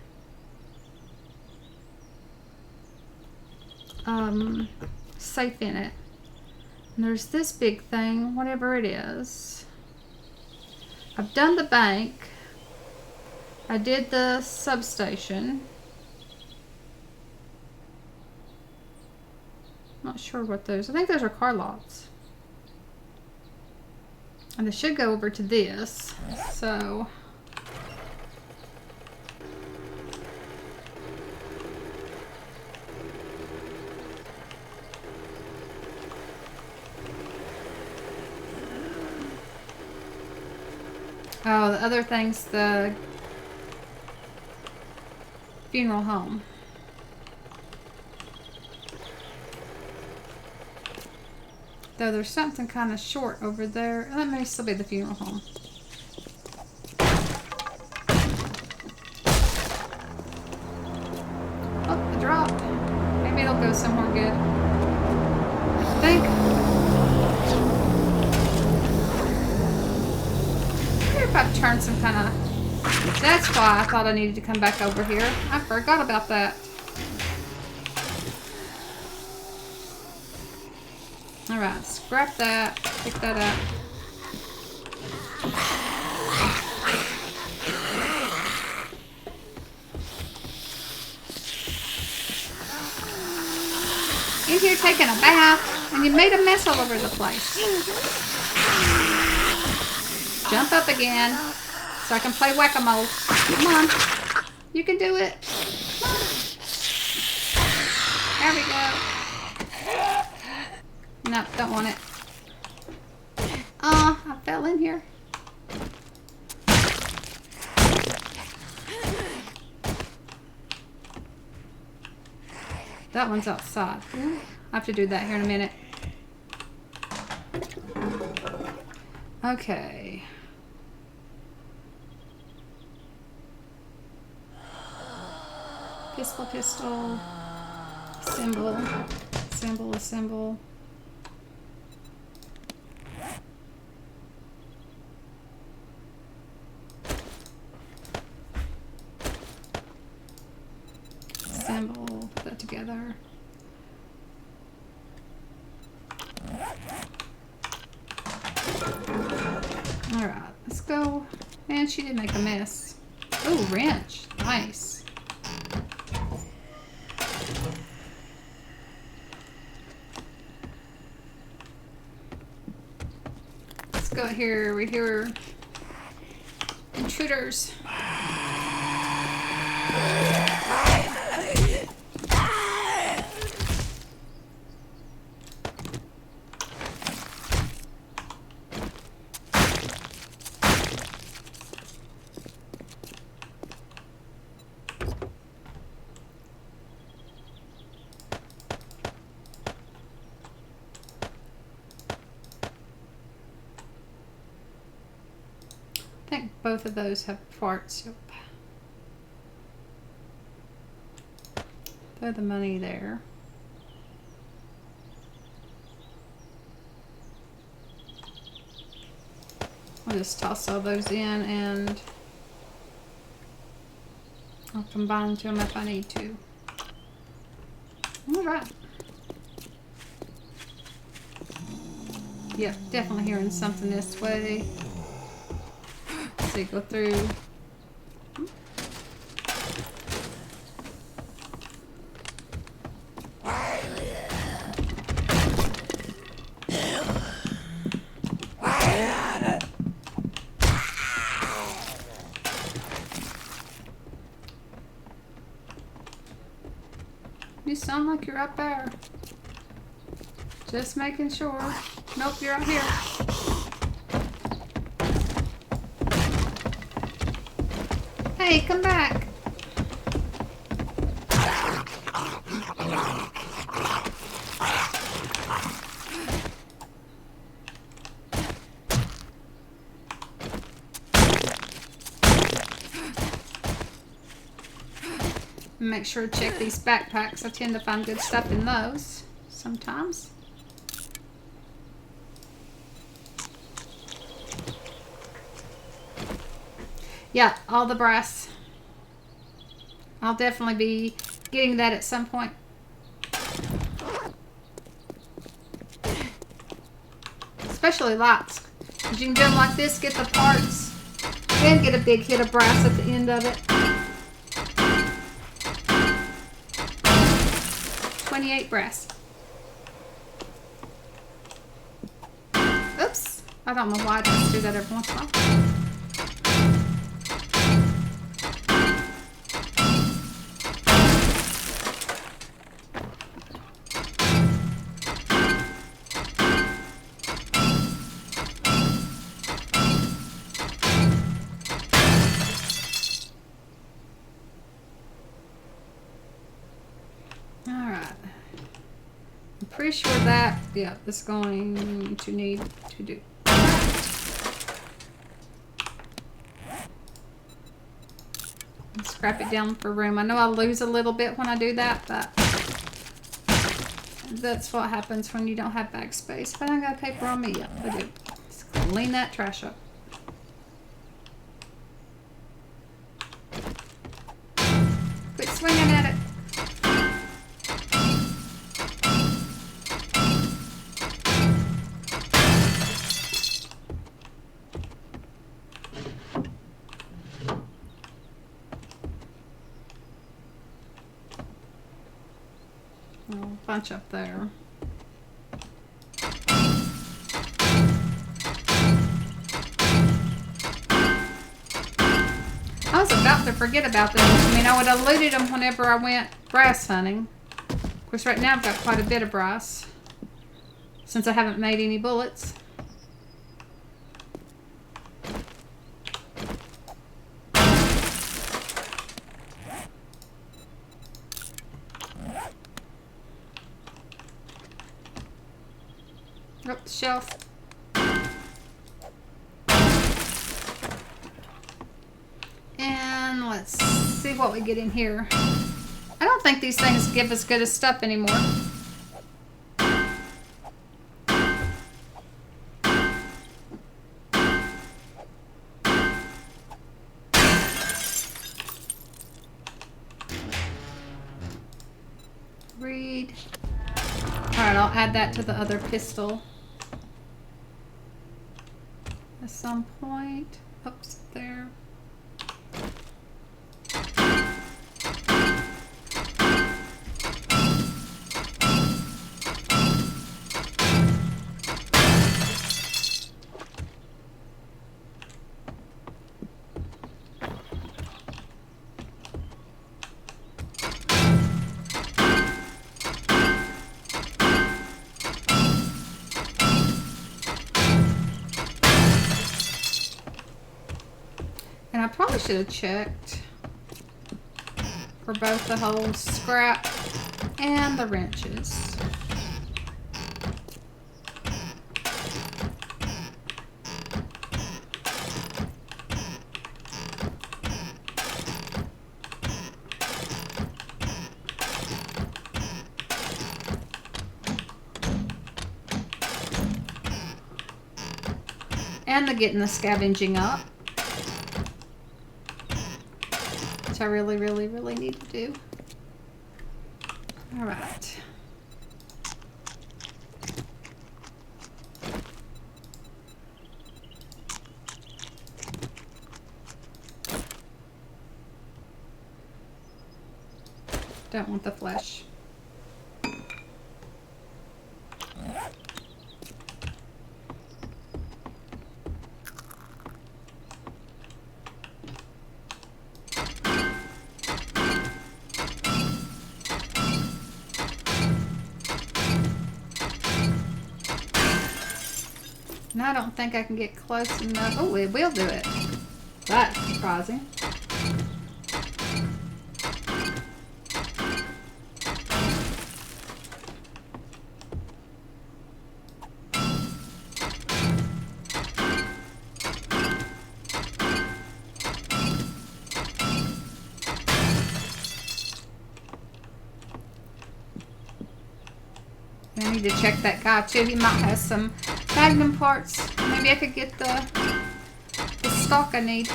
safe in it. And there's this big thing, whatever it is. I've done the bank. I did the substation. Not sure what those... I think those are car lots. And they should go over to this. So... Oh, the other thing's the funeral home. Though there's something kind of short over there. That may still be the funeral home. Oh, the drop. Maybe it'll go somewhere good. I think. If I've turned some kind of... That's why I thought I needed to come back over here. I forgot about that. Alright, scrap that. Pick that up. In here taking a bath, and you made a mess all over the place. Jump up again, so I can play whack-a-mole. Come on. You can do it. There we go. Nope, don't want it. Oh, I fell in here. That one's outside. I have to do that here in a minute. Okay. Pistol, pistol. Symbol. Symbol, symbol. Symbol. Put that together. Alright, let's go. Man, she did make a mess. Oh, wrench. Nice. Let's go here. We hear intruders. I think both of those have farts. Yep. Throw the money there. I'll just toss all those in and I'll combine them if I need to. Alright. Yep, definitely hearing something this way. Let's see, go through. You sound like you're up there. Just making sure. Nope, you're out here. Hey, come back. Make sure to check these backpacks. I tend to find good stuff in those sometimes. Yeah, all the brass. I'll definitely be getting that at some point. Especially lights. Because you can do them like this, get the parts, and get a big hit of brass at the end of it. 28 brass. Oops. I don't know why I just do that every once in a while. Pretty sure that, yeah, is going to need to do. Scrap it down for room. I know I lose a little bit when I do that, but that's what happens when you don't have bag space. But I got paper on me. Yep, I do. Just clean that trash up. Quit swinging at it. bunch up there. I was about to forget about them. I mean, I would have looted them whenever I went brass hunting. Of course, right now I've got quite a bit of brass since I haven't made any bullets. Oh, the shelf. And let's see what we get in here. I don't think these things give as good as stuff anymore. Read. Alright, I'll add that to the other pistol at some point. Oops, there. And I probably should have checked for both the whole scrap and the wrenches. And the getting the scavenging up. Which I really, really, really need to do. All right. Don't want the flesh. And I don't think I can get close enough. Oh, it will do it. That's surprising. I need to check that guy too. He might have some magnum parts. Maybe I could get the stock I need.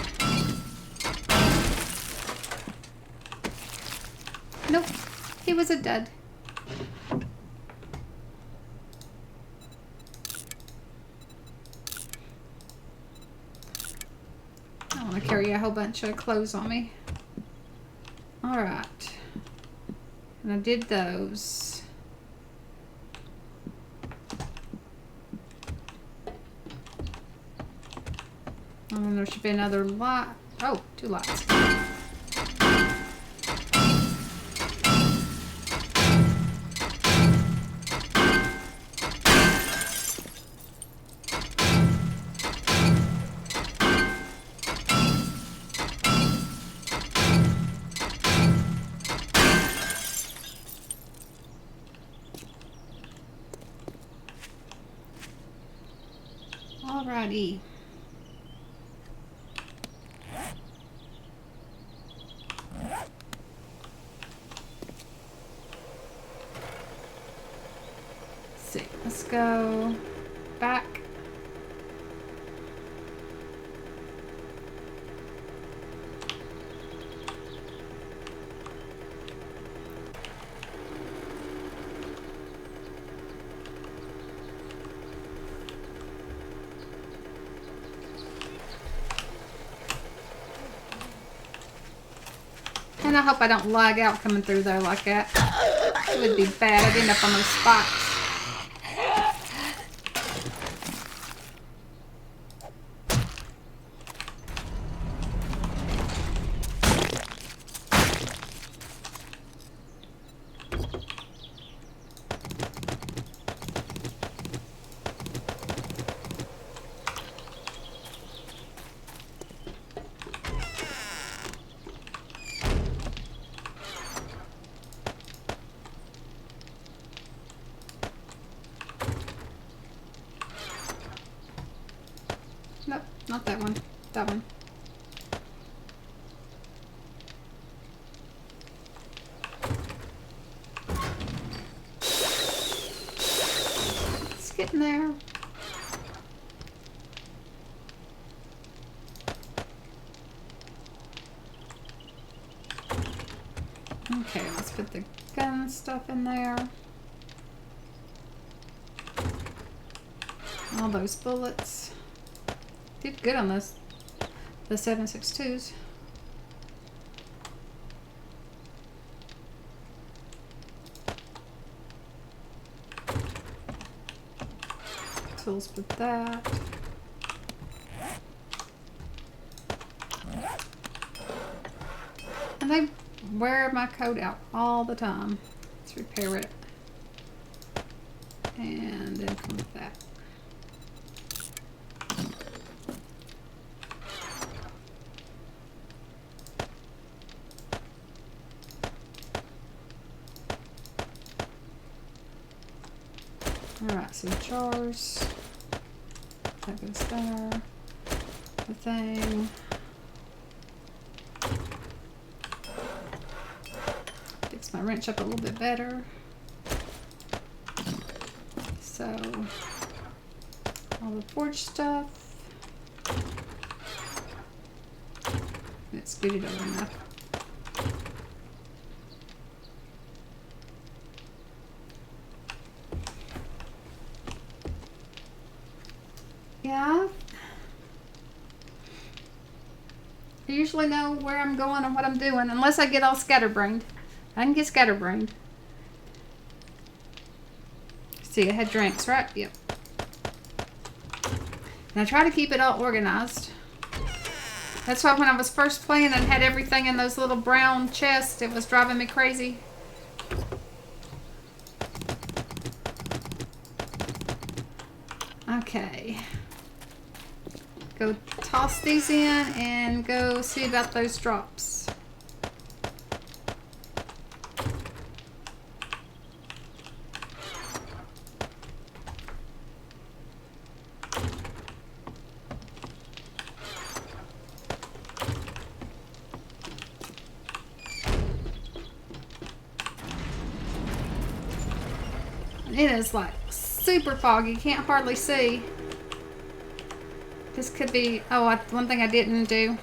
Nope, he was a dud. I don't want to carry a whole bunch of clothes on me. All right, and I did those. And then there should be another lot. Oh, 2 lots. Alrighty. Let's go back. And I hope I don't lag out coming through there like that. It would be bad. I'd end up on those spikes. Nope, not that one. That one. It's getting there. Okay, let's put the gun stuff in there. All those bullets. Did good on those. The 7.62s. Tools with that. And they wear my coat out all the time. Let's repair it. And then come with that. Alright, so jars. That goes there. The thing. Fix my wrench up a little bit better. So, all the forge stuff. Let's scoot it over enough. Yeah. I usually know where I'm going and what I'm doing, unless I get all scatterbrained. I can get scatterbrained. See, I had drinks, right? Yep. And I try to keep it all organized. That's why when I was first playing and had everything in those little brown chests, it was driving me crazy. Okay. Go toss these in and go see about those drops. It is like super foggy, can't hardly see. This could be, one thing I didn't do.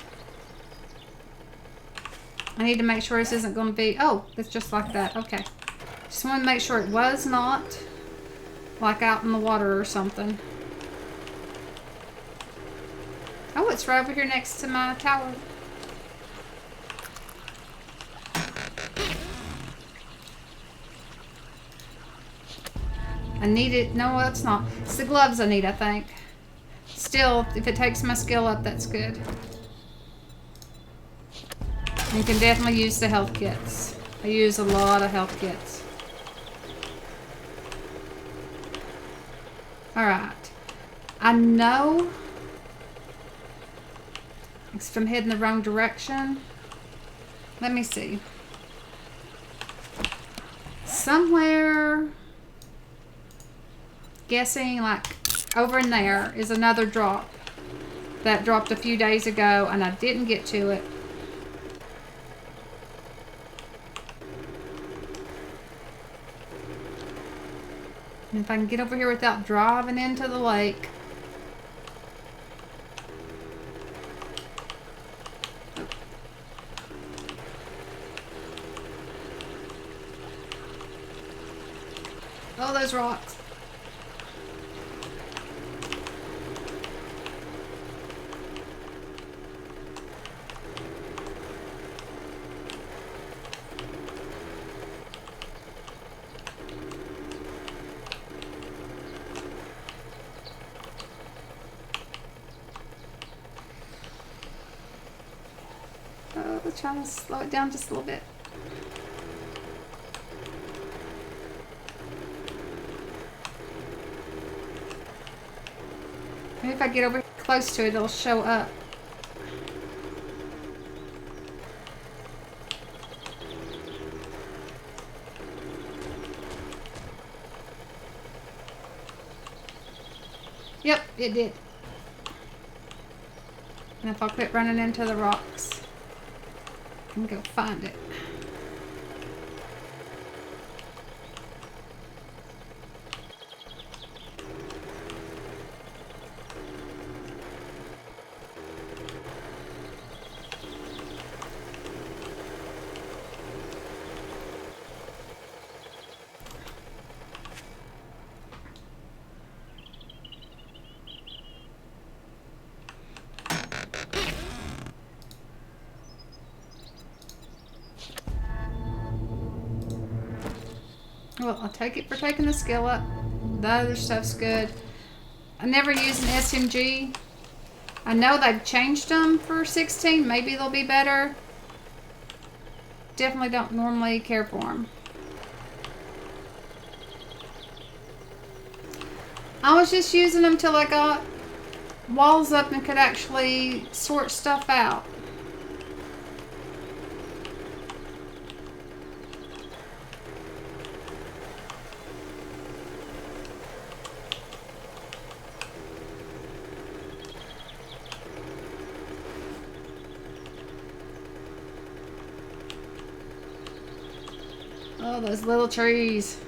I need to make sure this isn't going to be, it's just like that, okay. Just want to make sure it was not like out in the water or something. Oh, it's right over here next to my tower. I need it, no it's not. It's the gloves I need, I think. Still, if it takes my skill up, that's good. You can definitely use the health kits. I use a lot of health kits. Alright. I know if I'm heading the wrong direction. Let me see. Somewhere, guessing like over in there is another drop that dropped a few days ago and I didn't get to it. And if I can get over here without driving into the lake. Oh, those rocks. Let's try to slow it down just a little bit. Maybe if I get over close to it, it'll show up. Yep, it did. And if I quit running into the rocks, I can go find it. Well, I'll take it for taking the skill up. The other stuff's good. I never use an SMG. I know they've changed them for 16. Maybe they'll be better. Definitely don't normally care for them. I was just using them till I got walls up and could actually sort stuff out. Oh, those little trees.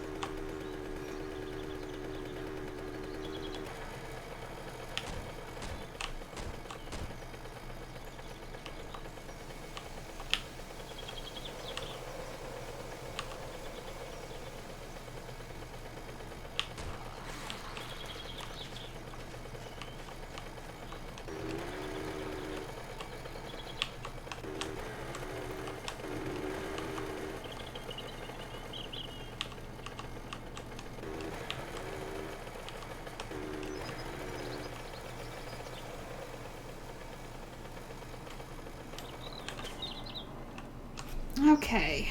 Okay.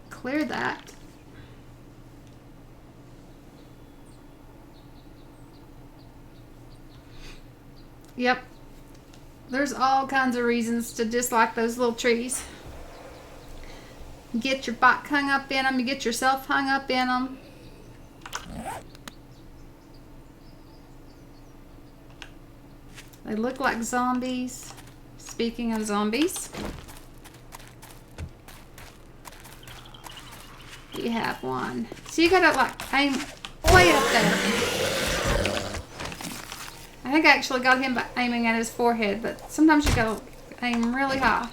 Clear that. Yep. There's all kinds of reasons to dislike those little trees. You get your bike hung up in them. You get yourself hung up in them. They look like zombies. Speaking of zombies, you have one. So you gotta like aim way up there. I think I actually got him by aiming at his forehead, but sometimes you gotta aim really high.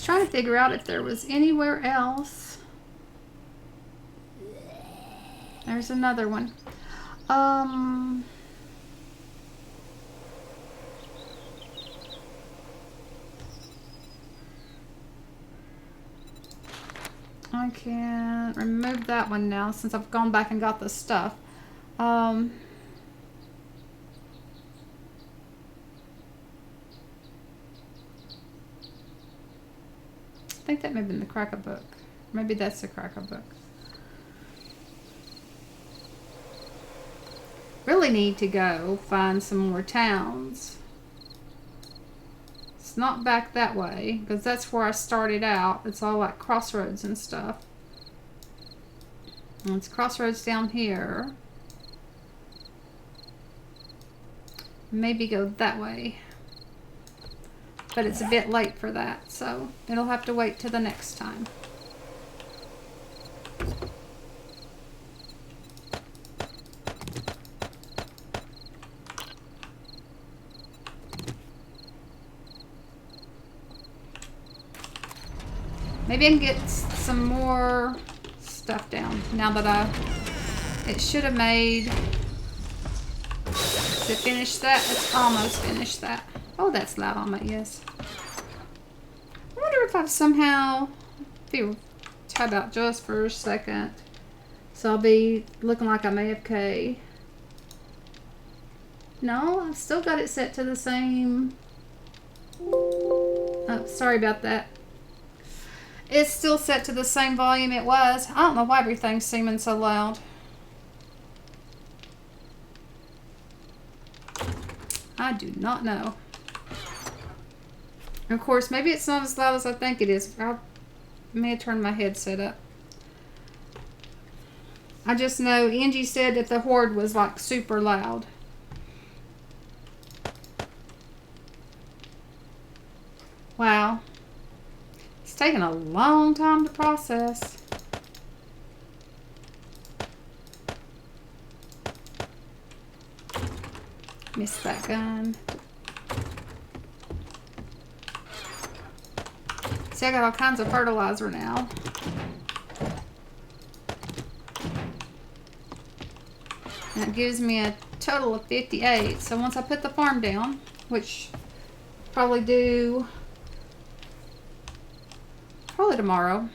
Trying to figure out if there was anywhere else. There's another one. I can remove that one now since I've gone back and got the stuff. I think that may have been the Cracker book. Maybe that's the Cracker book. Really need to go find some more towns. It's not back that way because that's where I started out. It's all like crossroads and stuff. And it's crossroads down here. Maybe go that way. But it's a bit late for that, so it'll have to wait till the next time. Maybe I can get some more stuff down now that it should have made, to finish that. It's almost finished that. Oh, that's loud on my ears. I wonder if I've somehow Be tab out just for a second. So I'll be looking like I'm AFK. No, I've still got it set to the same. Oh, sorry about that. It's still set to the same volume it was. I don't know why everything's seeming so loud. I do not know. Of course, maybe it's not as loud as I think it is. I may have turned my headset up. I just know Angie said that the Horde was like super loud. Wow. It's taken a long time to process. Missed that gun. See, I got all kinds of fertilizer now. And it gives me a total of 58. So once I put the farm down, which probably do tomorrow.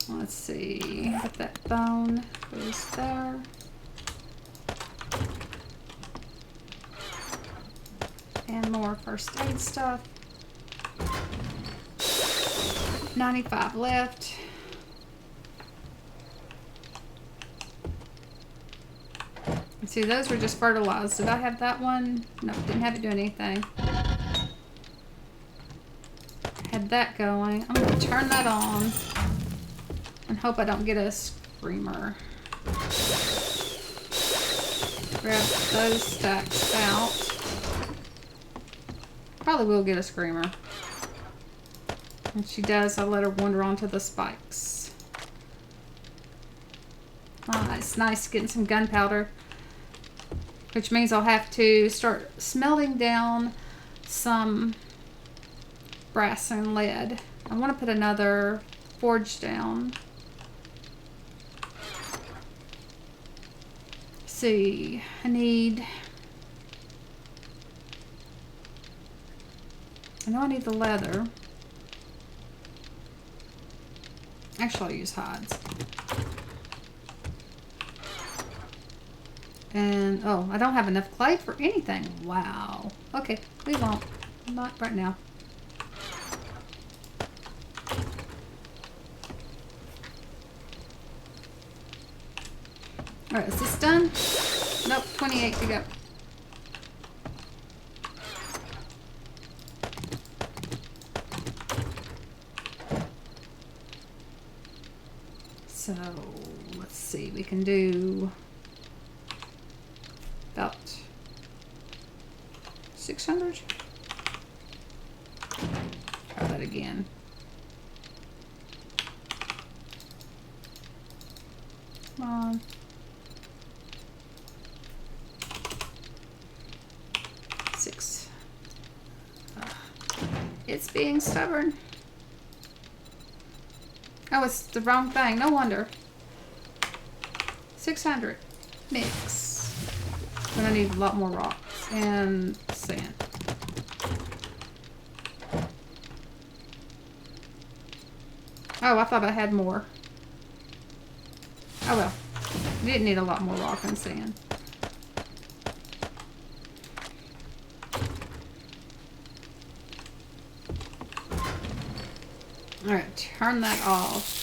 Let's see. Got that bone goes there. And more first aid stuff. 95 left. See, those were just fertilized. Did I have that one? No, didn't have it do anything. Had that going. I'm going to turn that on and hope I don't get a screamer. Grab those stacks out. Probably will get a screamer. When she does, I'll let her wander onto the spikes. Ah, it's nice getting some gunpowder. Which means I'll have to start smelting down some brass and lead. I want to put another forge down. Let's see, I know I need the leather. Actually, I'll use hides. And, oh, I don't have enough clay for anything. Wow. Okay, we won't. Not right now. Alright, is this done? Nope, 28 to go. So, let's see, we can do about 600. Try that again. Come on. Six. It's being stubborn. Oh, it's the wrong thing. No wonder. 600. Mix. But I need a lot more rocks and sand. Oh, I thought I had more. Oh well. Didn't need a lot more rock and sand. Alright, turn that off.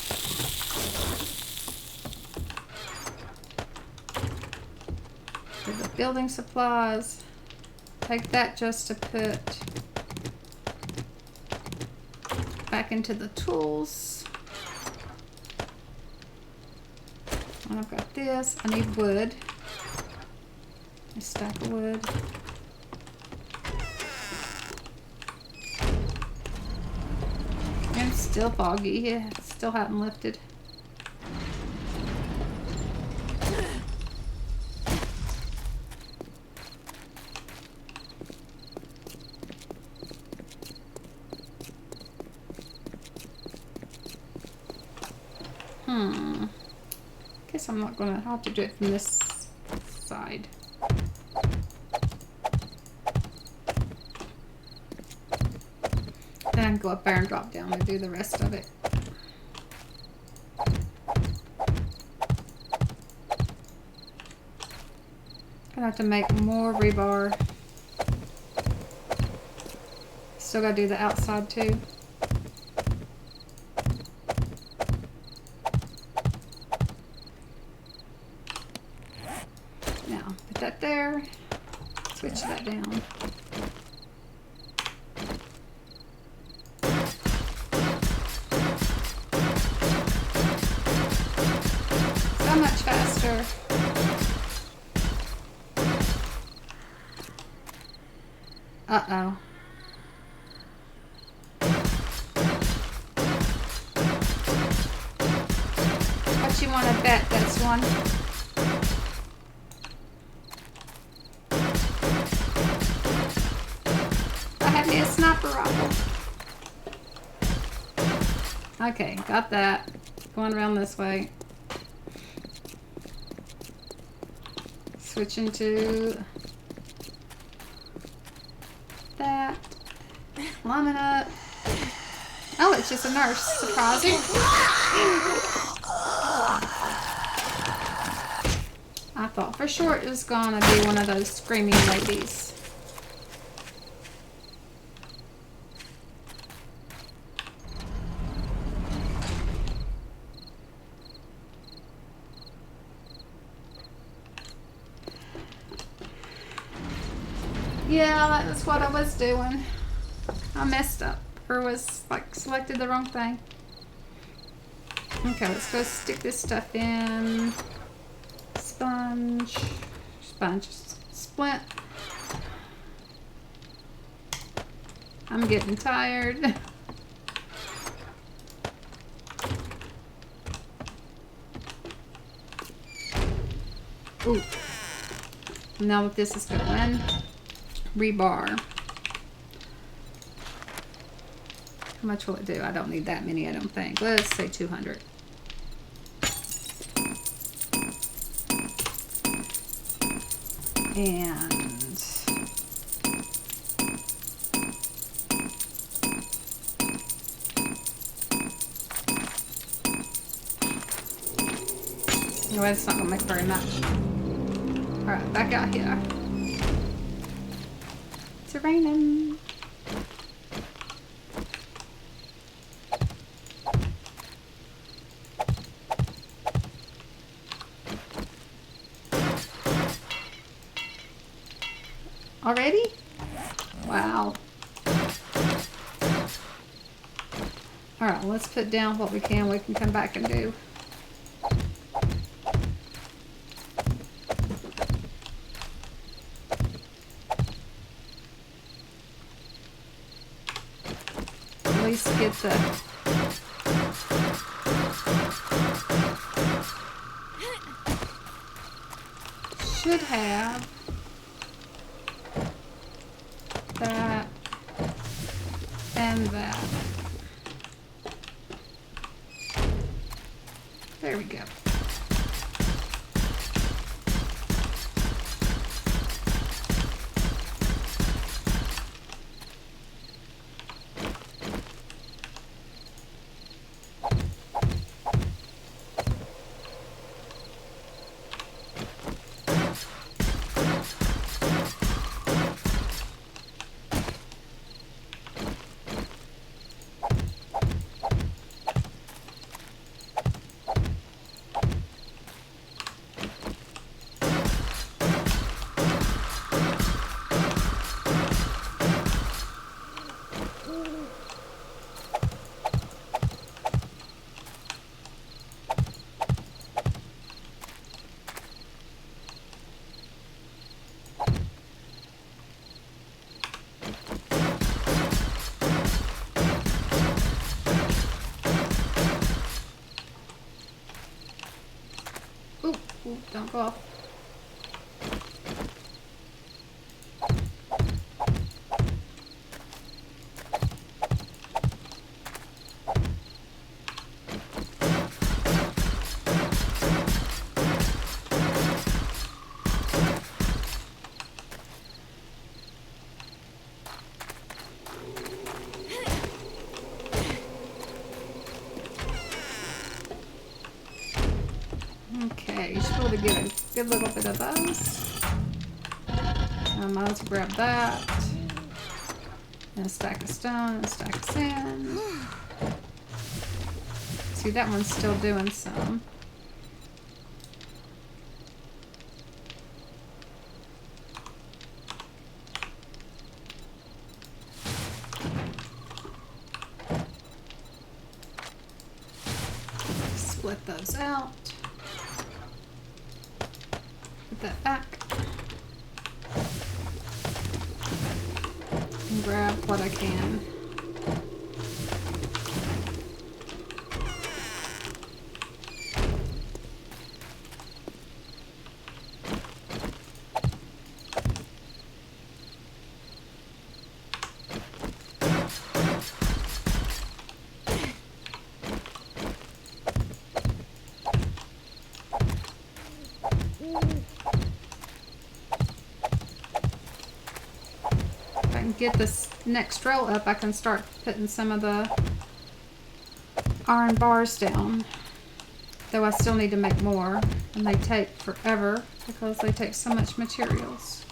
For the building supplies, take that just to put back into the tools. And I've got this. I need wood. A stack of wood. And it's still foggy. Yeah, it still hadn't lifted. Guess I'm not gonna have to do it from this side. Then I can go up there and drop down and do the rest of it. Gonna have to make more rebar. Still gotta do the outside too. Now, put that there. Switch that down. So much faster. Uh-oh. What you want to bet this one? I have me a sniper rifle. Okay, got that. Going around this way. Switching to that. Climbing up. Oh, it's just a nurse. Surprising. I thought for sure it was gonna be one of those screaming ladies. Yeah, that was what I was doing. I messed up, or was like selected the wrong thing. Okay, let's go stick this stuff in. Sponge, splint. I'm getting tired. Ooh. Now that this is going, rebar. How much will it do? I don't need that many, I don't think. Let's say 200. And no, it's not gonna make very much. Alright, back out here. It's raining. Already? Wow. Alright, let's put down what we can come back and do. At least get the should have that and that. There we go. Ooh, don't go off. Okay, you should be able to get a good little bit of those. I might as well grab that. And a stack of stone, and a stack of sand. See, that one's still doing some. Split those out. Put that back. And grab what I can. Get this next row up, I can start putting some of the iron bars down. Though I still need to make more, and they take forever because they take so much materials.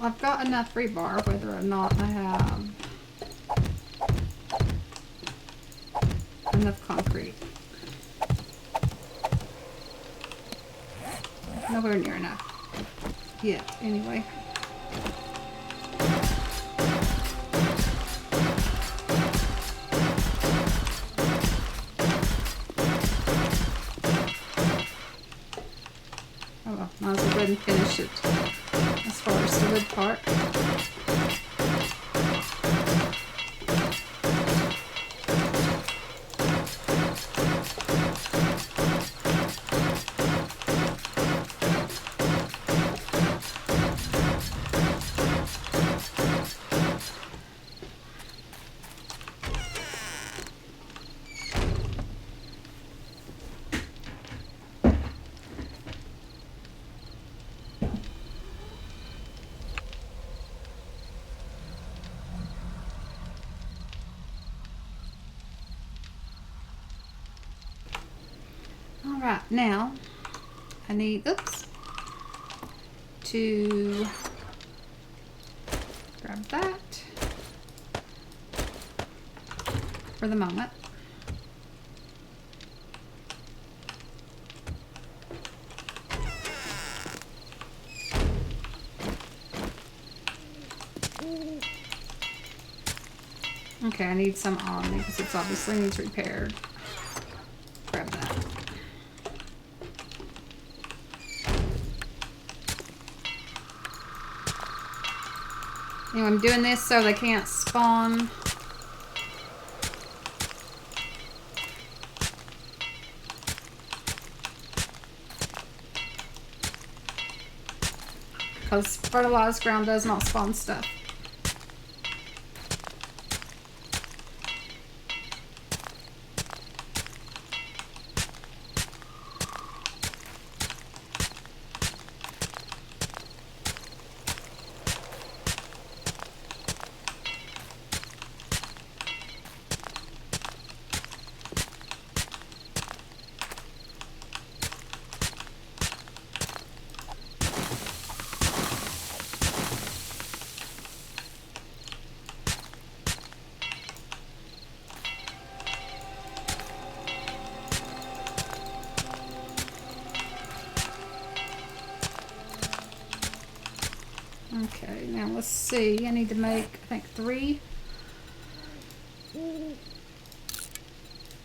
I've got enough rebar whether or not I have enough concrete. Nowhere near enough yet, anyway. Oh well, might as well go ahead and finish it as far as the wood part. Alright, now I need, to grab that for the moment. Okay, I need some on me because it's obviously needs repaired. Grab that. Anyway, I'm doing this so they can't spawn. Because fertilized ground does not spawn stuff. let's see. I need to make, I think, 3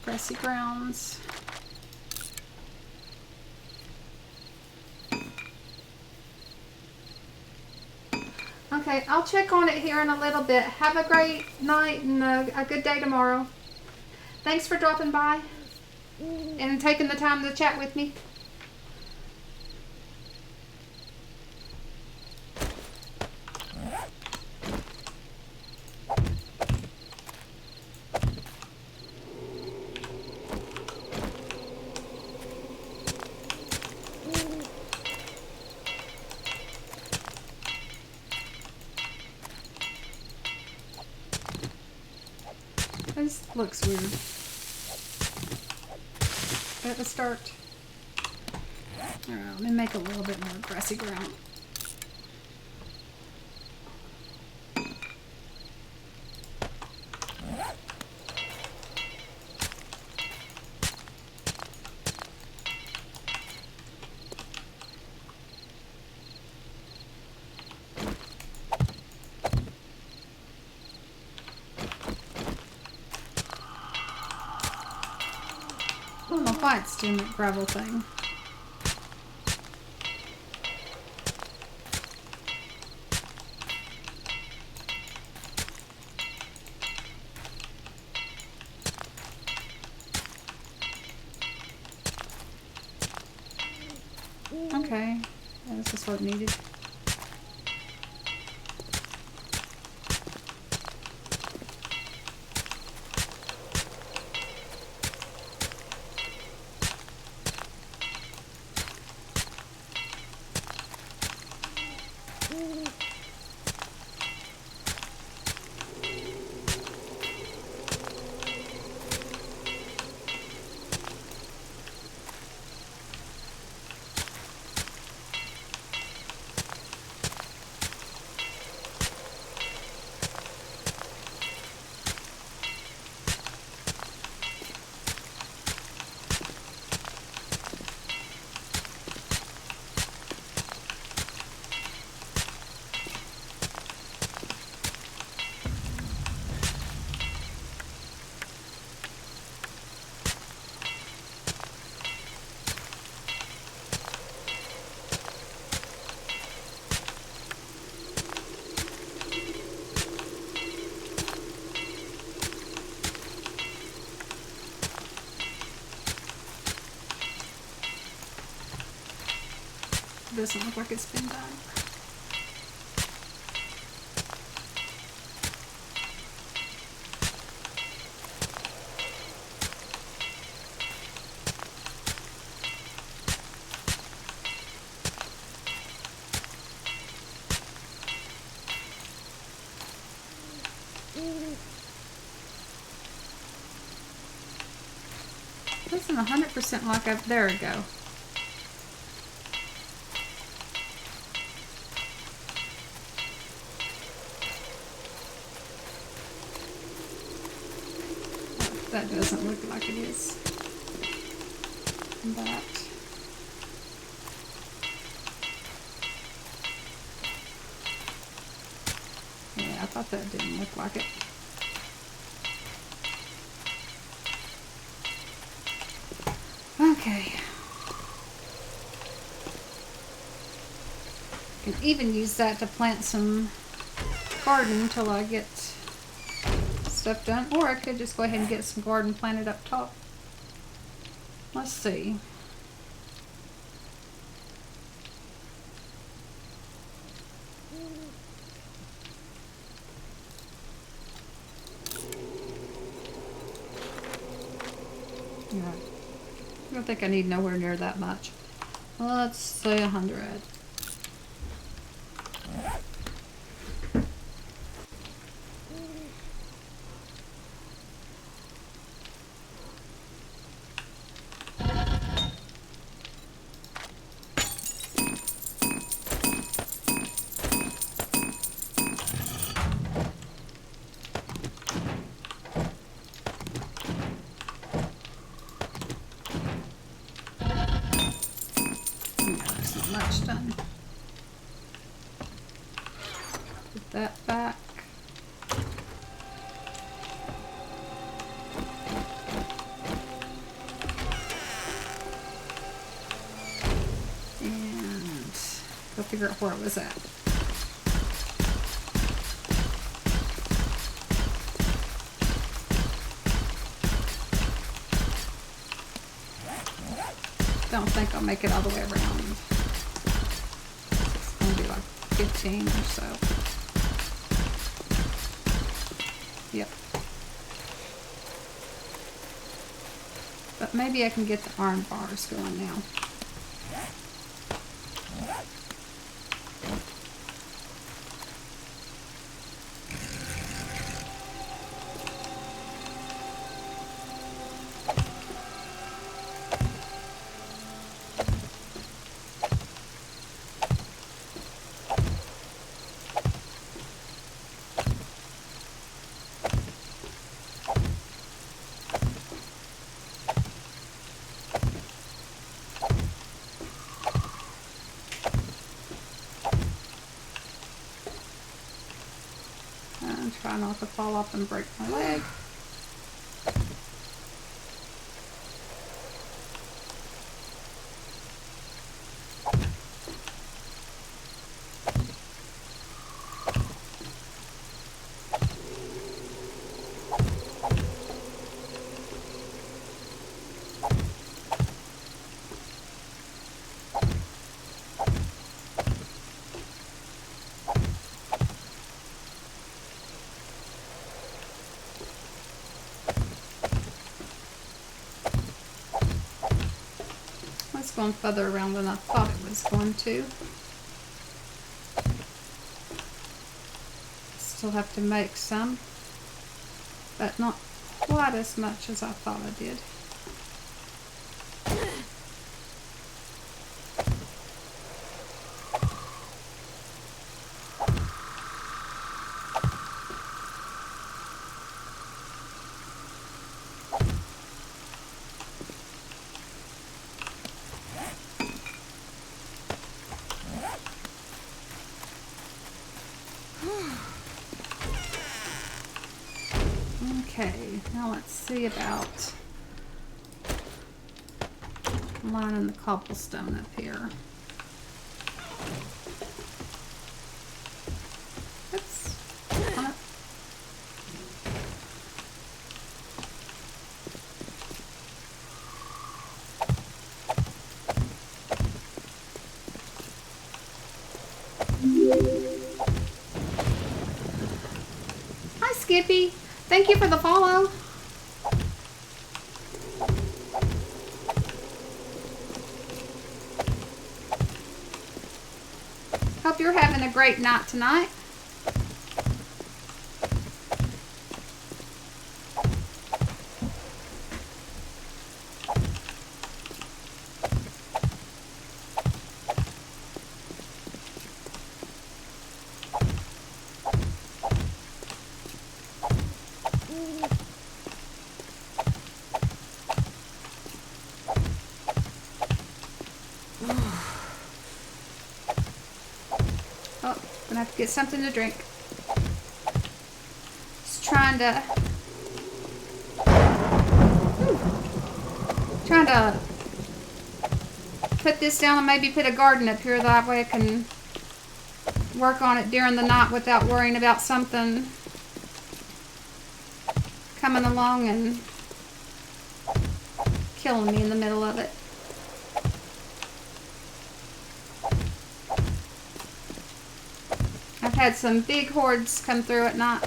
grassy grounds. Okay, I'll check on it here in a little bit. Have a great night and a good day tomorrow. Thanks for dropping by and taking the time to chat with me. This looks weird. At the start. Alright, let me make a little bit more grassy ground. I don't know why it's doing that gravel thing. Okay, yeah, this is what needed. Doesn't look like it's been done. Doesn't 100% lock up. There we go. That doesn't look like it is. That. Yeah, I thought that didn't look like it. Okay. Can even use that to plant some garden until I get stuff done, or I could just go ahead and get some garden planted up top. Let's see. Yeah. I don't think I need nowhere near that much. Let's say 100. There's not much done. figure out where it was at. Don't think I'll make it all the way around. It's gonna be like 15 or so. Yep. But maybe I can get the iron bars going now. Try not to fall off and break my leg. Going further around than I thought it was going to. Still have to make some, but not quite as much as I thought I did. Okay, now let's see about lining the cobblestone up here. Oops. Hi, Skippy. Thank you for the follow. Hope you're having a great night tonight. Oh, gonna have to get something to drink. Just trying to put this down and maybe put a garden up here. That way I can work on it during the night without worrying about something coming along and killing me in the middle of it. I've had some big hordes come through at night.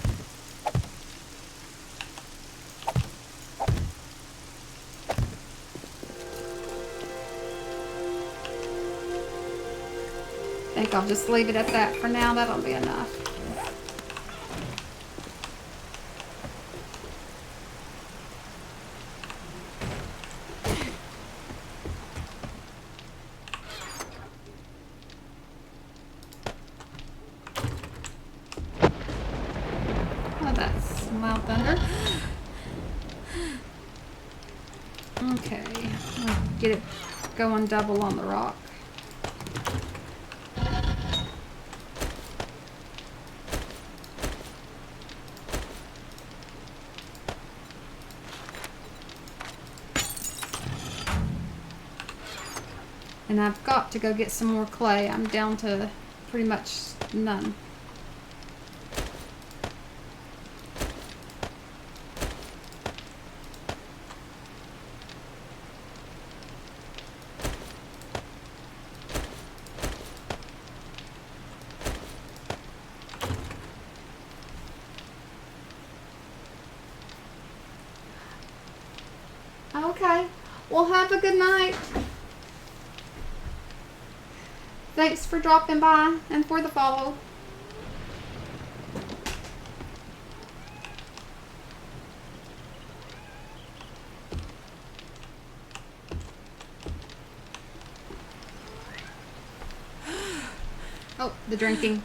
I think I'll just leave it at that for now. That'll be enough. Oh, that's some loud thunder. Okay, I'll get it going double on the rock. And I've got to go get some more clay. I'm down to pretty much none. Okay. Well, have a good night. Thanks for dropping by and for the follow. Oh, the drinking.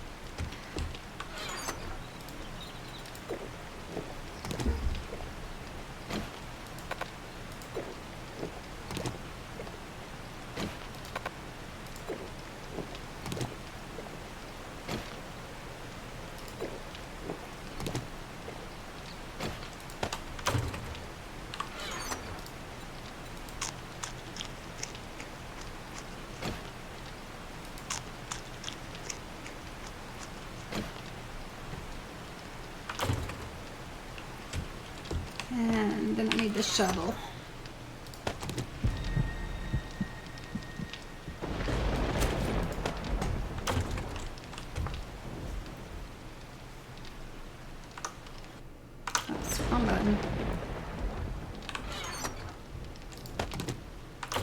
And then I need the shovel. That's one button.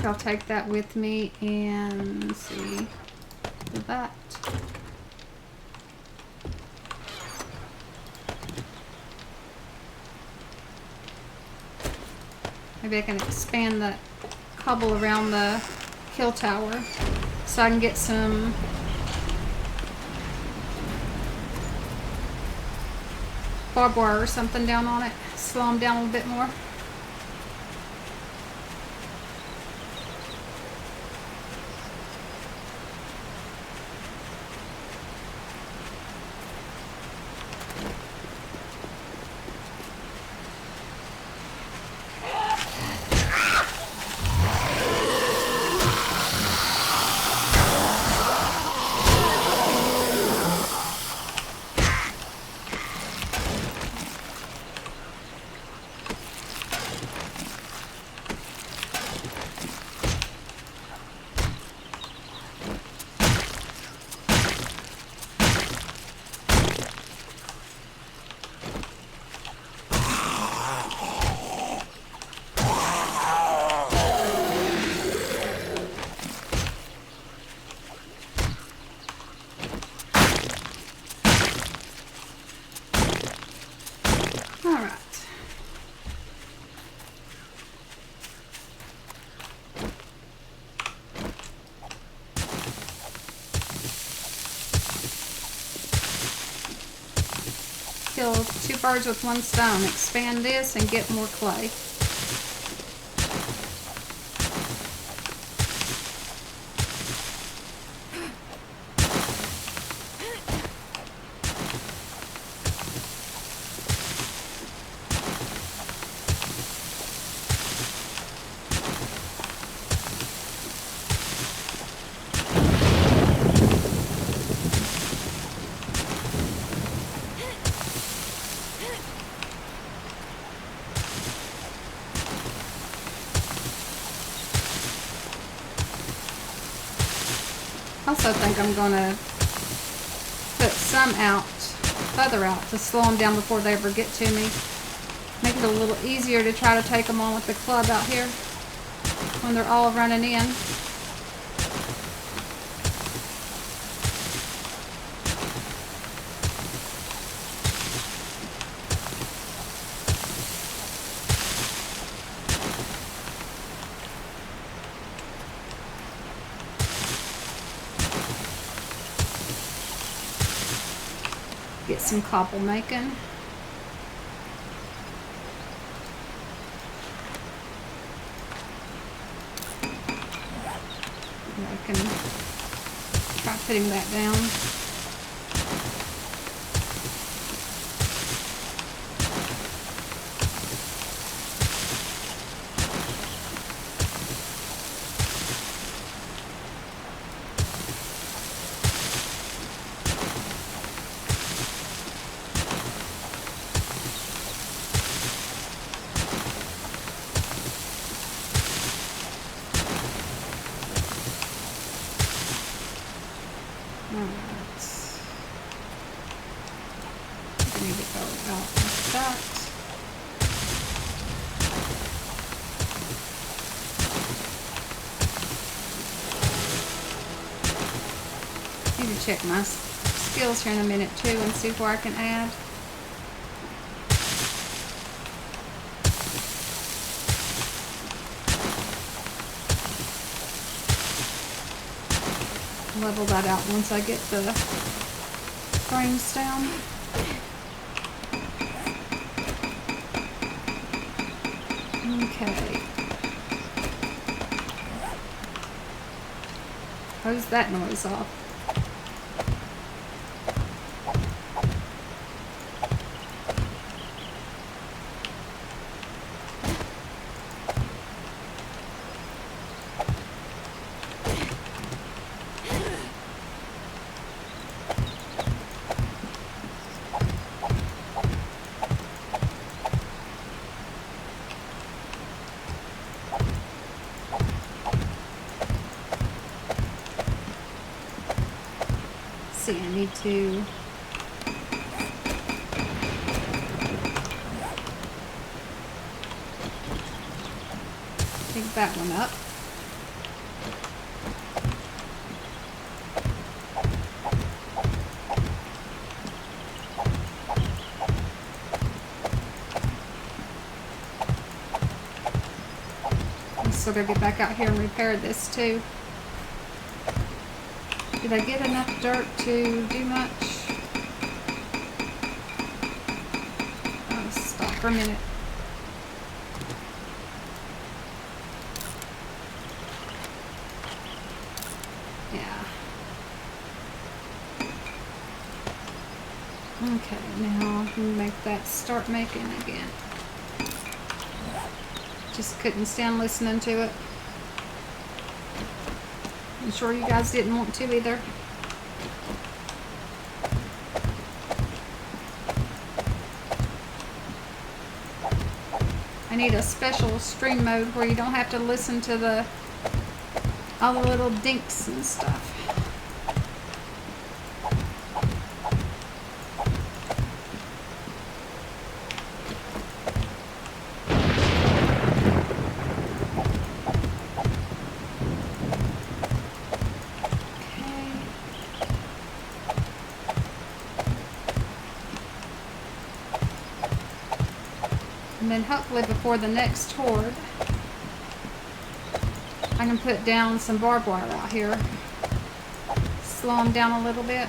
I'll take that with me and see that. Maybe I can expand the cobble around the kill tower so I can get some barbed wire or something down on it. Slow them down a little bit more. Kill two birds with one stone. Expand this and get more clay. I also think I'm going to put some out, further out, to slow them down before they ever get to me. Make it a little easier to try to take them on with the club out here when they're all running in. Get some cobble making. I can try putting that down. that. Need to check my skills here in a minute too and see where I can add. Level that out once I get the frames down. Okay. Close that noise off. I need to pick that one up. I'm still gonna get back out here and repair this too. Did I get enough dirt to do much? I'll stop for a minute. Yeah. Okay, now I can make that start making again. Just couldn't stand listening to it. I'm sure you guys didn't want to either. I need a special stream mode where you don't have to listen to all the little dinks and stuff. And then hopefully before the next horde, I can put down some barbed wire out here. Slow them down a little bit.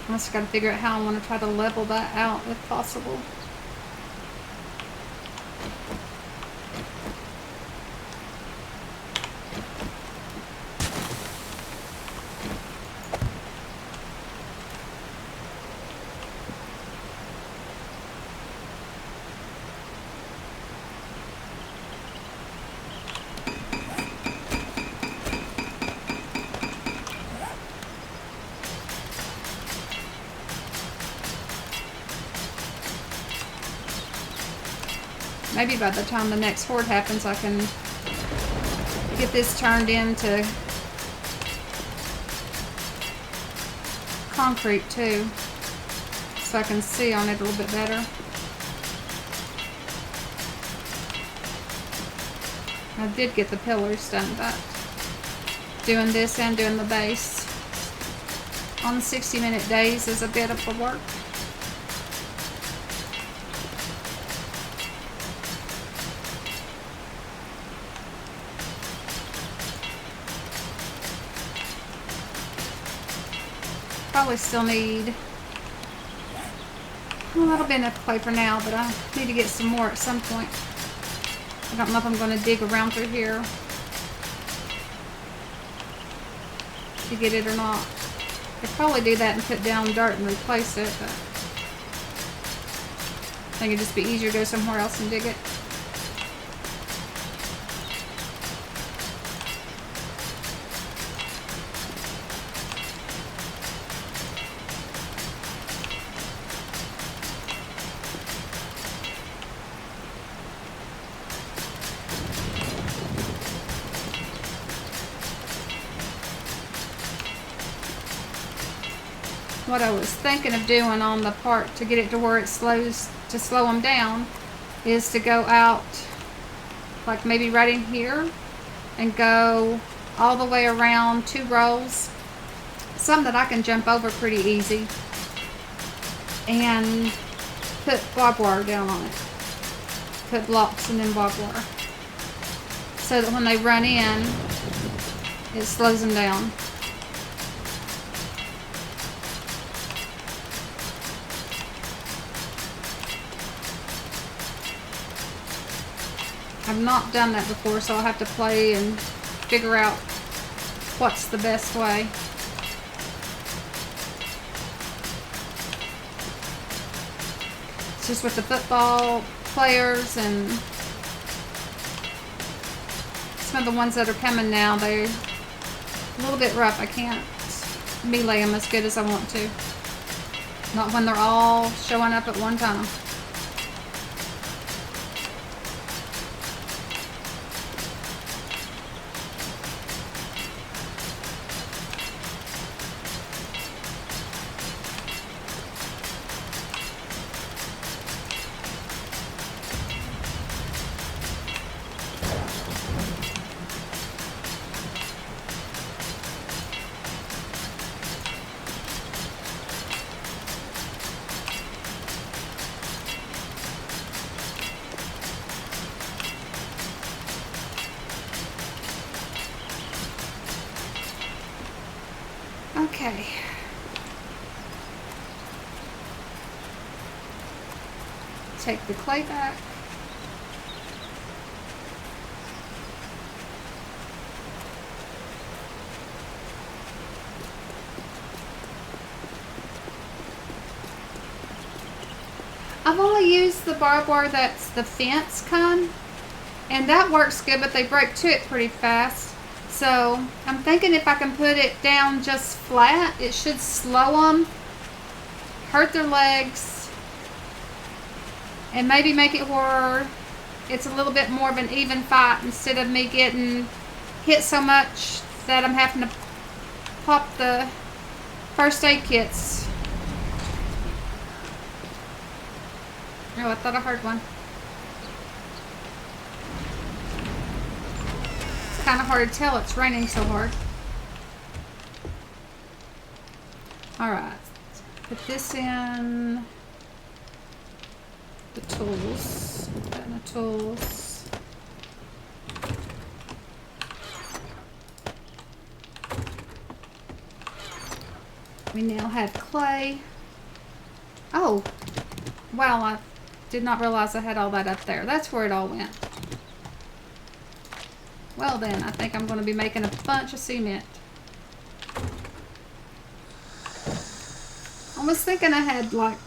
I just got to figure out how I want to try to level that out if possible. Maybe by the time the next horde happens, I can get this turned into concrete too, so I can see on it a little bit better. I did get the pillars done, but doing this and doing the base on 60-minute days is a bit of a work. Probably still need a little bit of clay for now, but I need to get some more at some point. I don't know if I'm going to dig around through here to get it or not. I'd probably do that and put down dirt and replace it, but I think it'd just be easier to go somewhere else and dig it. what I was thinking of doing on the part to get it to where it slows, to slow them down, is to go out like maybe right in here and go all the way around 2 rows, some that I can jump over pretty easy, and put barbed wire down on it. Put blocks and then barbed wire, so that when they run in, it slows them down. I've not done that before, so I'll have to play and figure out what's the best way. It's just with the football players and some of the ones that are coming now, they're a little bit rough. I can't melee them as good as I want to. Not when they're all showing up at one time. Okay. Take the clay back. I've only used the barbed wire that's the fence kind, and that works good, but they break to it pretty fast. So I'm thinking if I can put it down just flat, it should slow them, hurt their legs, and maybe make it where it's a little bit more of an even fight instead of me getting hit so much that I'm having to pop the first aid kits. Oh, I thought I heard one. Kind of hard to tell, it's raining so hard. Alright, put this in the tools. Put that in the tools. We now have clay. Oh, wow, I did not realize I had all that up there. That's where it all went. Well then, I think I'm going to be making a bunch of cement. I was thinking I had like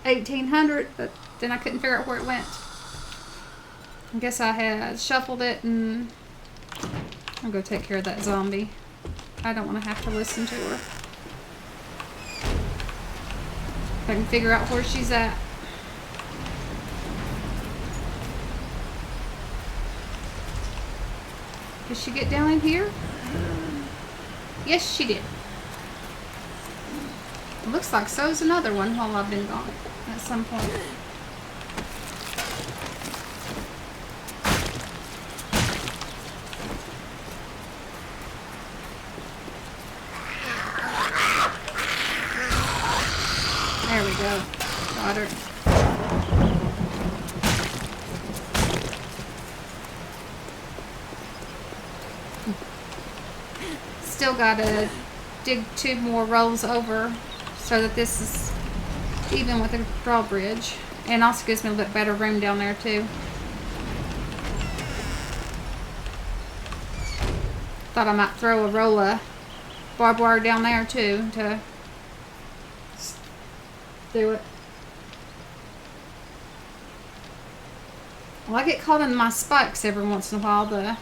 1,800, but then I couldn't figure out where it went. I guess I had shuffled it, and I'll go take care of that zombie. I don't want to have to listen to her. If I can figure out where she's at. Did she get down in here? Yes, she did. It looks like so's another one while I've been gone at some point. There we go. Got her. Still gotta dig 2 more rows over so that this is even with the drawbridge, and also gives me a little bit better room down there too. Thought I might throw a roll of barbed wire down there too to do it. Well, I get caught in my spikes every once in a while, the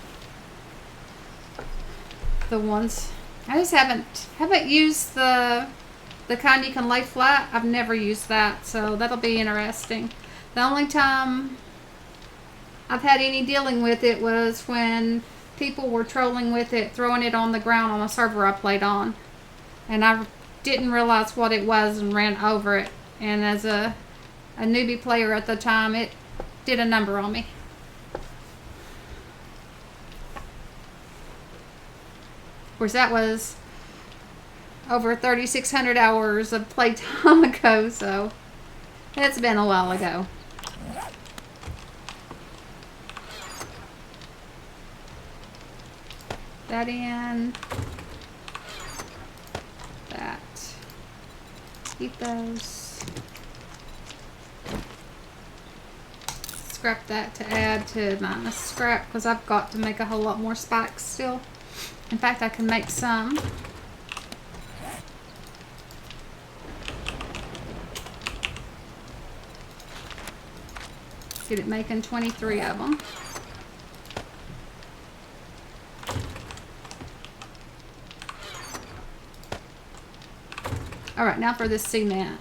ones. I just haven't used the kind you can lay flat. I've never used that, so that'll be interesting. The only time I've had any dealing with it was when people were trolling with it, throwing it on the ground on a server I played on, and I didn't realize what it was and ran over it. And as a newbie player at the time, it did a number on me. Of course, that was over 3,600 hours of playtime ago, so it's been a while ago. That in. That. Keep those. Scrap that to add to my scrap because I've got to make a whole lot more spikes still. In fact, I can make some. Get it making 23 of them. All right, now for the cement.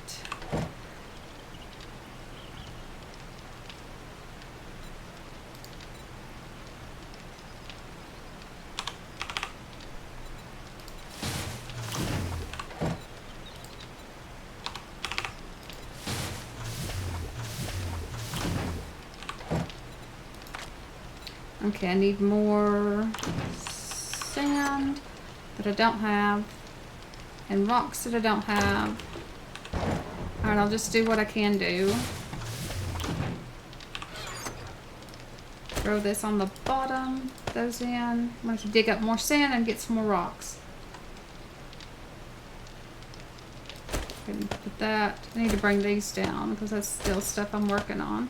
Okay, I need more sand that I don't have, and rocks that I don't have. Alright, I'll just do what I can do. Throw this on the bottom, those in. I'm going to dig up more sand and get some more rocks. Put that. I need to bring these down because that's still stuff I'm working on.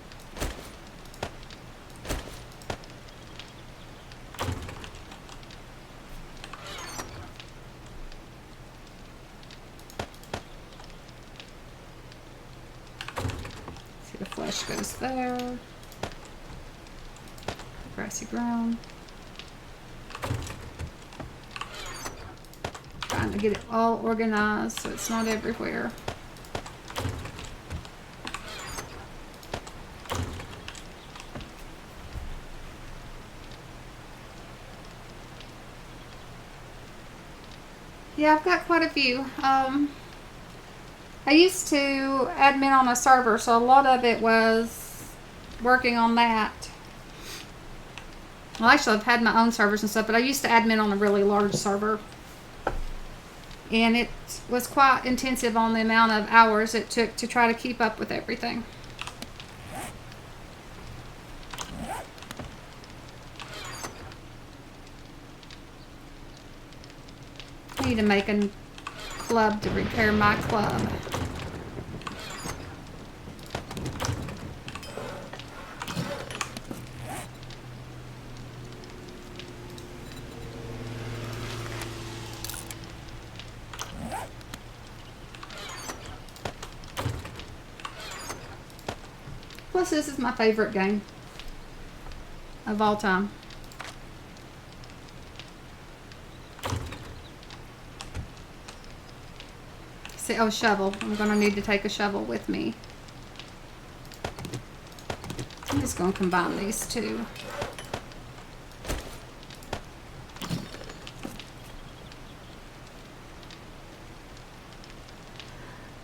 Goes there. Grassy ground. Trying to get it all organized so it's not everywhere. Yeah, I've got quite a few. I used to admin on a server, so a lot of it was working on that. Well, actually, I've had my own servers and stuff, but I used to admin on a really large server. And it was quite intensive on the amount of hours it took to try to keep up with everything. I need to make a club to repair my club. Plus, this is my favorite game of all time. See, oh, shovel. I'm going to need to take a shovel with me. I'm just going to combine these two.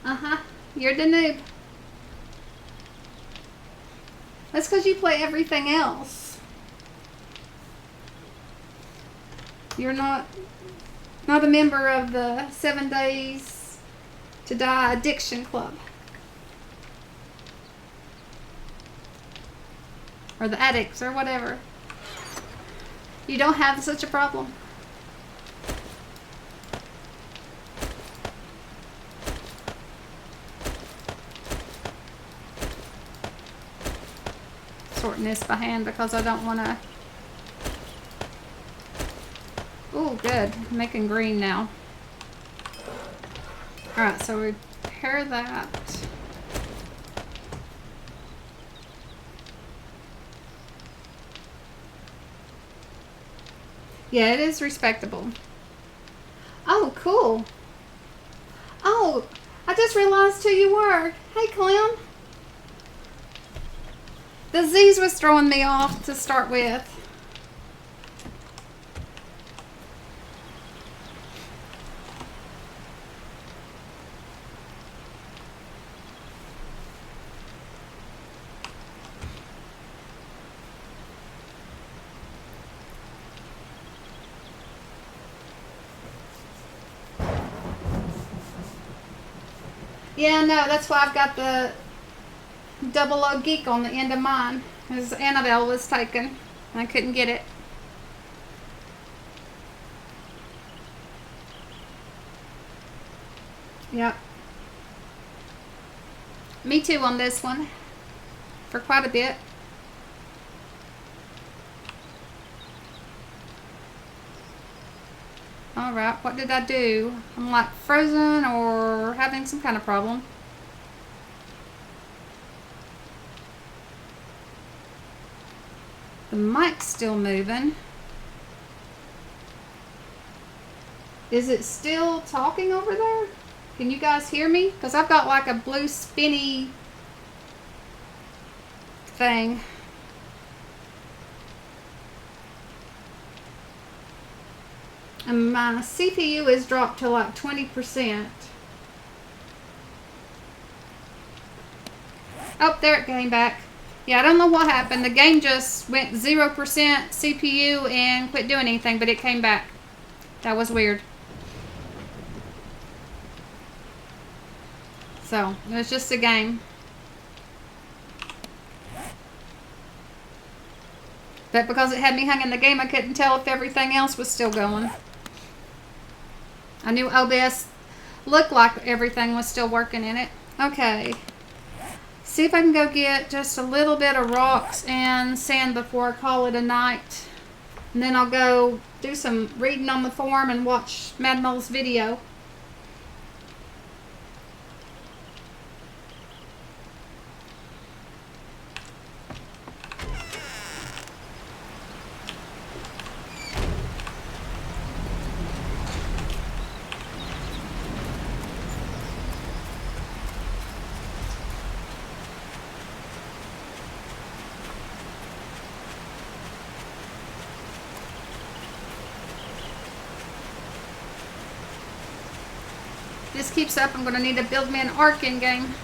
Uh-huh. You're the noob. That's because you play everything else. You're not a member of the 7 Days to Die Addiction Club. Or the addicts or whatever. You don't have such a problem. Sorting this by hand because I don't want to. Oh, good. I'm making green now. Alright, so we repair that. Yeah, it is respectable. Oh, cool. Oh, I just realized who you were. Hey, Clem. The Z's was throwing me off to start with. Yeah, no, that's why I've got the double O geek on the end of mine. Because Annabelle was taken. I couldn't get it. Yep. Me too on this one. For quite a bit. Alright, what did I do? I'm like frozen or having some kind of problem. The mic's still moving. Is it still talking over there? Can you guys hear me? Because I've got like a blue spinny thing. And my CPU is dropped to like 20%. Oh, there it came back. Yeah, I don't know what happened. The game just went 0% CPU and quit doing anything, but it came back. That was weird. So, it was just a game. But because it had me hung in the game, I couldn't tell if everything else was still going. I knew OBS looked like everything was still working in it. Okay. See if I can go get just a little bit of rocks and sand before I call it a night. And then I'll go do some reading on the forum and watch Mad Mole's video. This keeps up, I'm going to need to build me an ark in game.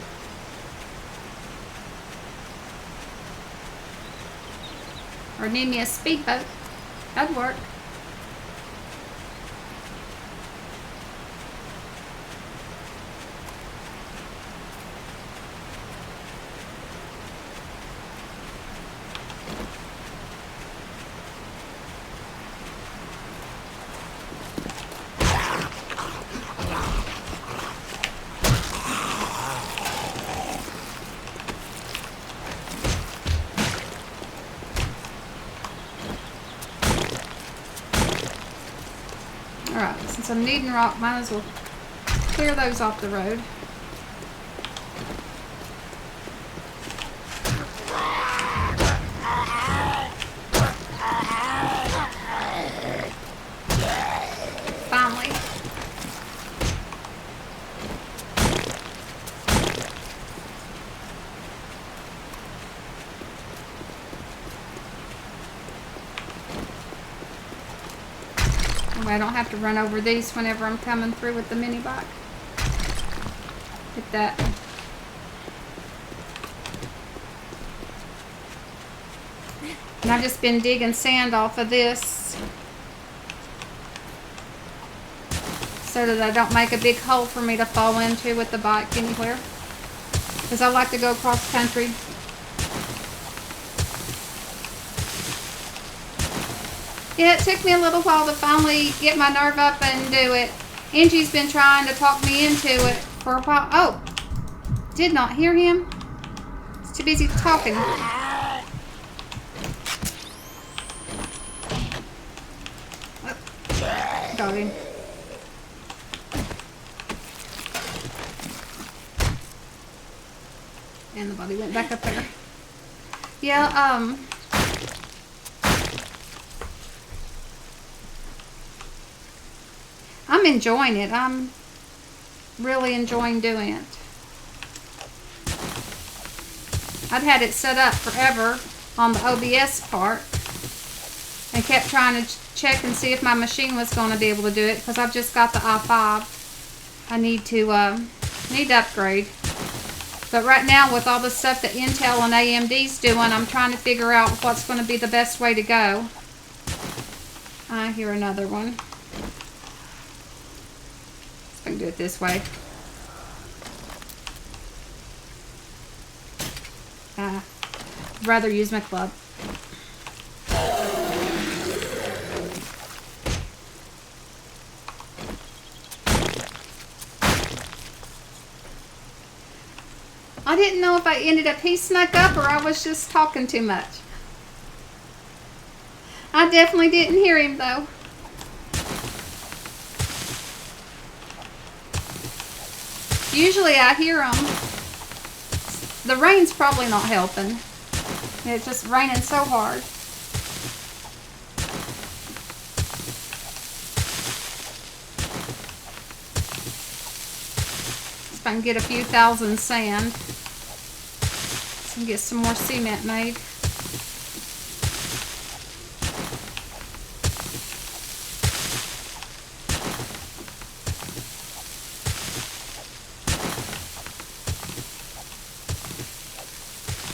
Or need me a speedboat. That'd work. Alright, since I'm needing rock, might as well clear those off the road. Finally. I don't have to run over these whenever I'm coming through with the mini bike. Get that. And I've just been digging sand off of this so that I don't make a big hole for me to fall into with the bike anywhere. Because I like to go cross country. Yeah, it took me a little while to finally get my nerve up and do it. Angie's been trying to talk me into it for a while. Oh, did not hear him. He's too busy talking. Oh, got him. And the body went back up there. Yeah, I'm enjoying it. I'm really enjoying doing it. I'd had it set up forever on the OBS part and kept trying to check and see if my machine was going to be able to do it because I've just got the i5. I need to upgrade. But right now with all the stuff that Intel and AMD's doing, I'm trying to figure out what's going to be the best way to go. I hear another one. I can do it this way. I'd rather use my club. I didn't know if I ended up he snuck up or I was just talking too much. I definitely didn't hear him though. Usually I hear him. The rain's probably not helping. It's just raining so hard. If I can get a few thousand sand and get some more cement made.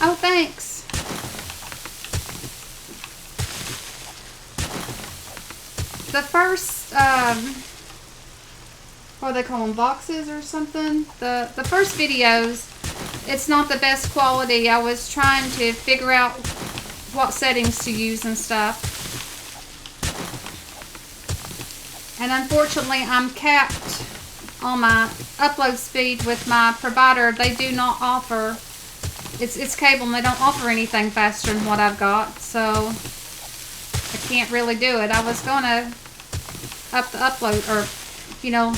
Oh, thanks. The first, what do they call them, boxes or something? The first videos, it's not the best quality. I was trying to figure out what settings to use and stuff. And unfortunately, I'm capped on my upload speed with my provider. They do not offer, it's cable and they don't offer anything faster than what I've got. So I can't really do it. I was going to up the upload, or, you know,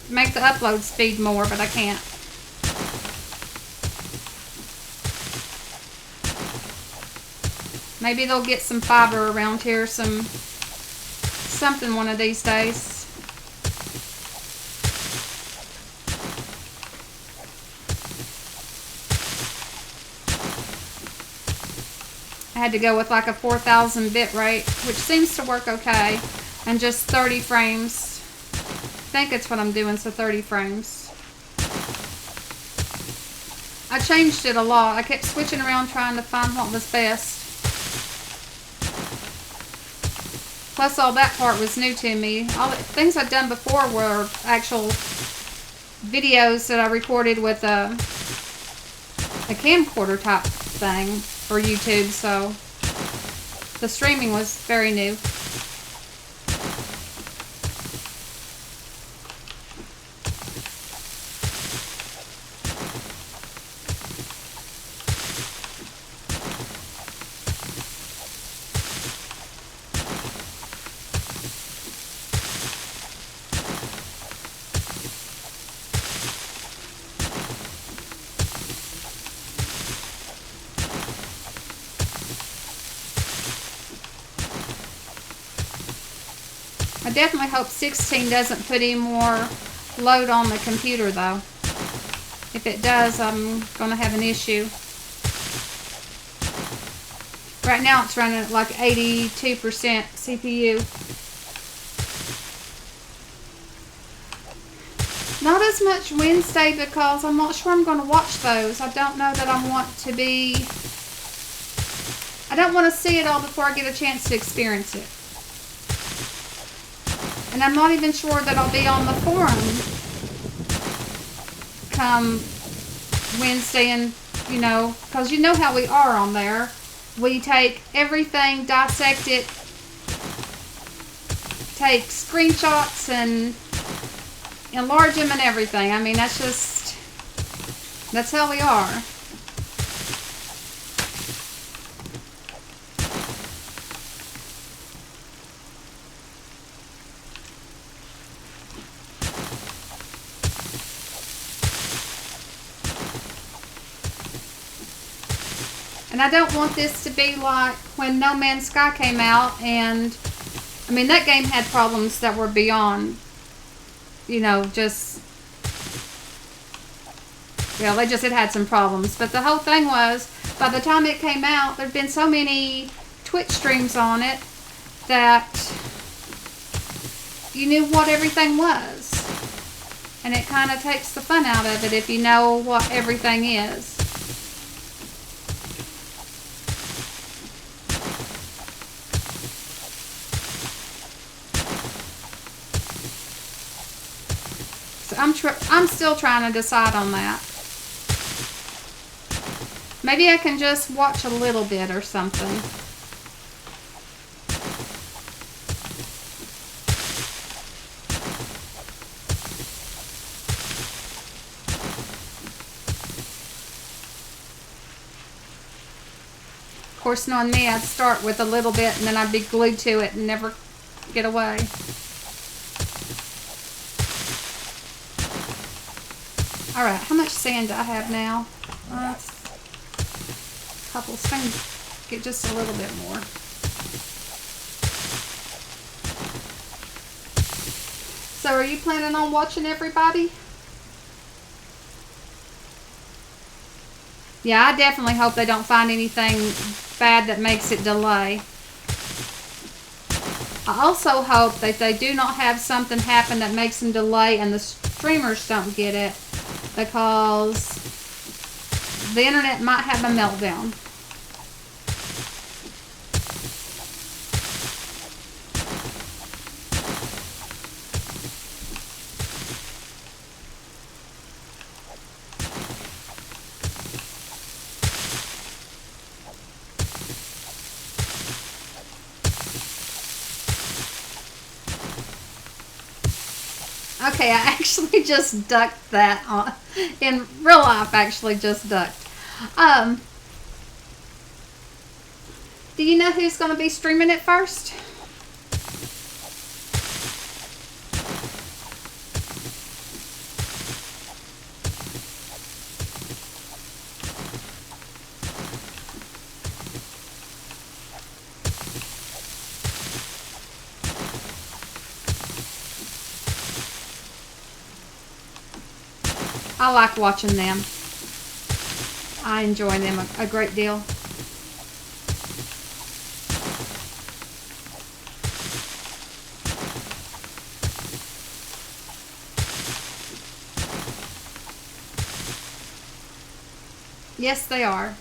make the upload speed more, but I can't. Maybe they'll get some fiber around here, something one of these days. I had to go with like a 4,000 bit rate, which seems to work okay, and just 30 frames. I think it's what I'm doing, so 30 frames. I changed it a lot. I kept switching around trying to find what was best. Plus all that part was new to me. All the things I'd done before were actual videos that I recorded with a camcorder type thing for YouTube, so the streaming was very new. I definitely hope 16 doesn't put any more load on the computer though. If it does, I'm going to have an issue. Right now it's running at like 82% CPU. Not as much Wednesday because I'm not sure I'm going to watch those. I don't know that I want to be... I don't want to see it all before I get a chance to experience it. And I'm not even sure that I'll be on the forum come Wednesday, and, you know, because you know how we are on there. We take everything, dissect it, take screenshots and enlarge them and everything. I mean, that's just, that's how we are. And I don't want this to be like when No Man's Sky came out, and I mean that game had problems that were beyond, you know, just, yeah, it had some problems. But the whole thing was, by the time it came out, there'd been so many Twitch streams on it that you knew what everything was. And it kind of takes the fun out of it if you know what everything is. I'm still trying to decide on that. Maybe I can just watch a little bit or something. Of course, knowing me, I'd start with a little bit and then I'd be glued to it and never get away. Alright, how much sand do I have now? A couple. So I can get just a little bit more. So are you planning on watching everybody? Yeah, I definitely hope they don't find anything bad that makes it delay. I also hope that they do not have something happen that makes them delay and the streamers don't get it, because the internet might have a meltdown. Okay, I actually just ducked that in real life. Actually, just ducked. Do you know who's going to be streaming it first? I like watching them. I enjoy them a great deal. Yes, they are.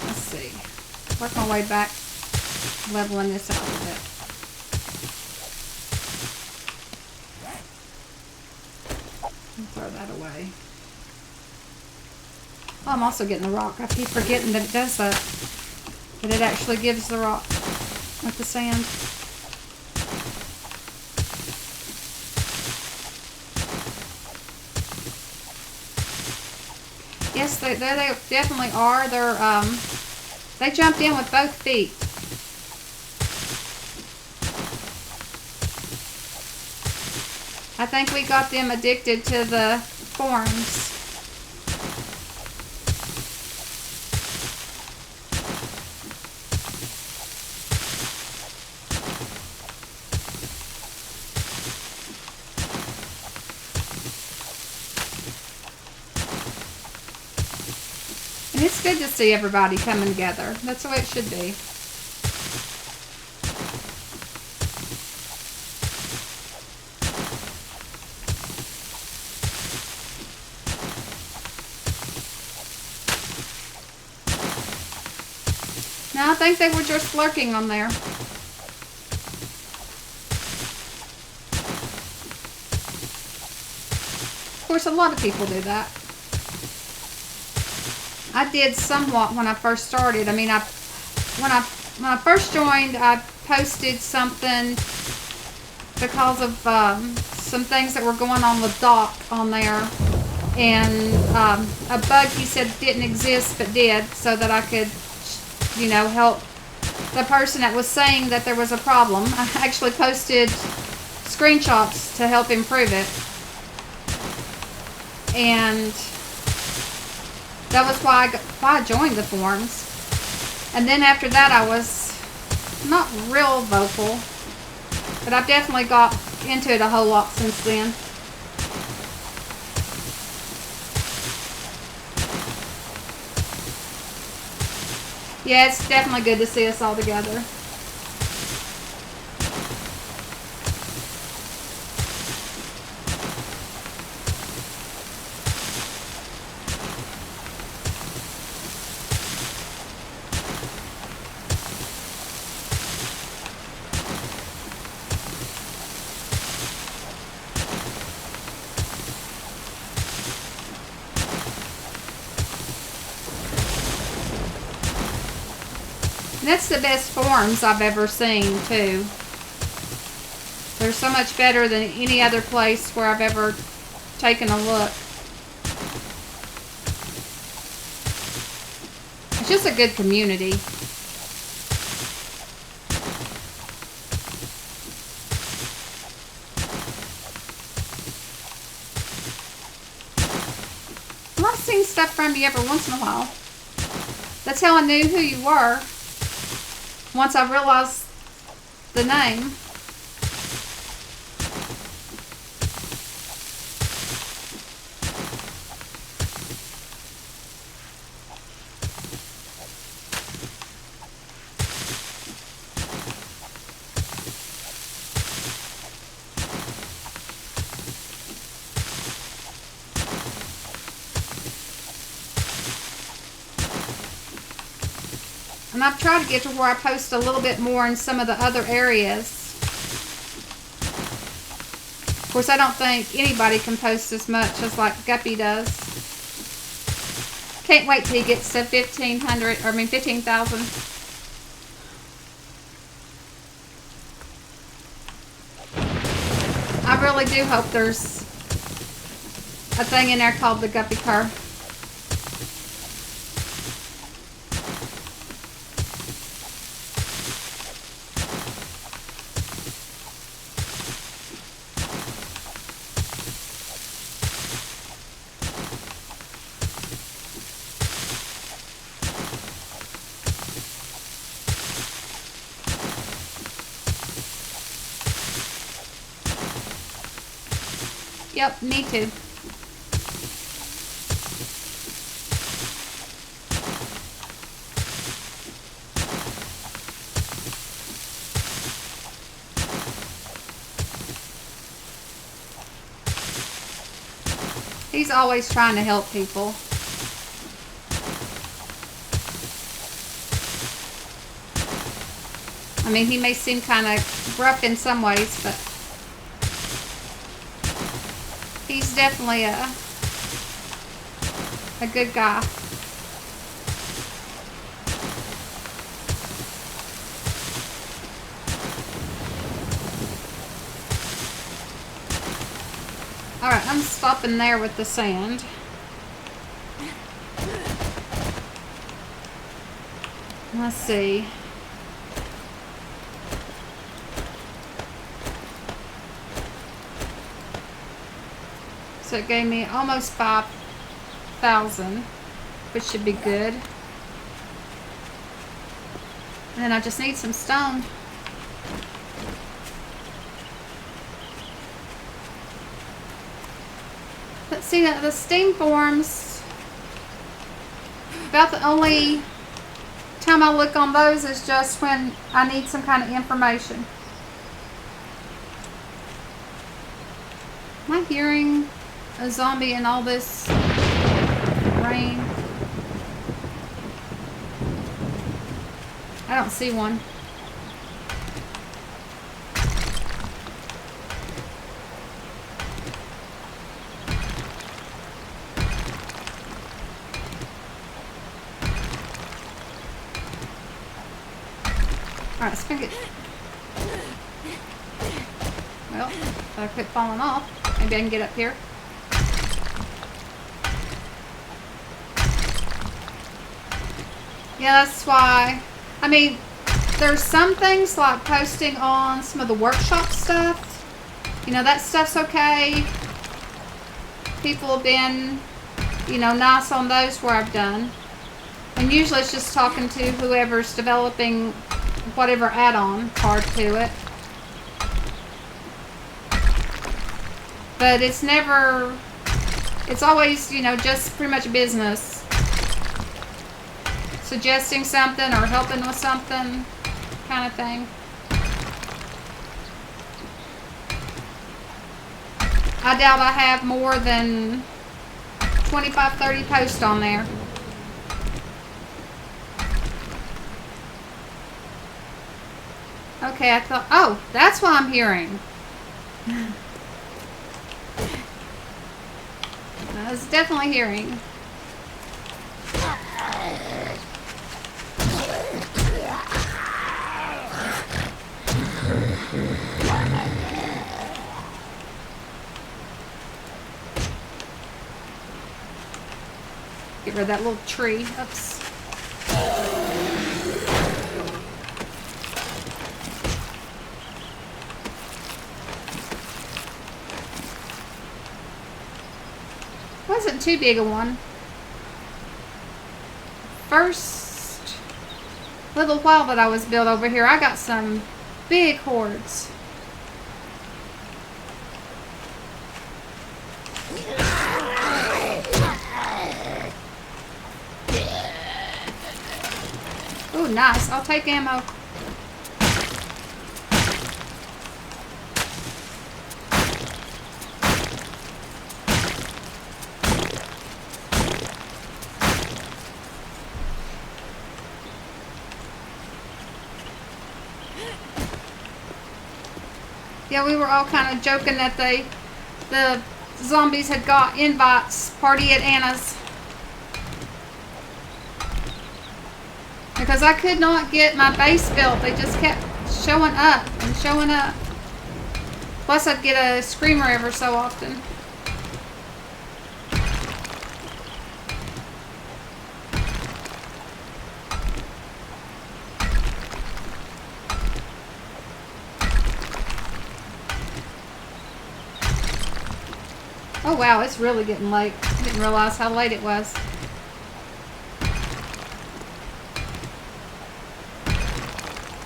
Let's see. Work my way back, leveling this out a little bit. Throw that away. Oh, I'm also getting the rock. I keep forgetting that it does that. That it actually gives the rock with the sand. Yes, they definitely are. They jumped in with both feet. I think we got them addicted to the forums. And it's good to see everybody coming together. That's the way it should be. No, I think they were just lurking on there. Of course, a lot of people do that. I did somewhat when I first started. I mean, when I first joined, I posted something because of some things that were going on with Doc on there, and a bug he said didn't exist but did, so that I could, you know, help the person that was saying that there was a problem. I actually posted screenshots to help improve it, and that was why I joined the forums. And then after that, I was not real vocal, but I've definitely got into it a whole lot since then. Yeah, it's definitely good to see us all together. And that's the best forums I've ever seen, too. They're so much better than any other place where I've ever taken a look. It's just a good community. Well, I've seen stuff from you every once in a while. That's how I knew who you were. Once I realized the name. And I've tried to get to where I post a little bit more in some of the other areas. Of course, I don't think anybody can post as much as like Guppy does. Can't wait till he gets to 15,000. I really do hope there's a thing in there called the Guppy car. Yep, me too. He's always trying to help people. I mean, he may seem kind of rough in some ways, but he's definitely a good guy. Alright, I'm stopping there with the sand. Let's see. So it gave me almost 5,000, which should be good. And then I just need some stone. Let's see, the Steam forums, about the only time I look on those is just when I need some kind of information. Am I hearing a zombie in all this rain? I don't see one. Alright, let's pick it. Well, if I quit falling off, maybe I can get up here. Yeah, that's why. I mean, there's some things like posting on some of the workshop stuff. You know, that stuff's okay. People have been, you know, nice on those where I've done. And usually it's just talking to whoever's developing whatever add-on part to it. But it's never, it's always, you know, just pretty much business. Suggesting something or helping with something kind of thing. I doubt I have more than 25, 30 posts on there. Okay, I thought, oh, that's what I'm hearing. I was definitely hearing. Get rid of that little tree. Oops. Wasn't too big a one. First little while that I was built over here, I got some big hordes. Ooh, nice. I'll take ammo. Yeah, we were all kind of joking that the zombies had got invites, party at Anna's. Because I could not get my base built. They just kept showing up and showing up. Plus I'd get a screamer every so often. Oh wow, it's really getting late. I didn't realize how late it was.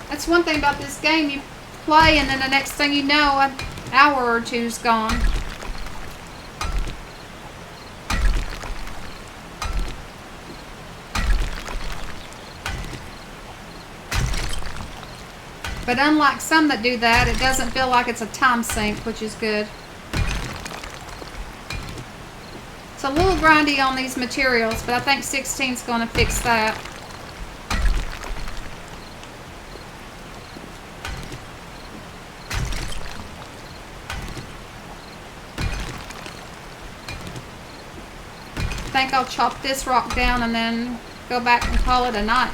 That's one thing about this game. You play and then the next thing you know, an hour or two's gone. But unlike some that do that, it doesn't feel like it's a time sink, which is good. It's a little grindy on these materials, but I think 16's going to fix that. I think I'll chop this rock down and then go back and call it a night.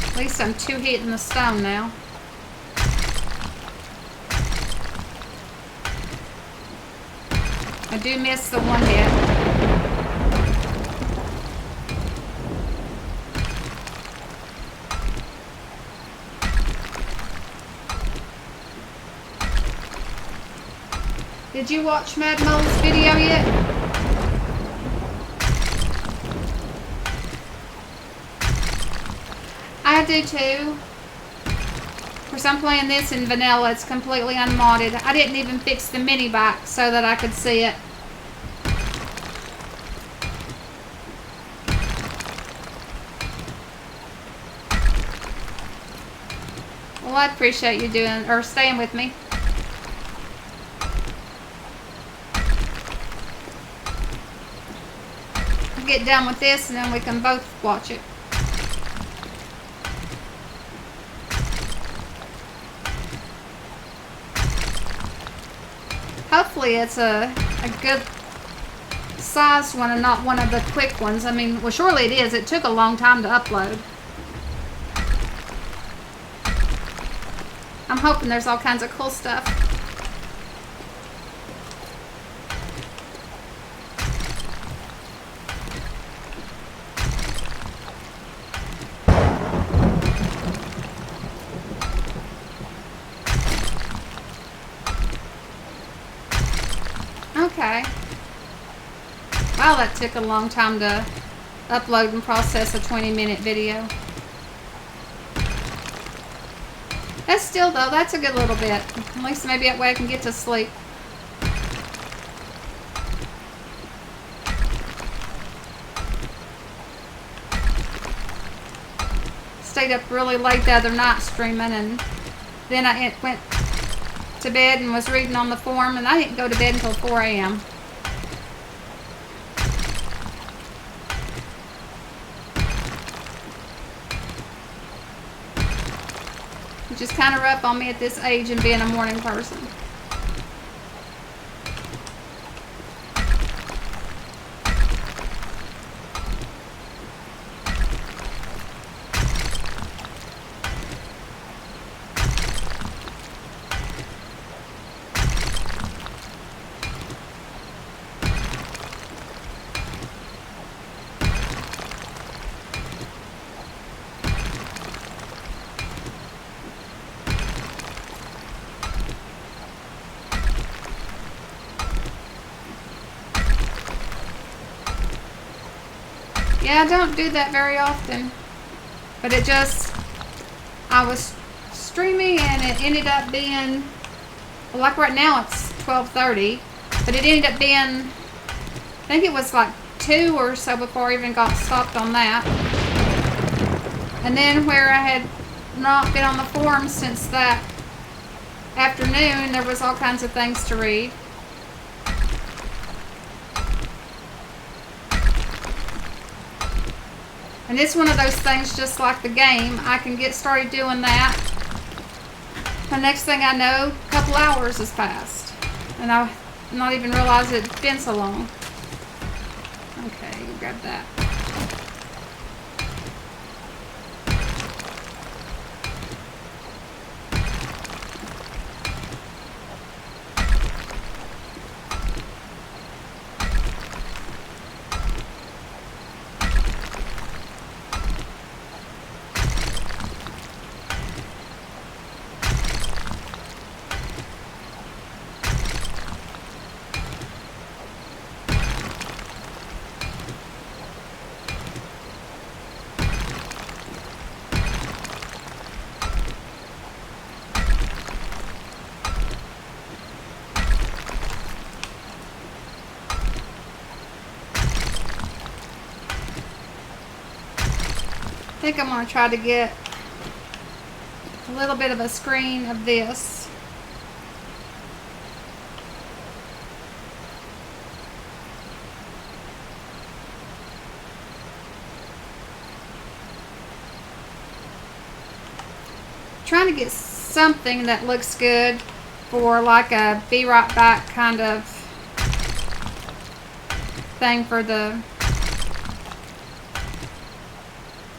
At least I'm 2 hitting the stone now. I do miss the 1 hit. Did you watch Mad Mole's video yet? I do too. Of course, I'm playing this in vanilla. It's completely unmodded. I didn't even fix the mini bike so that I could see it. Well, I appreciate you doing or staying with me. I'll get done with this and then we can both watch it. Hopefully it's a good sized one and not one of the quick ones. I mean, well, surely it is. It took a long time to upload. I'm hoping there's all kinds of cool stuff. Okay. Wow, that took a long time to upload and process a 20-minute video. That's still, though, that's a good little bit. At least maybe that way I can get to sleep. Stayed up really late the other night streaming, and then I went to bed and was reading on the forum, and I didn't go to bed until 4 a.m. which is kind of rough on me at this age and being a morning person. Yeah, I don't do that very often, but it just, I was streaming and it ended up being, well, like right now it's 12:30, but it ended up being, I think it was like 2 or so before I even got stopped on that. And then where I had not been on the forum since that afternoon, there was all kinds of things to read. And it's one of those things, just like the game, I can get started doing that. The next thing I know, a couple hours has passed. And I not even realize it's been so long. Okay, grab that. I think I'm going to try to get a little bit of a screen of this. Trying to get something that looks good for like a be right back kind of thing for the,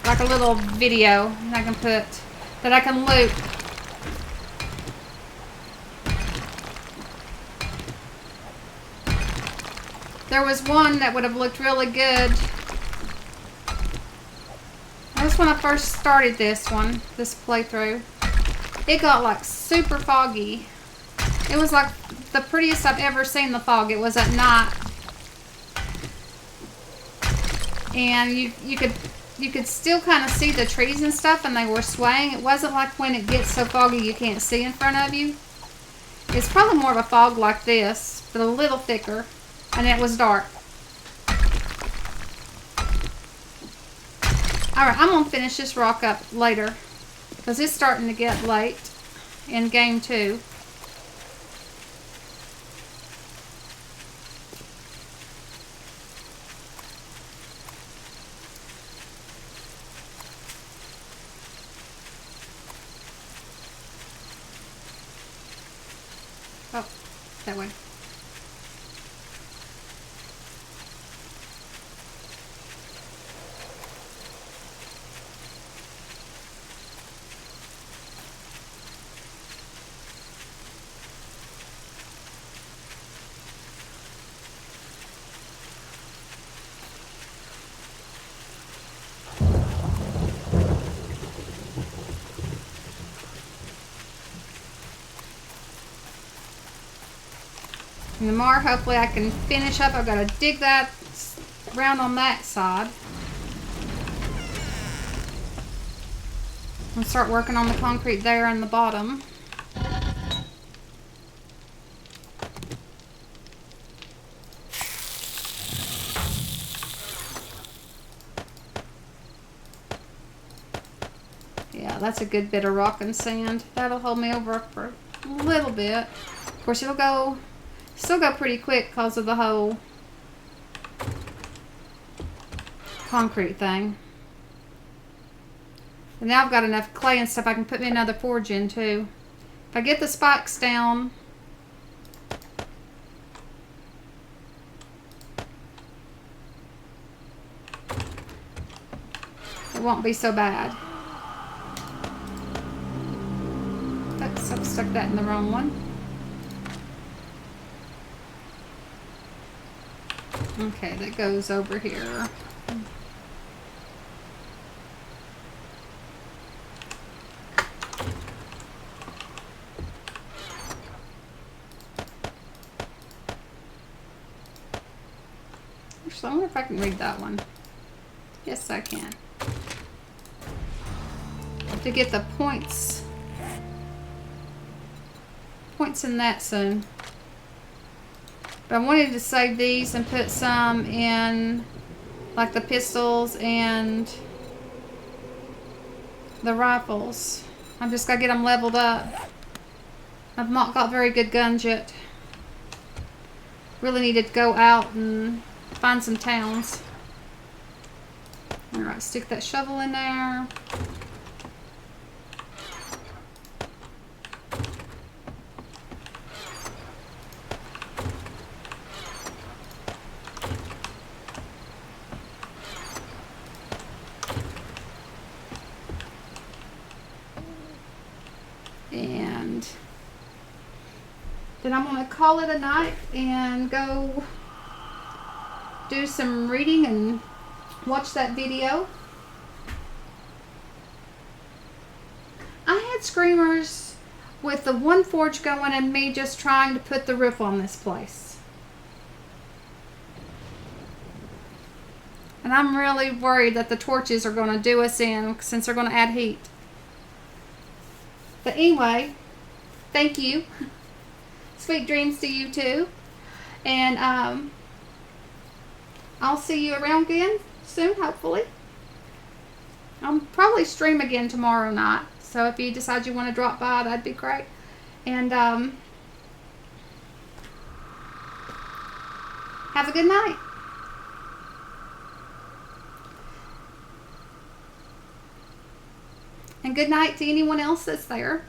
like a little video I can put, that I can loop. There was one that would have looked really good. That was when I first started this playthrough. It got like super foggy. It was like the prettiest I've ever seen the fog. It was at night. And you could still kind of see the trees and stuff, and they were swaying. It wasn't like when it gets so foggy you can't see in front of you. It's probably more of a fog like this, but a little thicker, and it was dark. Alright, I'm going to finish this rock up later, because it's starting to get late in game 2. Oh, that way. And tomorrow, hopefully I can finish up. I've got to dig that round on that side. And start working on the concrete there in the bottom. Yeah, that's a good bit of rock and sand. That'll hold me over for a little bit. Of course, it'll still go pretty quick because of the whole concrete thing. And now I've got enough clay and stuff I can put me another forge in too. If I get the spikes down, it won't be so bad. Oops, I've stuck that in the wrong one. Okay, that goes over here. Actually, I wonder if I can read that one. Yes, I can. To get the points in that soon. But I wanted to save these and put some in like the pistols and the rifles. I've just got to get them leveled up. I've not got very good guns yet. Really need to go out and find some towns. Alright, stick that shovel in there. And then I'm going to call it a night and go do some reading and watch that video. I had screamers with the one forge going and me just trying to put the roof on this place. And I'm really worried that the torches are going to do us in since they're going to add heat. But anyway, thank you. Sweet dreams to you too. And I'll see you around again soon, hopefully. I'll probably stream again tomorrow night. So if you decide you want to drop by, that'd be great. And have a good night. And good night to anyone else that's there.